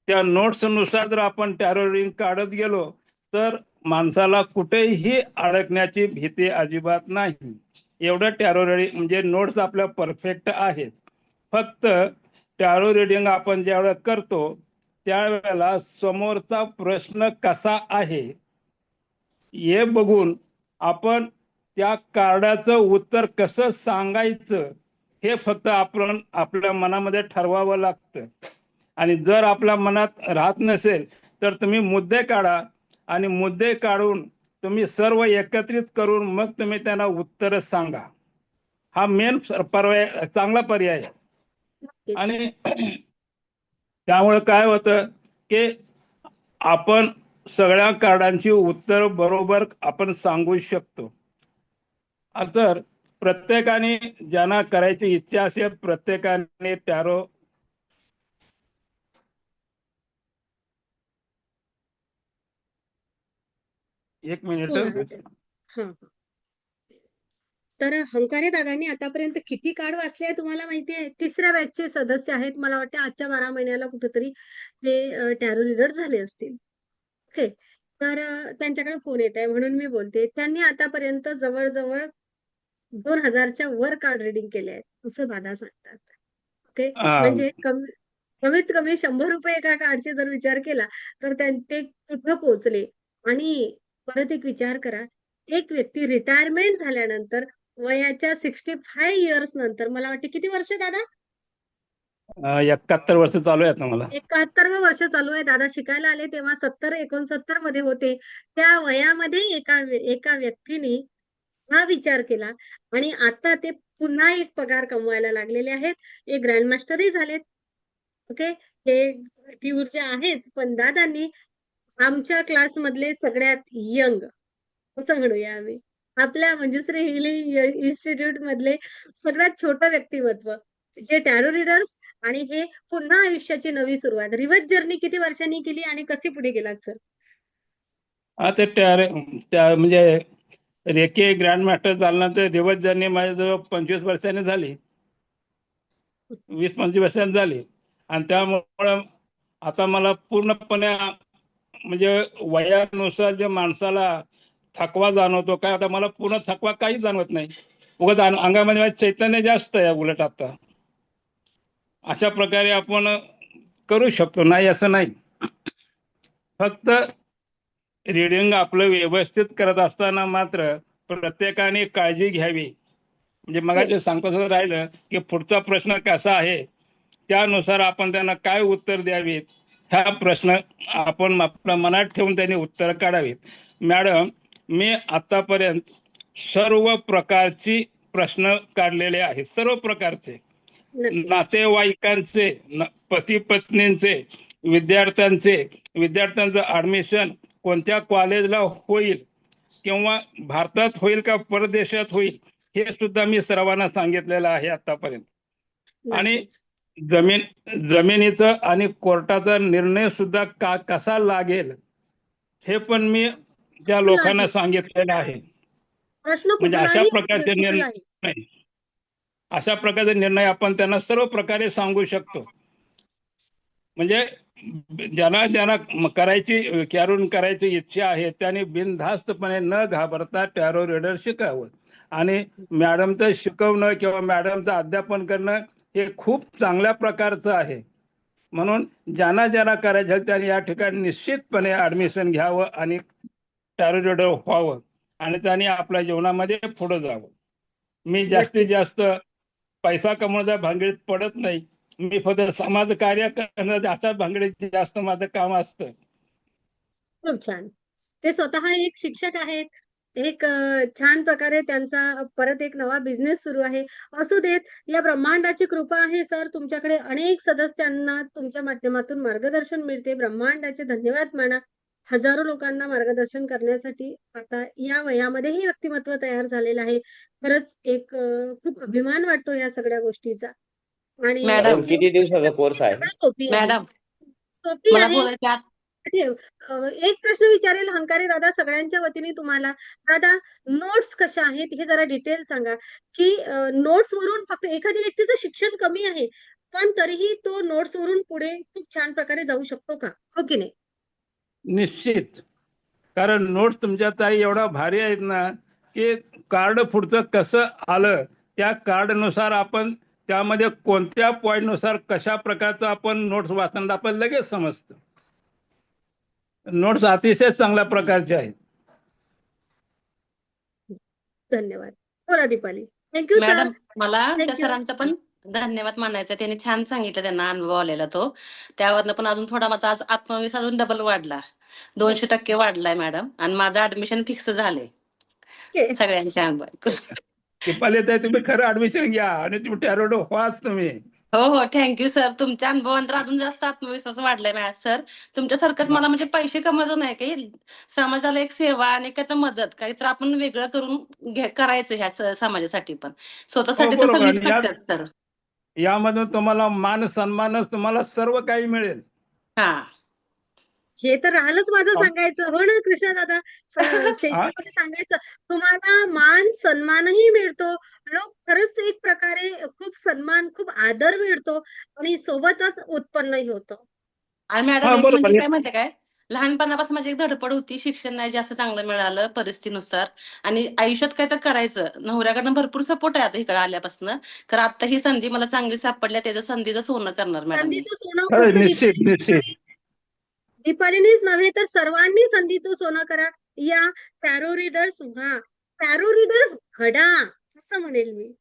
त्या नोट्सनुसार जर आपण टॅरो रीडिंग काढत गेलो तर माणसाला कुठेही अडकण्याची भीती अजिबात नाही. एवढं टॅरो रीडिंग म्हणजे नोट्स आपल्या परफेक्ट आहेत. फक्त टॅरो रीडिंग आपण ज्यावेळेला करतो त्यावेळेला समोरचा प्रश्न कसा आहे हे बघून आपण त्या कार्डाचं उत्तर कसं सांगायचं हे फक्त आपण आपल्या मनामध्ये ठरवावं लागतं. आणि जर आपल्या मनात राहत नसेल तर तुम्ही मुद्दे काढा आणि मुद्दे काढून तुम्ही सर्व एकत्रित करून मग तुम्ही त्यांना उत्तर सांगा. हा मेन पर्याय, चांगला पर्याय आहे. नक्कीच. आणि त्यामुळे काय होतं की आपण सगळ्या कार्डांची उत्तर बरोबर आपण सांगू शकतो. तर प्रत्येकाने ज्यांना करायची इच्छा असेल प्रत्येकाने टॅरो एक मिनिट. फोन आहे ते. हं. तर हंकारे दादांनी आतापर्यंत किती कार्ड वाचले आहे तुम्हाला माहिती आहे? 3ऱ्या बॅचचे सदस्य आहेत. मला वाटतं आजच्या 12 महिन्याला कुठेतरी ते टॅरो रीडर झाले असतील. ओके. तर त्यांच्याकडे फोन येत आहे म्हणून मी बोलते. त्यांनी आतापर्यंत जवळ-जवळ 2000च्या वर कार्ड रीडिंग केले आहेत, असं दादा सांगतात. ओके. म्हणजे कमीत कमी ₹100 एका कार्डचे जर विचार केला, तर ते कुठं पोहोचले. आणि परत एक विचार करा, एक व्यक्ती रिटायरमेंट झाल्यानंतर वयाच्या 65 इयर्स नंतर मला वाटते किती वर्ष दादा? 71 वर्ष चालू आहे आता मला. 71वं वर्ष चालू आहे. दादा शिकायला आले तेव्हा 70-69 मध्ये होते. त्या वयामध्ये एका व्यक्तीने हा विचार केला आणि आता ते पुन्हा एक पगार कमवायला लागलेले आहेत. एक ग्रँड मास्टरही झालेत. ओके. ती ऊर्जा आहेच. पण दादांनी आमच्या क्लासमधले सगळ्यात यंग असं म्हणूया आम्ही. आपल्या मंजुश्री हिलिंग इन्स्टिट्यूट मधले सगळ्यात छोटं व्यक्तिमत्व जे टॅरो रीडर्स आणि हे पुन्हा आयुष्याची नवी सुरुवात. रिव्हर्स जर्नी किती वर्षांनी केली आणि कशी पुढे गेलात सर? ते म्हणजे रेकी ग्रँड मास्टर झाल्यानंतर रिव्हर्स जर्नी माझ्याजवळ 25 वर्षांनी झाली, 20-25 वर्षांनी झाली. आणि त्यामुळं आता मला पूर्णपणे म्हणजे वयानुसार जे माणसाला थकवा जाणवतो काय, आता मला पूर्ण थकवा काहीच जाणवत नाही. उगाच अंगामध्ये माझं चैतन्य जास्त आहे उलट आता. अशा प्रकारे आपण करू शकतो, नाही असं नाही. फक्त रिडिंग आपलं व्यवस्थित करत असताना मात्र प्रत्येकाने काळजी घ्यावी. म्हणजे मगाशी सांगतो राहिलं की पुढचा प्रश्न कसा आहे त्यानुसार आपण त्यांना काय उत्तर द्यावीत, हा प्रश्न आपण आपल्या मनात ठेवून त्यांनी उत्तर काढावीत. मॅडम, मी आतापर्यंत सर्व प्रकारची प्रश्न काढलेले आहेत, सर्व प्रकारचे, नातेवाईकांचे, पती पत्नींचे, विद्यार्थ्यांचं ऍडमिशन कोणत्या कॉलेजला होईल किंवा भारतात होईल का परदेशात होईल हे सुद्धा मी सर्वांना सांगितलेलं आहे आतापर्यंत. आणि जमिनीचा आणि कोर्टाचा निर्णय सुद्धा कसा लागेल हे पण मी त्या लोकांना सांगितलेलं आहे. म्हणजे अशा प्रकारचे निर्णय आपण त्यांना सर्व प्रकारे सांगू शकतो. म्हणजे ज्यांना करायची करायची इच्छा आहे त्याने बिनधास्तपणे न घाबरता टॅरो रीडर शिकावं. आणि मॅडमचं शिकवणं किंवा मॅडमचं अध्यापन करणं हे खूप चांगल्या प्रकारचं आहे. म्हणून ज्यांना करायचं त्यांनी या ठिकाणी निश्चितपणे ऍडमिशन घ्यावं आणि टॅरो रीडर व्हावं आणि त्यांनी आपल्या जीवनामध्ये पुढे जावं. मी जास्तीत जास्त पैसा कमवण्याच्या भानगडीत पडत नाही. मी फक्त समाज कार्य करण्याच्या अशाच भानगडीत जास्त माझं काम असतं. खूप छान. ते स्वतः एक शिक्षक आहेत. एक छान प्रकारे त्यांचा परत एक नवा बिझनेस सुरू आहे. असू देत, या ब्रह्मांडाची कृपा आहे सर तुमच्याकडे. अनेक सदस्यांना तुमच्या माध्यमातून मार्गदर्शन मिळते. ब्रह्मांडाचे धन्यवाद माना. हजारो लोकांना मार्गदर्शन करण्यासाठी आता या वयामध्येही व्यक्तिमत्व तयार झालेलं आहे. खरंच एक खूप अभिमान वाटतो या सगळ्या गोष्टीचा. आणि मॅडम, किती दिवसाचा कोर्स आहे? सोपी आहे. मॅडम, सोपी मला आहे. बोलायचं ठेव. एक प्रश्न विचारेल हंकारे दादा सगळ्यांच्या वतीने तुम्हाला. दादा, नोट्स कशा आहेत हे जरा डिटेल सांगा, की नोट्स वरून फक्त एखाद्या व्यक्तीचं शिक्षण कमी आहे, पण तरीही तो नोट्स वरून पुढे खूप छान प्रकारे जाऊ शकतो का? हो की नाही? निश्चित. कारण नोट्स तुमच्या ताई एवढा भारी आहेत ना की कार्ड पुढचं कसं आलं त्या कार्डनुसार आपण त्यामध्ये कोणत्या पॉईंटनुसार कशा प्रकारचं आपण नोट्स वाचणार आपण लगेच समजतं. नोट्स अतिशय चांगल्या प्रकारचे आहेत. धन्यवाद. बोला दीपाली. Thank you sir. मॅडम, मला त्या सरांचा पण धन्यवाद मानायचा. त्यांनी छान सांगितलं, त्यांना अनुभव आलेला तो. त्यावरनं पण अजून थोडा माझा आज आत्मविश्वास अजून डबल वाढला, 200% वाढलाय मॅडम. आणि माझं ऍडमिशन फिक्स झाले सगळ्यांच्या दीपाली ताई तुम्ही खरं ऍडमिशन घ्या आणि तुम्ही टॅरो रिडर व्हाच तुम्ही. हो हो, थँक्यू सर. तुमच्या अनुभवानंतर अजून जास्त आत्मविश्वास वाढलाय सर. तुमच्यासारखंच मला म्हणजे पैसे कमवायचं नाही काही, समाजाला एक सेवा आणि काय तर मदत, काहीतरी आपण वेगळं करून करायचं ह्या समाजासाठी पण, हो स्वतःसाठी तर बरोबर. सगळीच आणि करतात सर. यामधून तुम्हाला मान सन्मानच, तुम्हाला सर्व काही मिळेल. हा. हे तर राहिलंच माझं सम- सांगायचं. हो ना कृष्णा दादा, हा? सेशनमध्ये सांगायचं तुम्हाला मान सन्मानही मिळतो. लोक खरंच एक प्रकारे खूप सन्मान, खूप आदर मिळतो आणि सोबतच उत्पन्नही होतं. आणि मॅडम हा एक बरोबर. म्हणजे काय माहितीये काय, लहानपणापासून माझी एक धडपड होती, शिक्षण नाही जास्त चांगलं मिळालं परिस्थितीनुसार, आणि आयुष्यात काय तर करायचं. नवऱ्याकडनं भरपूर सपोर्ट आहे आता इकडे आल्यापासून, कारण आता ही संधी मला चांगली सापडल्या, त्याचं संधीचं सोनं करणार मॅडम मी. संधीचं सोनं खरंय, फक्त निश्चित निश्चित. दीपालीनेच नव्हे तर सर्वांनी संधीचं सोनं करा. या टॅरो रीडर्स व्हा, टॅरो रीडर्स घडा, असं म्हणेल मी.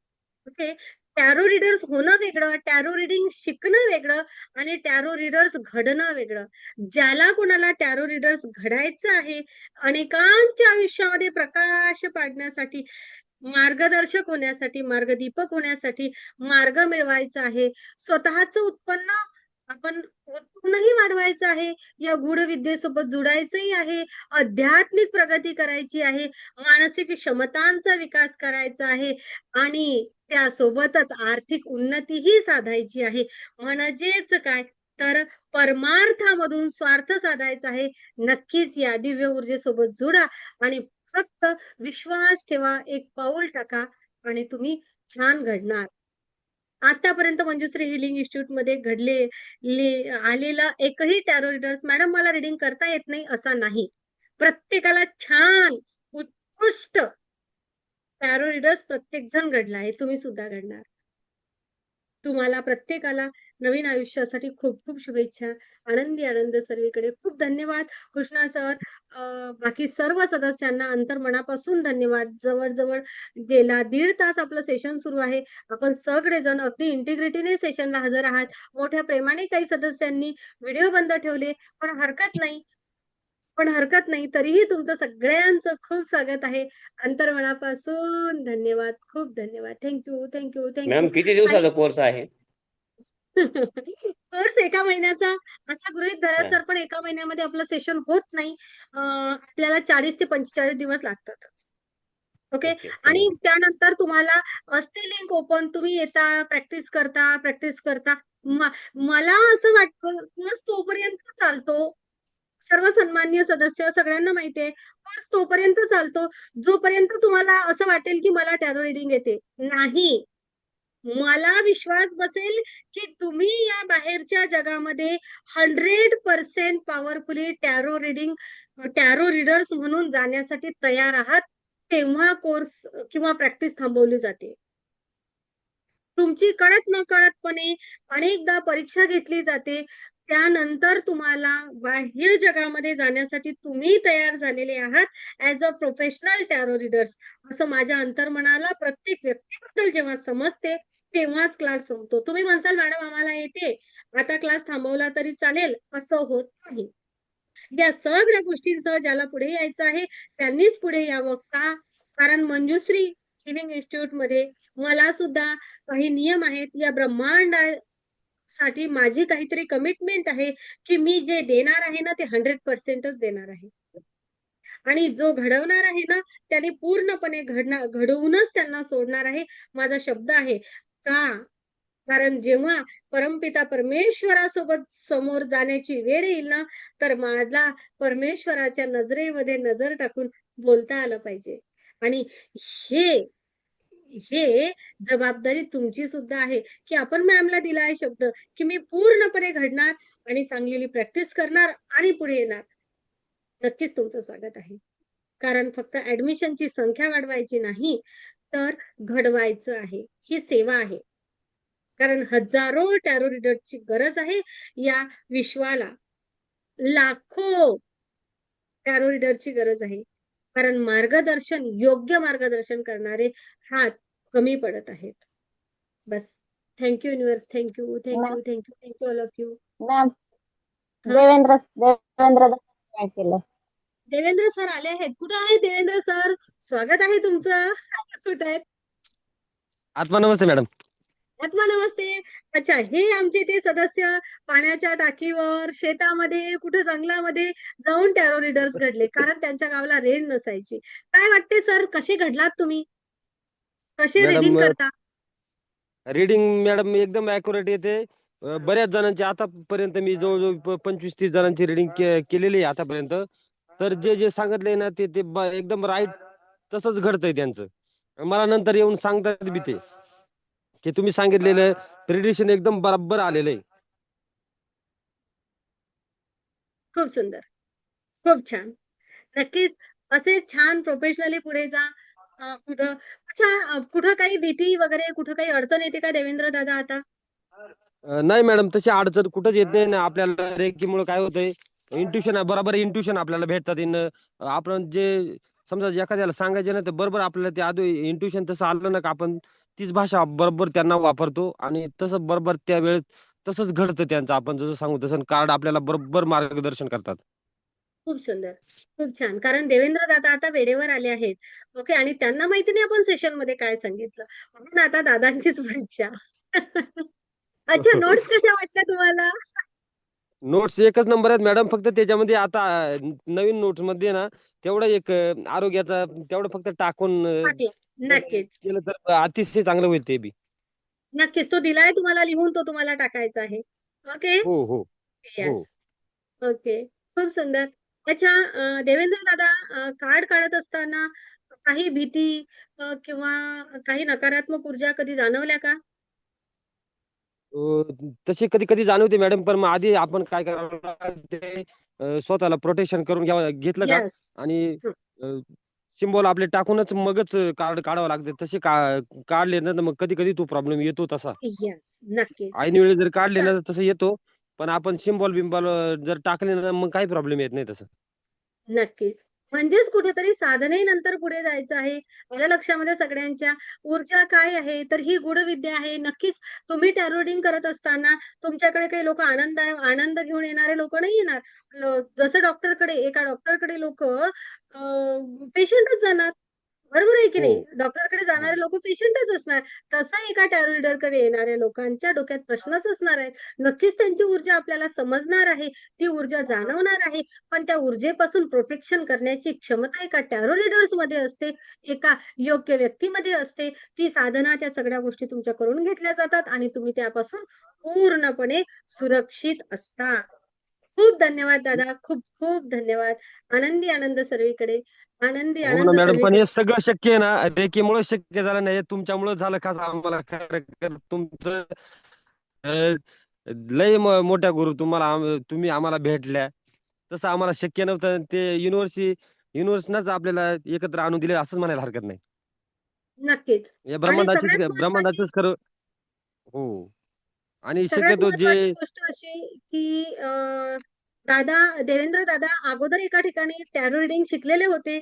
ओके, टॅरो रीडर्स होणं वेगळं, टॅरो रीडिंग शिकणं वेगळं आणि टॅरो रीडर्स घडणं वेगळं. ज्याला कोणाला टॅरो रीडर्स घडायचं आहे, अनेकांच्या आयुष्यामध्ये प्रकाश पाडण्यासाठी, मार्गदर्शक होण्यासाठी, मार्गदीपक होण्यासाठी, मार्ग मिळवायचा आहे, स्वतःचं उत्पन्न आपण उत्पन्नही वाढवायचं आहे, या गूढ विद्येसोबत जुडायचंही आहे, आध्यात्मिक प्रगती करायची आहे, मानसिक क्षमतांचा विकास करायचा आहे आणि त्यासोबतच आर्थिक उन्नतीही साधायची आहे. म्हणजेच काय तर परमार्थामधून स्वार्थ साधायचा आहे. नक्कीच या दिव्य ऊर्जेसोबत जुडा आणि फक्त विश्वास ठेवा, एक पाऊल टाका आणि तुम्ही छान घडणार. आतापर्यंत मंजुश्री हिलिंग इन्स्टिट्यूट मध्ये आलेला एकही टॅरो रीडर्स मॅडम मला रिडिंग करता येत नाही असा नाही. प्रत्येकाला छान उत्कृष्ट टॅरो रीडर्स प्रत्येक जण घडला आहे. तुम्ही सुद्धा घडणार. तुम्हाला प्रत्येकाला नवीन आयुष्यासाठी खूप खूप शुभेच्छा. आनंदी आनंद सर्वीकडे. खूप धन्यवाद कृष्णा सर, बाकी सर्व सदस्यांना अंतर्मनापासून धन्यवाद. जवळजवळ गेला 1.5 तास आपलं सेशन सुरू आहे. आपण सगळेजण अगदी इंटिग्रिटीने सेशनला हजर आहात. मोठ्या प्रेमाने काही सदस्यांनी व्हिडिओ बंद ठेवले, पण हरकत नाही. तरीही तुमचं सगळ्यांचं खूप स्वागत आहे. अंतर्मनापासून धन्यवाद. खूप धन्यवाद. थँक्यू. मॅम किती दिवसाचा कोर्स आहे? कोर्स 1 महिन्याचा असा गृहीत धरा हा. सर, पण 1 महिन्यामध्ये आपलं सेशन होत नाही. आपल्याला 40 ते 45 दिवस लागतातच. Okay, okay. आणि त्यानंतर तुम्हाला असते लिंक ओपन, तुम्ही येता, प्रॅक्टिस करता. मला असं वाटतं कोर्स तोपर्यंत चालतो. सर्व सन्माननीय सदस्य सगळ्यांना माहितीये, कोर्स तोपर्यंत चालतो जोपर्यंत तुम्हाला असं वाटेल की मला टॅरो रिडिंग येते. नाही, मला विश्वास बसेल की तुम्ही या बाहेरच्या जगामध्ये 100% पॉवरफुली टॅरो रीडर्स म्हणून जाण्यासाठी तयार आहात, तेव्हा कोर्स किंवा प्रॅक्टिस थांबवली जाते. तुमची कळत नकळतपणे अनेकदा परीक्षा घेतली जाते. त्यानंतर तुम्हाला बाह्य जगामध्ये जाण्यासाठी तुम्ही तयार झालेले आहात as a professional tarot readers, असं माझ्या अंतर्मनाला प्रत्येक व्यक्तीबद्दल जेव्हा समजते तेव्हाच क्लास संपतो. तुम्ही म्हणसाल मॅडम आम्हाला येते, आता क्लास थांबवला तरी चालेल, असं होत नाही. या सगळ्या गोष्टींसह ज्याला पुढे यायचं आहे त्यांनीच पुढे यावं. का? कारण मंजुश्री हिलिंग इन्स्टिट्यूट मध्ये मला सुद्धा काही नियम आहेत. या ब्रह्मांडासाठी माझी काहीतरी कमिटमेंट आहे की मी जे देणार आहे ना ते 100%च देणार आहे. आणि जो घडवणार आहे ना त्याने पूर्णपणे घडवूनच त्यांना सोडणार आहे. माझा शब्द आहे. का? कारण जेव्हा परमपिता परमेश्वरासोबत समोर जाण्याची वेळ येईल ना, तर मला परमेश्वराच्या नजरेमध्ये नजर टाकून बोलता आलं पाहिजे. आणि हे हे जबाबदारी तुमची सुद्धा आहे की आपण मॅमला दिला आहे शब्द की मी पूर्णपणे घडणार आणि चांगलेली प्रॅक्टिस करणार आणि पुढे येणार. नक्कीच तुमचं स्वागत आहे. कारण फक्त ऍडमिशनची संख्या वाढवायची नाही, तर घडवायचं आहे. ही सेवा आहे. कारण हजारो टॅरो रीडरची गरज आहे या विश्वाला. लाखो टॅरो रीडरची गरज आहे. कारण योग्य मार्गदर्शन करणारे हात कमी पडत आहेत. बस. Thank you universe. Thank you all of you. Ma'am Devendra केलं. देवेंद्र सर आले आहेत. कुठे आहेत देवेंद्र सर? स्वागत आहे तुमचं. कुठे आहेत? आत्मा नमस्ते मॅडम. आत्मा नमस्ते. अच्छा, हे आमचे ते सदस्य पाण्याच्या टाकीवर, शेतामध्ये, कुठे जंगलामध्ये जाऊन टॅरो रीडर्स घडले, कारण त्यांच्या गावाला रेंज नसायची. काय वाटते सर, कसे घडलात तुम्ही? कसे मॅडम रीडिंग करता? रीडिंग मॅडम एकदम ॲक्युरेट येते. बऱ्याच जणांची आतापर्यंत मी जवळजवळ 25-30 जणांची रीडिंग केलेली आहे आतापर्यंत. तर जे जे सांगितलंय ना ते एकदम राईट तसंच घडतंय त्यांचं. मला नंतर येऊन सांगतात बी ते की तुम्ही सांगितलेलं प्रिडिक्शन एकदम बरोबर आलेलं आहे. खूप सुंदर, खूप छान. नक्कीच असेच छान प्रोफेशनली पुढे जा. कुठं अच्छा, कुठं काही भीती वगैरे, कुठं काही अडचण येते का देवेंद्र दादा आता? नाही मॅडम, तशी अडचण कुठंच येत नाही ना. आपल्याला रेकीमुळे काय होतंय, इंट्युशन बरोबर इंट्युशन आपल्याला भेटतात. आपण जे समजा एखाद्याला सांगायचे ना, तर बरोबर आपल्याला ते आधी इंट्युशन तसं आलं ना, का आपण तीच भाषा बरोबर त्यांना वापरतो आणि तसं बरोबर त्यावेळेस तसंच घडतं त्यांचं. आपण जसं सांगू तसं कार्ड आपल्याला बरोबर मार्गदर्शन करतात. खूप सुंदर, खूप छान. कारण देवेंद्र दादा आता वेळेवर आले आहेत. ओके, आणि त्यांना माहिती नाही आपण सेशनमध्ये काय सांगितलं. म्हणून आता दादांचीच परीक्षा. अच्छा, नोट्स कशा वाटल्या तुम्हाला? नोट्स एकच नंबर आहेत मॅडम. फक्त त्याच्यामध्ये आता नवीन नोट्स मध्ये ना तेवढं एक आरोग्याचा तेवढं फक्त टाकून टाकलं. नक्कीच. केलं तर अतिशय चांगलं होईल ते बी. नक्कीच. तो दिलाय तुम्हाला लिहून, तो तुम्हाला टाकायचा आहे. ओके? हो हो येस. हो. ओके. खूप सुंदर. अच्छा, देवेंद्र दादा, कार्ड काढत असताना काही भीती किंवा काही नकारात्मक ऊर्जा कधी जाणवल्या का? तशी कधी कधी जाणवते मॅडम. पण मग आधी आपण काय करावं लागतं, ते स्वतःला प्रोटेक्शन करून घेतलं का येस. आणि सिम्बॉल आपले टाकूनच मगच कार्ड काढावं लागते. तसे काढले ना तर मग कधी कधी तो प्रॉब्लेम येतो तसा. येस. नक्कीच. ऐन वेळी जर काढले अच्छा. ना तर तसं येतो. पण आपण सिम्बॉल बिंबॉल जर टाकले ना मग काही प्रॉब्लेम येत नाही तसं. नक्कीच. म्हणजेच कुठेतरी साधनेनंतर पुढे जायचं आहे. माझ्या लक्षामध्ये सगळ्यांच्या ऊर्जा काय आहे, तर ही गूढविद्या आहे. नक्कीच तुम्ही टॅरो रीडिंग करत असताना तुमच्याकडे काही लोकं आनंद घेऊन येणारे लोकं नाही येणार. जसं एका डॉक्टरकडे लोकं पेशंटच जाणार. बरोबर आहे की हो नाही? डॉक्टरकडे हो जाणारे लोकं पेशंटच असणार. तसं एका टॅरो रीडरकडे येणाऱ्या लोकांच्या डोक्यात प्रश्नच असणार आहेत. नक्कीच त्यांची ऊर्जा आपल्याला समजणार आहे. ती ऊर्जा जाणवणार आहे. पण त्या ऊर्जेपासून प्रोटेक्शन करण्याची क्षमता एका टॅरो रीडर्समध्ये असते, एका योग्य व्यक्तीमध्ये असते. ती साधना, त्या सगळ्या गोष्टी तुमच्याकडून घेतल्या जातात आणि तुम्ही त्यापासून पूर्णपणे सुरक्षित असता. खूप धन्यवाद दादा. खूप खूप धन्यवाद. आनंदी आनंद सर्वीकडे. आनंदी हो ना आनंद मॅडम. पण सर्वीकडे. हे सगळं शक्य आहे ना रेकीमुळे शक्य झालं नाही. तुमच्यामुळे झालं का आम्हाला खरं तुमचं अं, लय मोठ्या गुरु तुम्हाला तुम्ही आम्हाला भेटल्या. तसं आम्हाला शक्य नव्हतं. ते युनिव्हर्सनच आपल्याला एकत्र आणून दिले असंच म्हणायला हरकत नाही. नक्कीच. या आणि सगळ्यात महत्त्वाची ब्रह्मांडाचंच खरं. हो. आणि सगळ्यात शक्यतो जे महत्त्वाची गोष्ट अशी, की देवेंद्र दादा अगोदर एका ठिकाणी टॅरो रीडिंग शिकलेले होते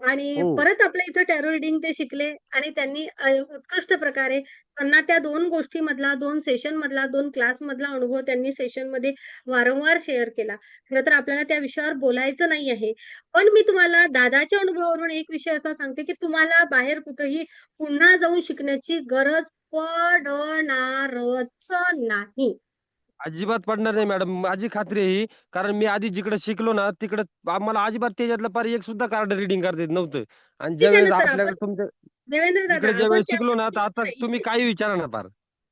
आणि हो परत आपल्या इथं टॅरो रीडिंग ते शिकले आणि त्यांनी उत्कृष्ट प्रकारे त्यांना त्या 2 गोष्टीमधला, 2 सेशनमधला, 2 क्लासमधला अनुभव त्यांनी सेशनमध्ये वारंवार शेअर केला. खरं तर आपल्याला त्या विषयावर बोलायचं नाही आहे. पण मी तुम्हाला दादाच्या अनुभवावरून एक विषय असा सांगते, की तुम्हाला बाहेर कुठेही पुन्हा जाऊन शिकण्याची गरज पडणारच नाही. अजिबात पडणार नाही मॅडम. माझी खात्री आहे ही. कारण मी आधी जिकडे शिकलो ना तिकडे आम्हाला अजिबात त्याच्यातलं पार एक सुद्धा कार्ड रीडिंग करता येत नव्हतं. आणि ठीक आहे ना ज्यावेळेस सर, आपण आपल्याकडे तुमच्या देवेंद्र दादा इकडे आपण ज्यावेळेस त्या शिकलो ना तर विषयावर आता बोलूच तुम्ही नाही. काही विचारा ना पार.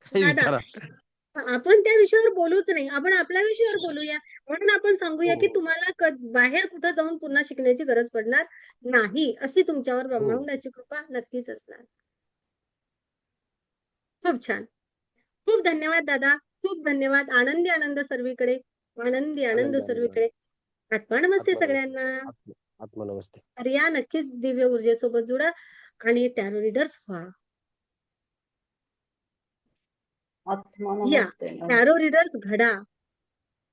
काही दादा, विचारा. आपण त्या विषयावर बोलूच नाही. आपण आपल्या विषयावर बोलूया. म्हणून आपण हो सांगूया, की तुम्हाला बाहेर कुठं जाऊन पुन्हा शिकण्याची गरज पडणार नाही. अशी तुमच्यावर हो ब्रह्मांडाची कृपा नक्कीच असणार. खूप छान. खूप धन्यवाद दादा. खूप धन्यवाद. आनंदी आनंद सर्वीकडे. आनंदी आनंद आनंद आनंद सर्वीकडे. आत्मा नमस्ते आत्मा नमस्ते. सगळ्यांना. आत्मा नमस्ते. तर या नक्कीच दिव्य ऊर्जेसोबत जुडा आणि टॅरो रीडर्स व्हा. आत्मा या नमस्ते. टॅरो रीडर्स घडा.